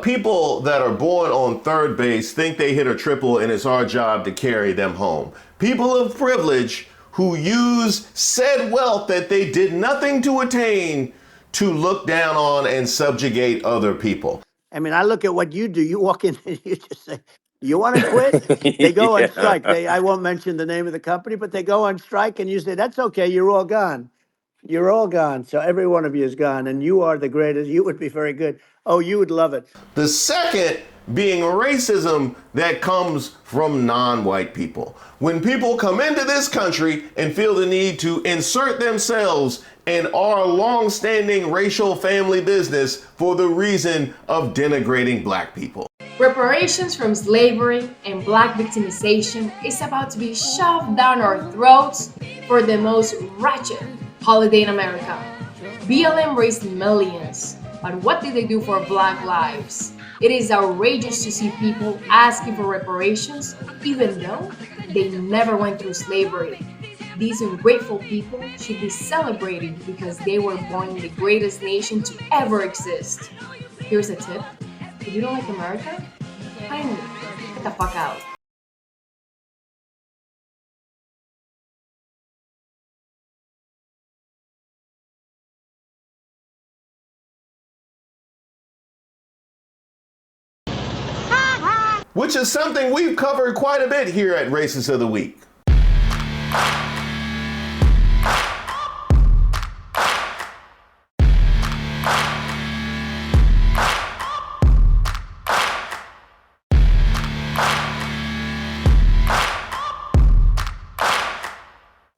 people that are born on third base think they hit a triple and it's our job to carry them home. People of privilege who use said wealth that they did nothing to attain to look down on and subjugate other people. I mean, I look at what you do. You walk in and you just say, you want to quit? They go on strike. I won't mention the name of the company, but they go on strike and you say, that's okay, you're all gone. You're all gone. So every one of you is gone and you are the greatest. You would be very good. Oh, you would love it. The second being racism that comes from non-white people. When people come into this country and feel the need to insert themselves in our long-standing racial family business for the reason of denigrating black people. Reparations from slavery and black victimization is about to be shoved down our throats for the most wretched holiday in America. BLM raised millions, but what did they do for black lives? It is outrageous to see people asking for reparations even though they never went through slavery. These ungrateful people should be celebrating because they were born in the greatest nation to ever exist. Here's a tip. If you don't like America, kindly get the fuck out. Which is something we've covered quite a bit here at Racist of the Week.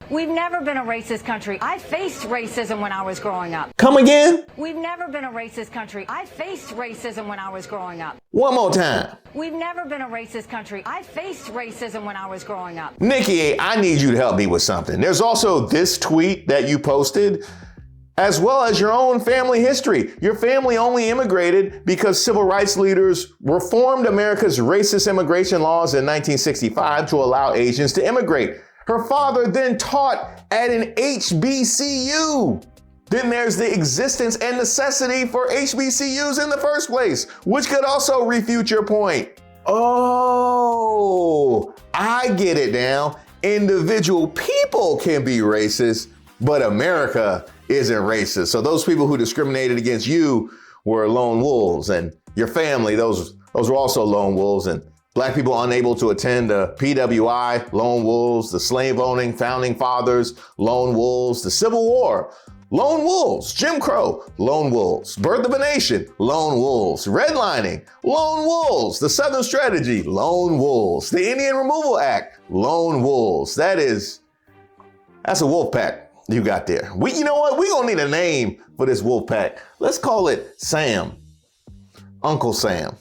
We've never been a racist country. I faced racism when I was growing up. Come again? We've never been a racist country. I faced racism when I was growing up. One more time. We've never been a racist country. I faced racism when I was growing up. Nikki, I need you to help me with something. There's also this tweet that you posted, as well as your own family history. Your family only immigrated because civil rights leaders reformed America's racist immigration laws in 1965 to allow Asians to immigrate. Her father then taught at an HBCU. Then there's the existence and necessity for HBCUs in the first place, which could also refute your point. Oh, I get it now. Individual people can be racist, but America isn't racist. So those people who discriminated against you were lone wolves, and your family, those were also lone wolves. And black people unable to attend the PWI, lone wolves, the slave owning founding fathers, lone wolves, the Civil War, lone wolves, Jim Crow, lone wolves, Birth of a Nation, lone wolves, redlining, lone wolves, the Southern Strategy, lone wolves, the Indian Removal Act, lone wolves. That's a wolf pack you got there. You know what? We gonna need a name for this wolf pack. Let's call it Sam, Uncle Sam.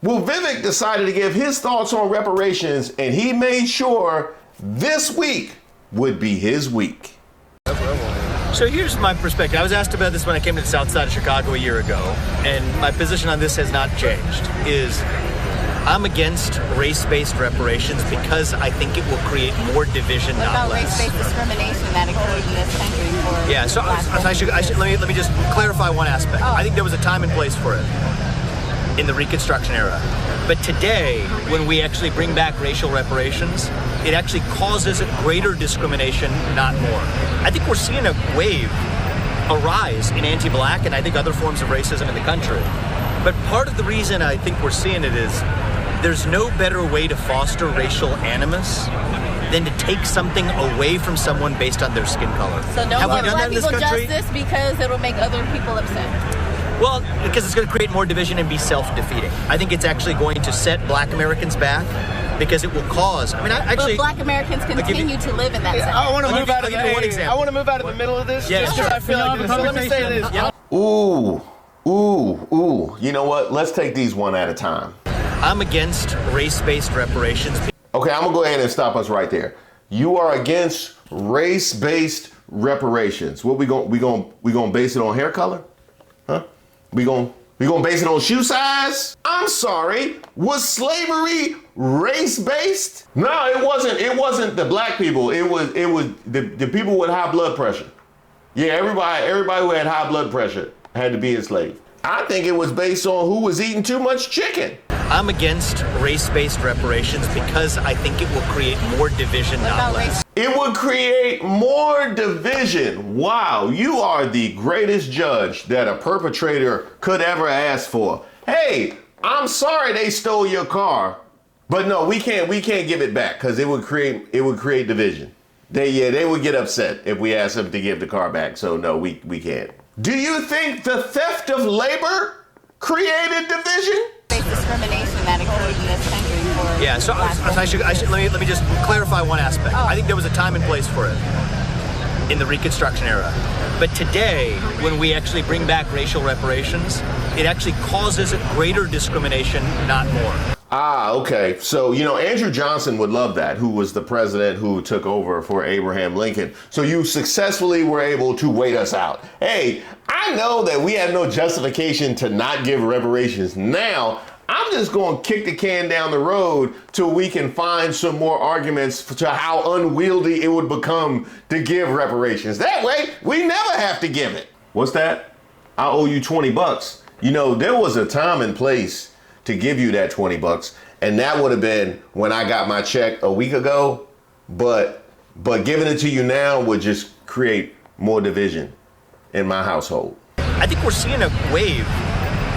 Well, Vivek decided to give his thoughts on reparations, and he made sure this week would be his week. So here's my perspective. I was asked about this when I came to the south side of Chicago a year ago, and my position on this has not changed, is I'm against race-based reparations because I think it will create more division, what not about less. race-based discrimination that occurred in this country for Yeah, so let me just clarify one aspect. I think there was a time and place for it in the Reconstruction era. But today, when we actually bring back racial reparations, it actually causes greater discrimination, not more. I think we're seeing a wave, a rise in anti-black and I think other forms of racism in the country. But part of the reason I think we're seeing it is there's no better way to foster racial animus than to take something away from someone based on their skin color. So don't Have we give done black that in this people country? justice because it'll make other people upset. Well, because it's going to create more division and be self-defeating. I think it's actually going to set black Americans back because it will cause, but black Americans continue to live in that center. I want to move out of I want to move out of the middle of this. Yes, because I feel like so let me say this. Yeah. Ooh. You know what? Let's take these one at a time. I'm against race-based reparations. Okay, I'm gonna go ahead and stop us right there. You are against race-based reparations. What we gonna base it on hair color? Huh? We gonna base it on shoe size? I'm sorry. Was slavery race-based? No, it wasn't. It wasn't the black people. It was the people with high blood pressure. Yeah, everybody who had high blood pressure had to be enslaved. I think it was based on who was eating too much chicken. I'm against race-based reparations because I think it will create more division, not less. It would create more division. Wow, you are the greatest judge that a perpetrator could ever ask for. Hey, I'm sorry they stole your car, but no, we can't give it back because it would create division. They would get upset if we asked them to give the car back. So no, we can't. Do you think the theft of labor created division? Discrimination that occurred in this country for Yeah, so let me just clarify one aspect. I think there was a time and place for it in the Reconstruction era. But today, when we actually bring back racial reparations, it actually causes greater discrimination, not more. Ah, okay. So, Andrew Johnson would love that, who was the president who took over for Abraham Lincoln. So you successfully were able to wait us out. Hey, I know that we have no justification to not give reparations now. I'm just going to kick the can down the road till we can find some more arguments to how unwieldy it would become to give reparations. That way, we never have to give it. What's that? I owe you $20. There was a time and place to give you that $20, and that would have been when I got my check a week ago. But giving it to you now would just create more division in my household. I think we're seeing a wave,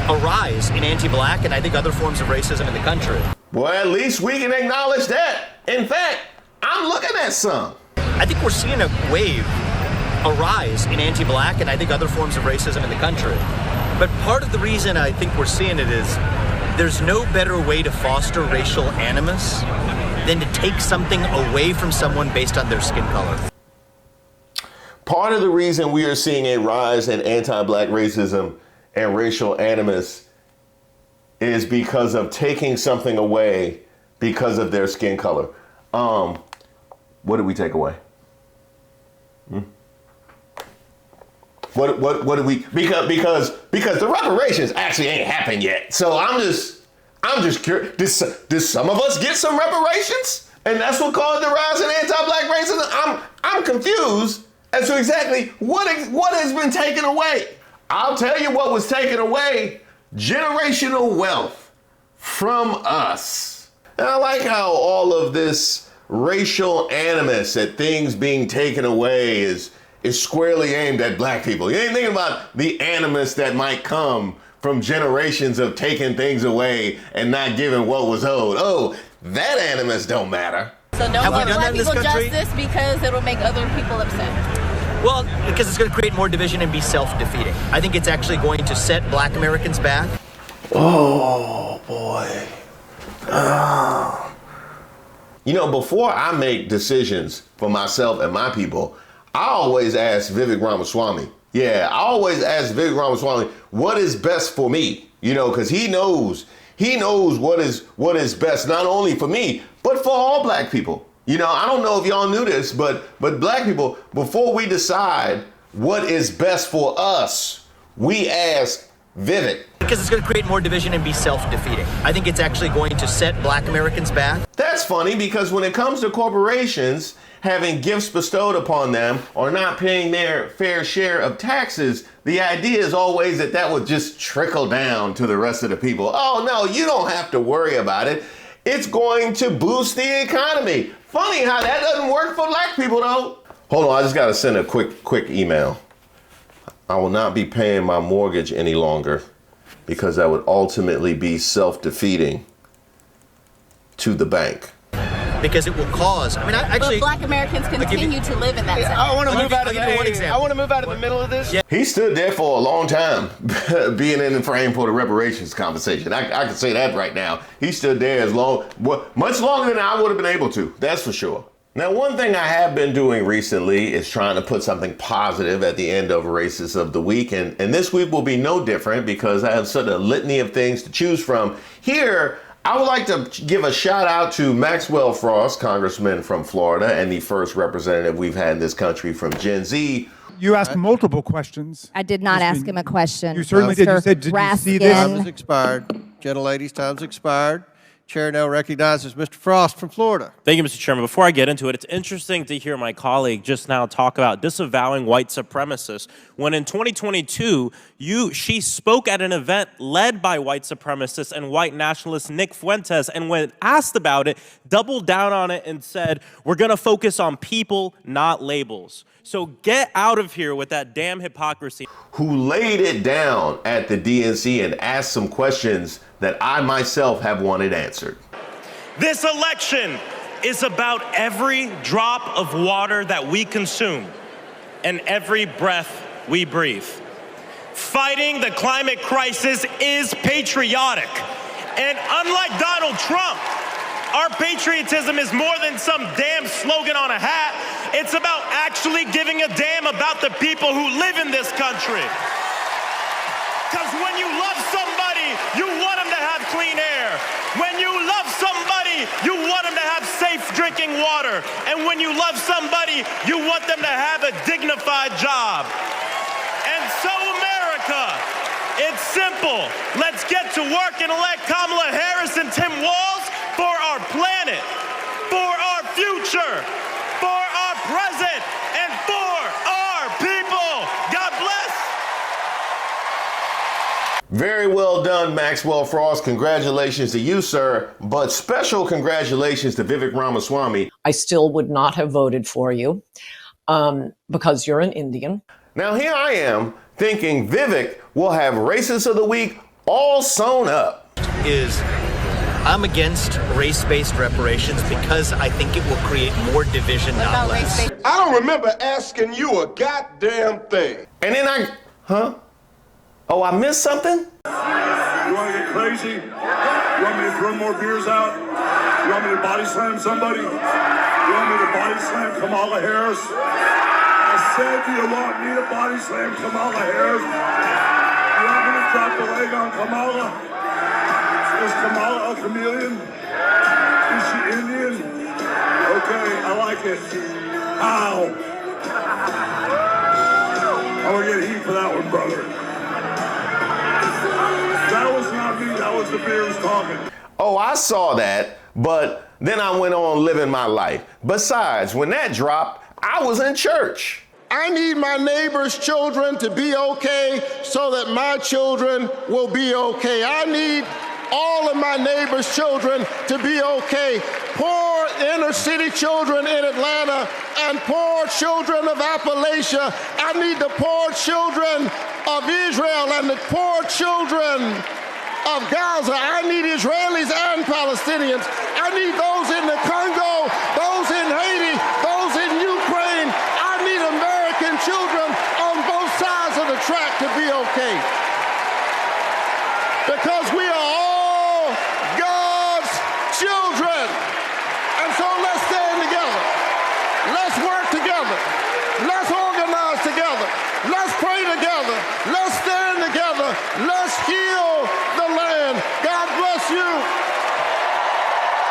a rise in anti-black and I think other forms of racism in the country. Well, at least we can acknowledge that. In fact, I'm looking at some. I think we're seeing a wave, a rise in anti-black and I think other forms of racism in the country. But part of the reason I think we're seeing it is there's no better way to foster racial animus than to take something away from someone based on their skin color. Part of the reason we are seeing a rise in anti-black racism and racial animus is because of taking something away because of their skin color. What did we take away? What did we, because the reparations actually ain't happened yet. So I'm just curious, did some of us get some reparations? And that's what caused the rise in anti-black racism? I'm confused as to exactly what has been taken away. I'll tell you what was taken away: generational wealth from us. And I like how all of this racial animus at things being taken away is squarely aimed at black people. You ain't thinking about the animus that might come from generations of taking things away and not giving what was owed. Oh, that animus don't matter. So don't give black people justice because it'll make other people upset. Well, because it's going to create more division and be self-defeating. I think it's actually going to set black Americans back. Oh, boy. Before I make decisions for myself and my people, I always ask Viven Ramaswamy. Yeah, I always ask Viven Ramaswamy, what is best for me? Because he knows what is best, not only for me, but for all black people. I don't know if y'all knew this, but black people, before we decide what is best for us, we ask Viven. Because it's going to create more division and be self-defeating. I think it's actually going to set black Americans back. That's funny, because when it comes to corporations having gifts bestowed upon them or not paying their fair share of taxes, the idea is always that would just trickle down to the rest of the people. Oh no, you don't have to worry about it. It's going to boost the economy. Funny how that doesn't work for black people though. Hold on, I just gotta send a quick email. I will not be paying my mortgage any longer because that would ultimately be self-defeating to the bank. Because it will cause, but black Americans continue to live in that zone. I want to move out of the middle of this. Yeah. He stood there for a long time, being in the frame for the reparations conversation. I can say that right now. He stood there much longer than I would have been able to. That's for sure. Now, one thing I have been doing recently is trying to put something positive at the end of Racist of the Week. And this week will be no different because I have such a litany of things to choose from. Here, I would like to give a shout out to Maxwell Frost, Congressman from Florida, and the first representative we've had in this country from Gen Z. You asked multiple questions. I did not ask him a question. You certainly did. You said, did you see this? Time has expired. Gentlelady's time's expired. Chair now recognizes Mr. Frost from Florida. Thank you, Mr. Chairman. Before I get into it, it's interesting to hear my colleague just now talk about disavowing white supremacists when in 2022, she spoke at an event led by white supremacist and white nationalist Nick Fuentes, and when asked about it, doubled down on it and said, we're going to focus on people, not labels. So get out of here with that damn hypocrisy. Who laid it down at the DNC and asked some questions that I myself have wanted answered. This election is about every drop of water that we consume and every breath we breathe. Fighting the climate crisis is patriotic. And unlike Donald Trump, our patriotism is more than some damn slogan on a hat. It's about actually giving a damn about the people who live in this country. Because when you love somebody, you want them to have clean air. When you love somebody, you want them to have safe drinking water. And when you love somebody, you want them to have a dignified job. And so, America, it's simple. Let's get to work and elect Kamala Harris and Tim Walz for our planet, for our future, for our present, and for our people. God bless. Very well done, Maxwell Frost. Congratulations to you, sir. But special congratulations to Viven Ramaswamy. I still would not have voted for you because you're an Indian. Now here I am thinking Vivek will have Racist of the Week all sewn up. I'm against race-based reparations because I think it will create more division, not less. I don't remember asking you a goddamn thing. And then Oh, I missed something? You want to get crazy? You want me to throw more beers out? You want me to body slam somebody? You want me to body slam Kamala Harris? I said, do you want me to body slam Kamala Harris? You want me to drop the leg on Kamala? Is Kamala a chameleon? Is she Indian? Okay, I like it. How? I'm gonna get heat for that one, brother. That was not me, that was the beers talking. Oh, I saw that, but then I went on living my life. Besides, when that dropped, I was in church. I need my neighbor's children to be okay so that my children will be okay. I need all of my neighbor's children to be okay. Poor inner city children in Atlanta and poor children of Appalachia. I need the poor children of Israel and the poor children of Gaza. I need Israelis and Palestinians. I need those in the Congo, those in Haiti, those in Ukraine. I need American children on both sides of the track to be okay. Because we are all God's children. And so let's stand together. Let's work together. Let's organize together. Let's pray together. Let's stand together. Let's heal the land. God bless you.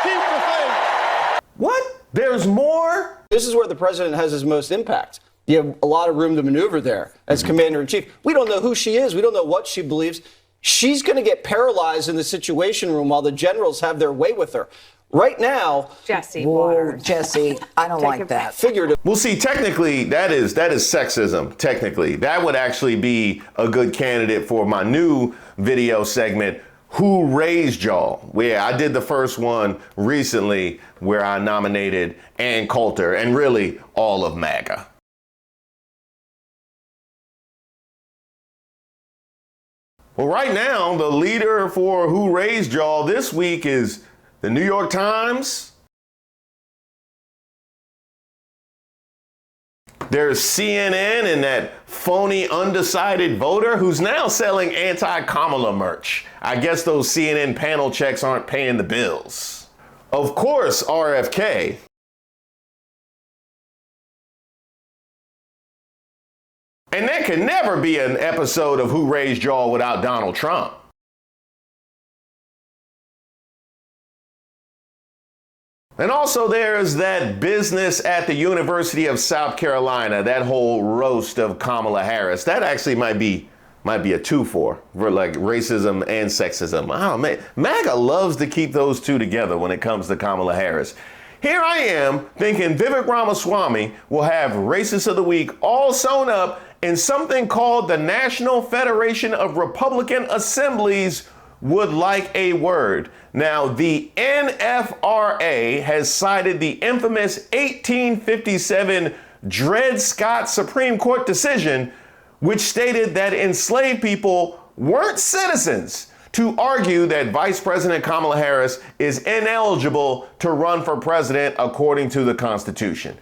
Keep the faith. What? There's more? This is where the president has his most impact. You have a lot of room to maneuver there as commander-in-chief. We don't know who she is. We don't know what she believes. She's going to get paralyzed in the Situation Room while the generals have their way with her. Right now, Jesse Waters. Jesse, I don't like that. Figurative. Well, see, technically, that is sexism. Technically, that would actually be a good candidate for my new video segment, Who Raised Y'all? Where I did the first one recently where I nominated Ann Coulter and really all of Maga. Well, right now, the leader for Who Raised Y'all this week is the New York Times. There's CNN and that phony undecided voter who's now selling anti-Kamala merch. I guess those CNN panel checks aren't paying the bills. Of course, RFK. And there can never be an episode of Who Raised Y'all without Donald Trump. And also there's that business at the University of South Carolina, that whole roast of Kamala Harris. That actually might be Might be a 2-4 for like racism and sexism. Oh man, MAGA loves to keep those two together when it comes to Kamala Harris. Here I am thinking Viven Ramaswamy will have Racist of the Week all sewn up in something called the National Federation of Republican Assemblies would like a word. Now, the NFRA has cited the infamous 1857 Dred Scott Supreme Court decision, which stated that enslaved people weren't citizens, to argue that Vice President Kamala Harris is ineligible to run for president according to the Constitution.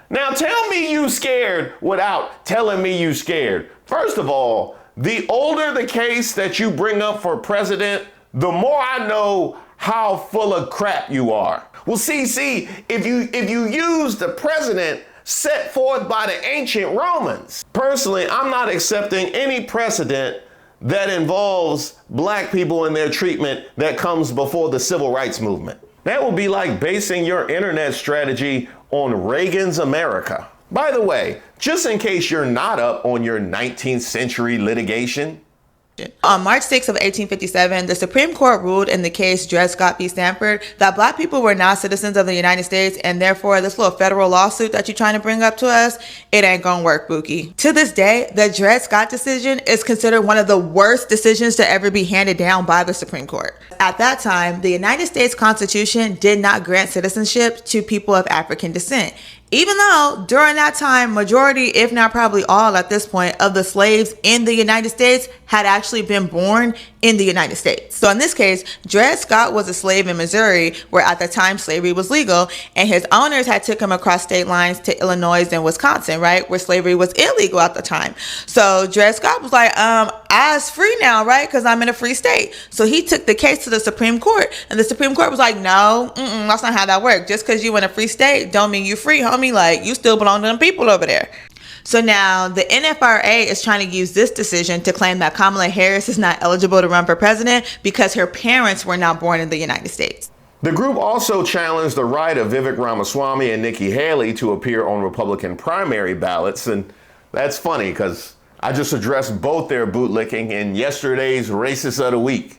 Now tell me you scared without telling me you scared. First of all, the older the case that you bring up for president, the more I know how full of crap you are. Well, see, if you use the president set forth by the ancient Romans, personally, I'm not accepting any precedent that involves black people and their treatment that comes before the civil rights movement. That would be like basing your internet strategy on Reagan's America. By the way, just in case you're not up on your 19th century litigation, on March 6 of 1857, the Supreme Court ruled in the case Dred Scott v. Stanford that black people were not citizens of the United States, and therefore this little federal lawsuit that you're trying to bring up to us, it ain't gonna work, Bookie. To this day, the Dred Scott decision is considered one of the worst decisions to ever be handed down by the Supreme Court. At that time, the United States Constitution did not grant citizenship to people of African descent, even though during that time, majority, if not probably all at this point, of the slaves in the United States had actually been born in the United States. So in this case, Dred Scott was a slave in Missouri, where at the time slavery was legal, and his owners had took him across state lines to Illinois and Wisconsin, right, where slavery was illegal at the time. So Dred Scott was like, I's free now, right, because I'm in a free state. So he took the case to the Supreme Court, and the Supreme Court was like, no, that's not how that works. Just because you in a free state don't mean you free, homie. Like, you still belong to them people over there. So now the NFRA is trying to use this decision to claim that Kamala Harris is not eligible to run for president because her parents were not born in the United States. The group also challenged the right of Viven Ramaswamy and Nikki Haley to appear on Republican primary ballots. And that's funny because I just addressed both their bootlicking in yesterday's Racist of the Week.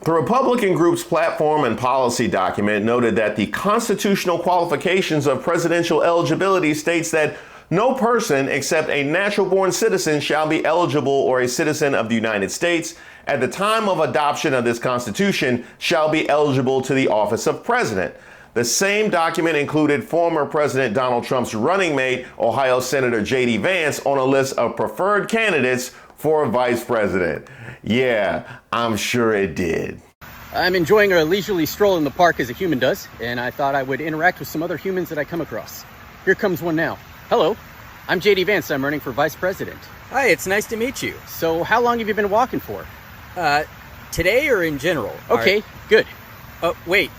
The Republican group's platform and policy document noted that the constitutional qualifications of presidential eligibility states that no person except a natural-born citizen shall be eligible, or a citizen of the United States at the time of adoption of this Constitution shall be eligible to the office of president. The same document included former President Donald Trump's running mate, Ohio Senator J.D. Vance, on a list of preferred candidates for vice president. Yeah, I'm sure it did. I'm enjoying a leisurely stroll in the park as a human does, and I thought I would interact with some other humans that I come across. Here comes one now. Hello, I'm J.D. Vance. I'm running for vice president. Hi, it's nice to meet you. So how long have you been walking for? Today or in general? Okay, good. Wait.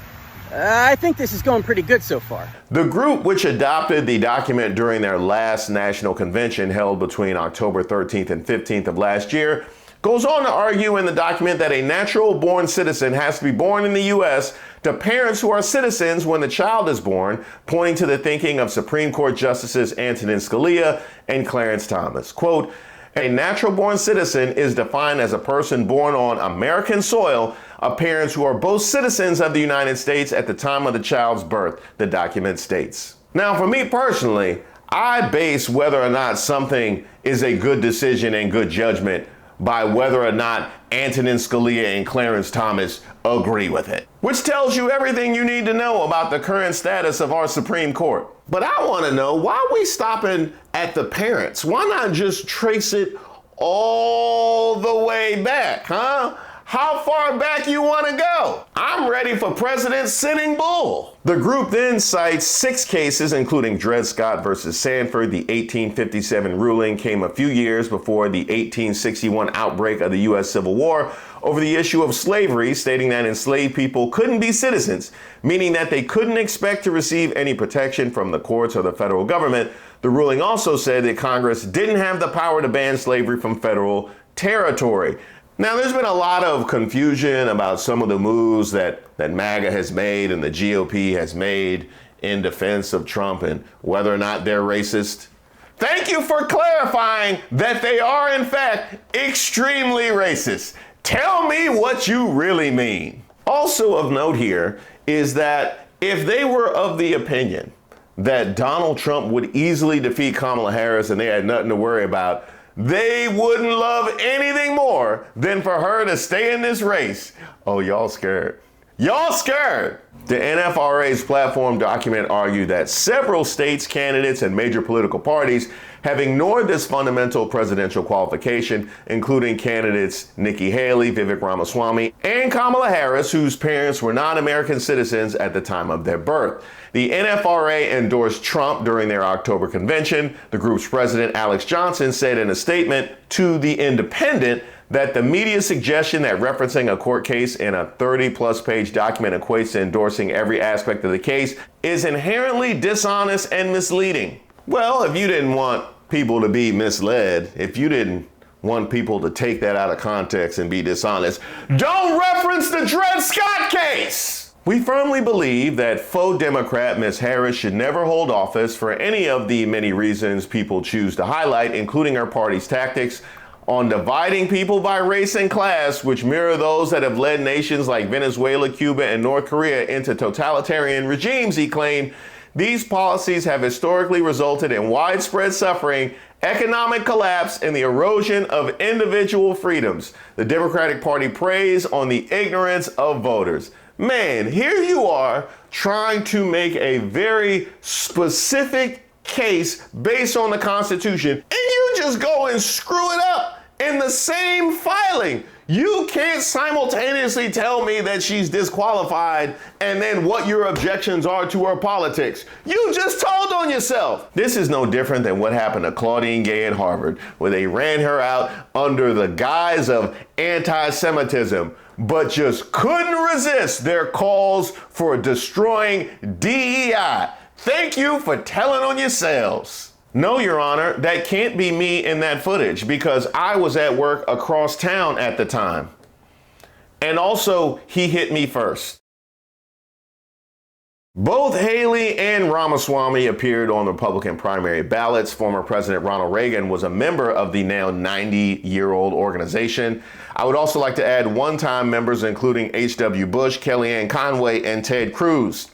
I think this is going pretty good so far. The group, which adopted the document during their last national convention held between October 13th and 15th of last year, goes on to argue in the document that a natural-born citizen has to be born in the U.S. to parents who are citizens when the child is born, pointing to the thinking of Supreme Court Justices Antonin Scalia and Clarence Thomas. Quote, a natural-born citizen is defined as a person born on American soil of parents who are both citizens of the United States at the time of the child's birth, the document states. Now, for me personally, I base whether or not something is a good decision and good judgment by whether or not Antonin Scalia and Clarence Thomas agree with it. Which tells you everything you need to know about the current status of our Supreme Court. But I want to know, why are we stopping at the parents? Why not just trace it all the way back, huh? How far back you want to go? I'm ready for President Sitting Bull. The group then cites 6 cases, including Dred Scott versus Sanford. The 1857 ruling came a few years before the 1861 outbreak of the U.S. Civil War over the issue of slavery, stating that enslaved people couldn't be citizens, meaning that they couldn't expect to receive any protection from the courts or the federal government. The ruling also said that Congress didn't have the power to ban slavery from federal territory. Now, there's been a lot of confusion about some of the moves that MAGA has made and the GOP has made in defense of Trump and whether or not they're racist. Thank you for clarifying that they are, in fact, extremely racist. Tell me what you really mean. Also of note here is that if they were of the opinion that Donald Trump would easily defeat Kamala Harris and they had nothing to worry about, they wouldn't love anything more than for her to stay in this race. Oh, y'all scared. Y'all scared. The NFRA's platform document argued that several states, candidates, and major political parties have ignored this fundamental presidential qualification, including candidates Nikki Haley, Viven Ramaswamy, and Kamala Harris, whose parents were non-American citizens at the time of their birth. The NFRA endorsed Trump during their October convention. The group's president, Alex Johnson, said in a statement to The Independent that the media suggestion that referencing a court case in a 30-plus page document equates to endorsing every aspect of the case is inherently dishonest and misleading. Well, if you didn't want people to be misled, if you didn't want people to take that out of context and be dishonest, don't reference the Dred Scott case! We firmly believe that faux Democrat Ms. Harris should never hold office for any of the many reasons people choose to highlight, including her party's tactics on dividing people by race and class, which mirror those that have led nations like Venezuela, Cuba, and North Korea into totalitarian regimes, he claimed. These policies have historically resulted in widespread suffering, economic collapse, and the erosion of individual freedoms. The Democratic Party preys on the ignorance of voters. Man, here you are trying to make a very specific case based on the Constitution, and you just go and screw it up in the same filing. You can't simultaneously tell me that she's disqualified and then what your objections are to her politics. You just told on yourself. This is no different than what happened to Claudine Gay at Harvard, where they ran her out under the guise of anti-Semitism, but just couldn't resist their calls for destroying DEI. Thank you for telling on yourselves. No, Your Honor, that can't be me in that footage because I was at work across town at the time. And also, he hit me first. Both Haley and Ramaswamy appeared on Republican primary ballots. Former President Ronald Reagan was a member of the now 90-year-old organization. I would also like to add one-time members including H.W. Bush, Kellyanne Conway, and Ted Cruz.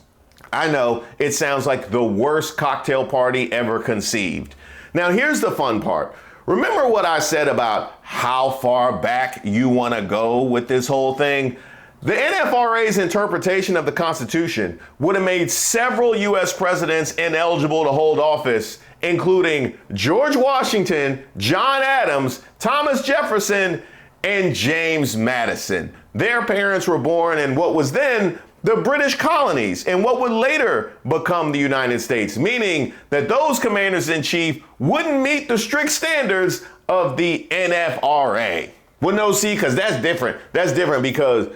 I know it sounds like the worst cocktail party ever conceived. Now, here's the fun part. Remember what I said about how far back you want to go with this whole thing? The NFRA's interpretation of the Constitution would have made several U.S. presidents ineligible to hold office, including George Washington, John Adams, Thomas Jefferson, and James Madison. Their parents were born in what was then the British colonies and what would later become the United States, meaning that those commanders-in-chief wouldn't meet the strict standards of the NFRA. Well, no, see, because that's different. That's different because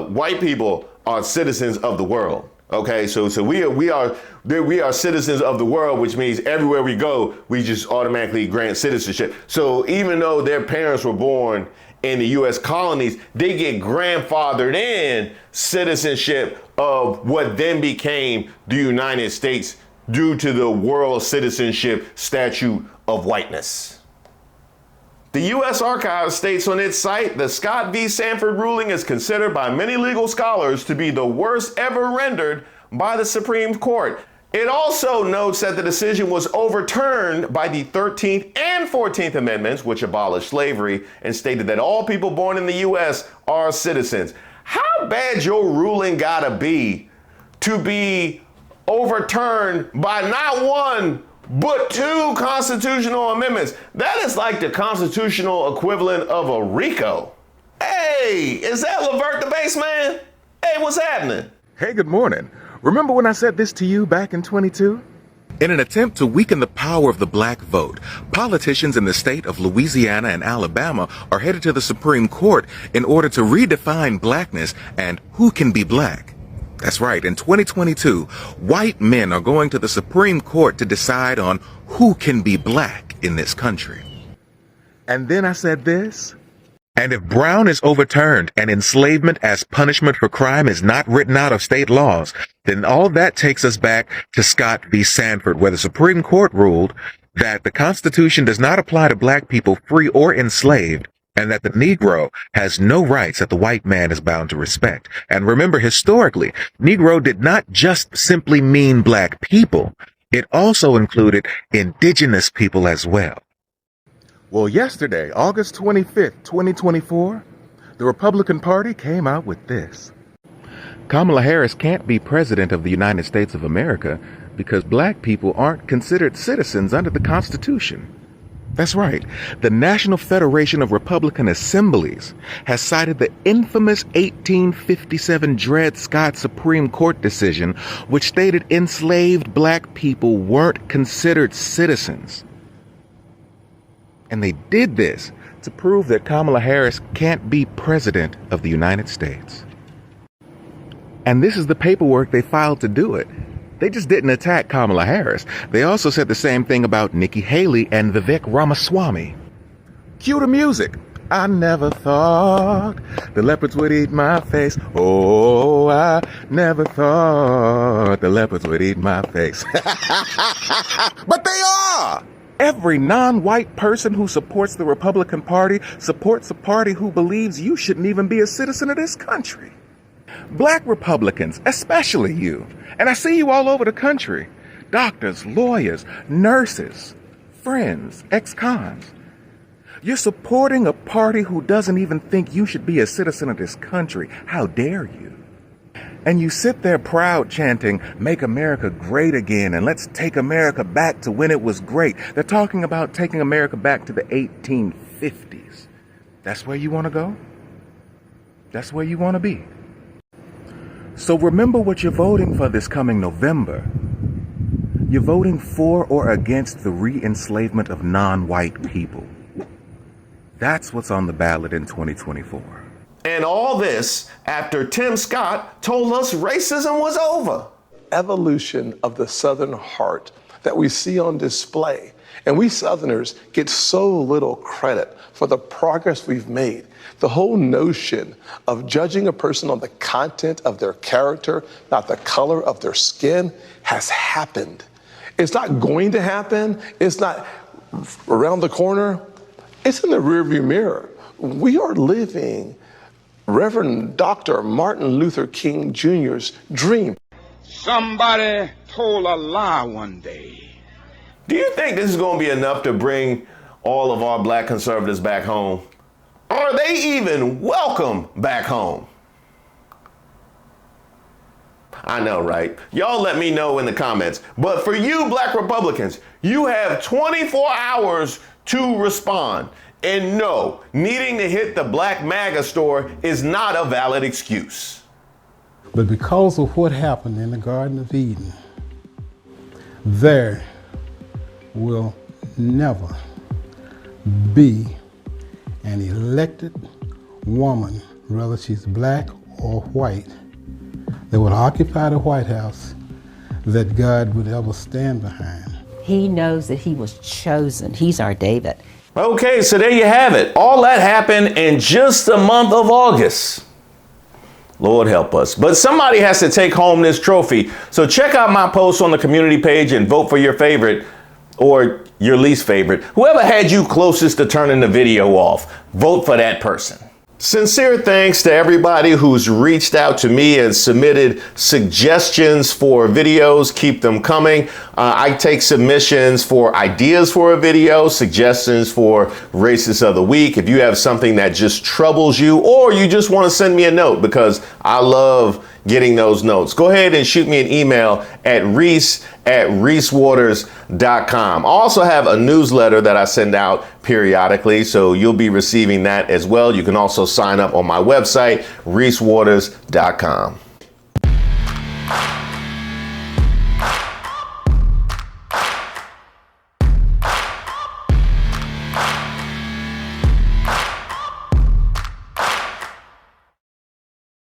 white people are citizens of the world. Okay, so we are citizens of the world, which means everywhere we go, we just automatically grant citizenship. So even though their parents were born in the U.S. colonies, they get grandfathered in citizenship of what then became the United States due to the World Citizenship Statute of Whiteness. The U.S. Archive states on its site, the Scott v. Sanford ruling is considered by many legal scholars to be the worst ever rendered by the Supreme Court. It also notes that the decision was overturned by the 13th and 14th Amendments, which abolished slavery and stated that all people born in the U.S. are citizens. How bad your ruling gotta be to be overturned by not one, but two constitutional amendments? That is like the constitutional equivalent of a RICO. Hey, is that Levert the bass man? Hey, what's happening? Hey, good morning. Remember when I said this to you back in 22? In an attempt to weaken the power of the black vote, politicians in the state of Louisiana and Alabama are headed to the Supreme Court in order to redefine blackness and who can be black. That's right, in 2022, white men are going to the Supreme Court to decide on who can be black in this country. And then I said this. And if Brown is overturned and enslavement as punishment for crime is not written out of state laws, then all that takes us back to Scott v. Sanford, where the Supreme Court ruled that the Constitution does not apply to black people free or enslaved, and that the Negro has no rights that the white man is bound to respect. And remember, historically, Negro did not just simply mean black people. It also included indigenous people as well. Well, yesterday, August 25th, 2024, the Republican Party came out with this. Kamala Harris can't be president of the United States of America because black people aren't considered citizens under the Constitution. That's right. The National Federation of Republican Assemblies has cited the infamous 1857 Dred Scott Supreme Court decision, which stated enslaved black people weren't considered citizens. And they did this to prove that Kamala Harris can't be president of the United States. And this is the paperwork they filed to do it. They just didn't attack Kamala Harris. They also said the same thing about Nikki Haley and Viven Ramaswamy. Cue the music. I never thought the leopards would eat my face. Oh, I never thought the leopards would eat my face. But they are! Every non-white person who supports the Republican Party supports a party who believes you shouldn't even be a citizen of this country. Black Republicans, especially you, and I see you all over the country, doctors, lawyers, nurses, friends, ex-cons. You're supporting a party who doesn't even think you should be a citizen of this country. How dare you? And you sit there proud chanting, "Make America great again," and let's take America back to when it was great. They're talking about taking America back to the 1850s. That's where you want to go? That's where you want to be. So remember what you're voting for this coming November. You're voting for or against the re-enslavement of non-white people. That's what's on the ballot in 2024. And all this after Tim Scott told us racism was over. Evolution of the Southern heart that we see on display. And we Southerners get so little credit for the progress we've made. The whole notion of judging a person on the content of their character, not the color of their skin, has happened. It's not going to happen. It's not around the corner. It's in the rearview mirror. We are living Reverend Dr. Martin Luther King Jr.'s dream. Somebody told a lie one day. Do you think this is going to be enough to bring all of our black conservatives back home? Are they even welcome back home? I know, right? Y'all let me know in the comments. But for you black Republicans, you have 24 hours to respond. And no, needing to hit the Black Maga store is not a valid excuse. But because of what happened in the Garden of Eden, there will never be an elected woman, whether she's black or white, that would occupy the White House that God would ever stand behind. He knows that he was chosen. He's our David. Okay, so there you have it. All that happened in just the month of August. Lord help us. But somebody has to take home this trophy. So check out my post on the community page and vote for your favorite or your least favorite. Whoever had you closest to turning the video off, vote for that person. Sincere thanks to everybody who's reached out to me and submitted suggestions for videos. Keep them coming. I take submissions for ideas for a video, suggestions for Racist of the Week. If you have something that just troubles you, or you just want to send me a note, because I love getting those notes, go ahead and shoot me an email at reese@reesewaters.com. I also have a newsletter that I send out periodically, so you'll be receiving that as well. You can also sign up on my website, reesewaters.com.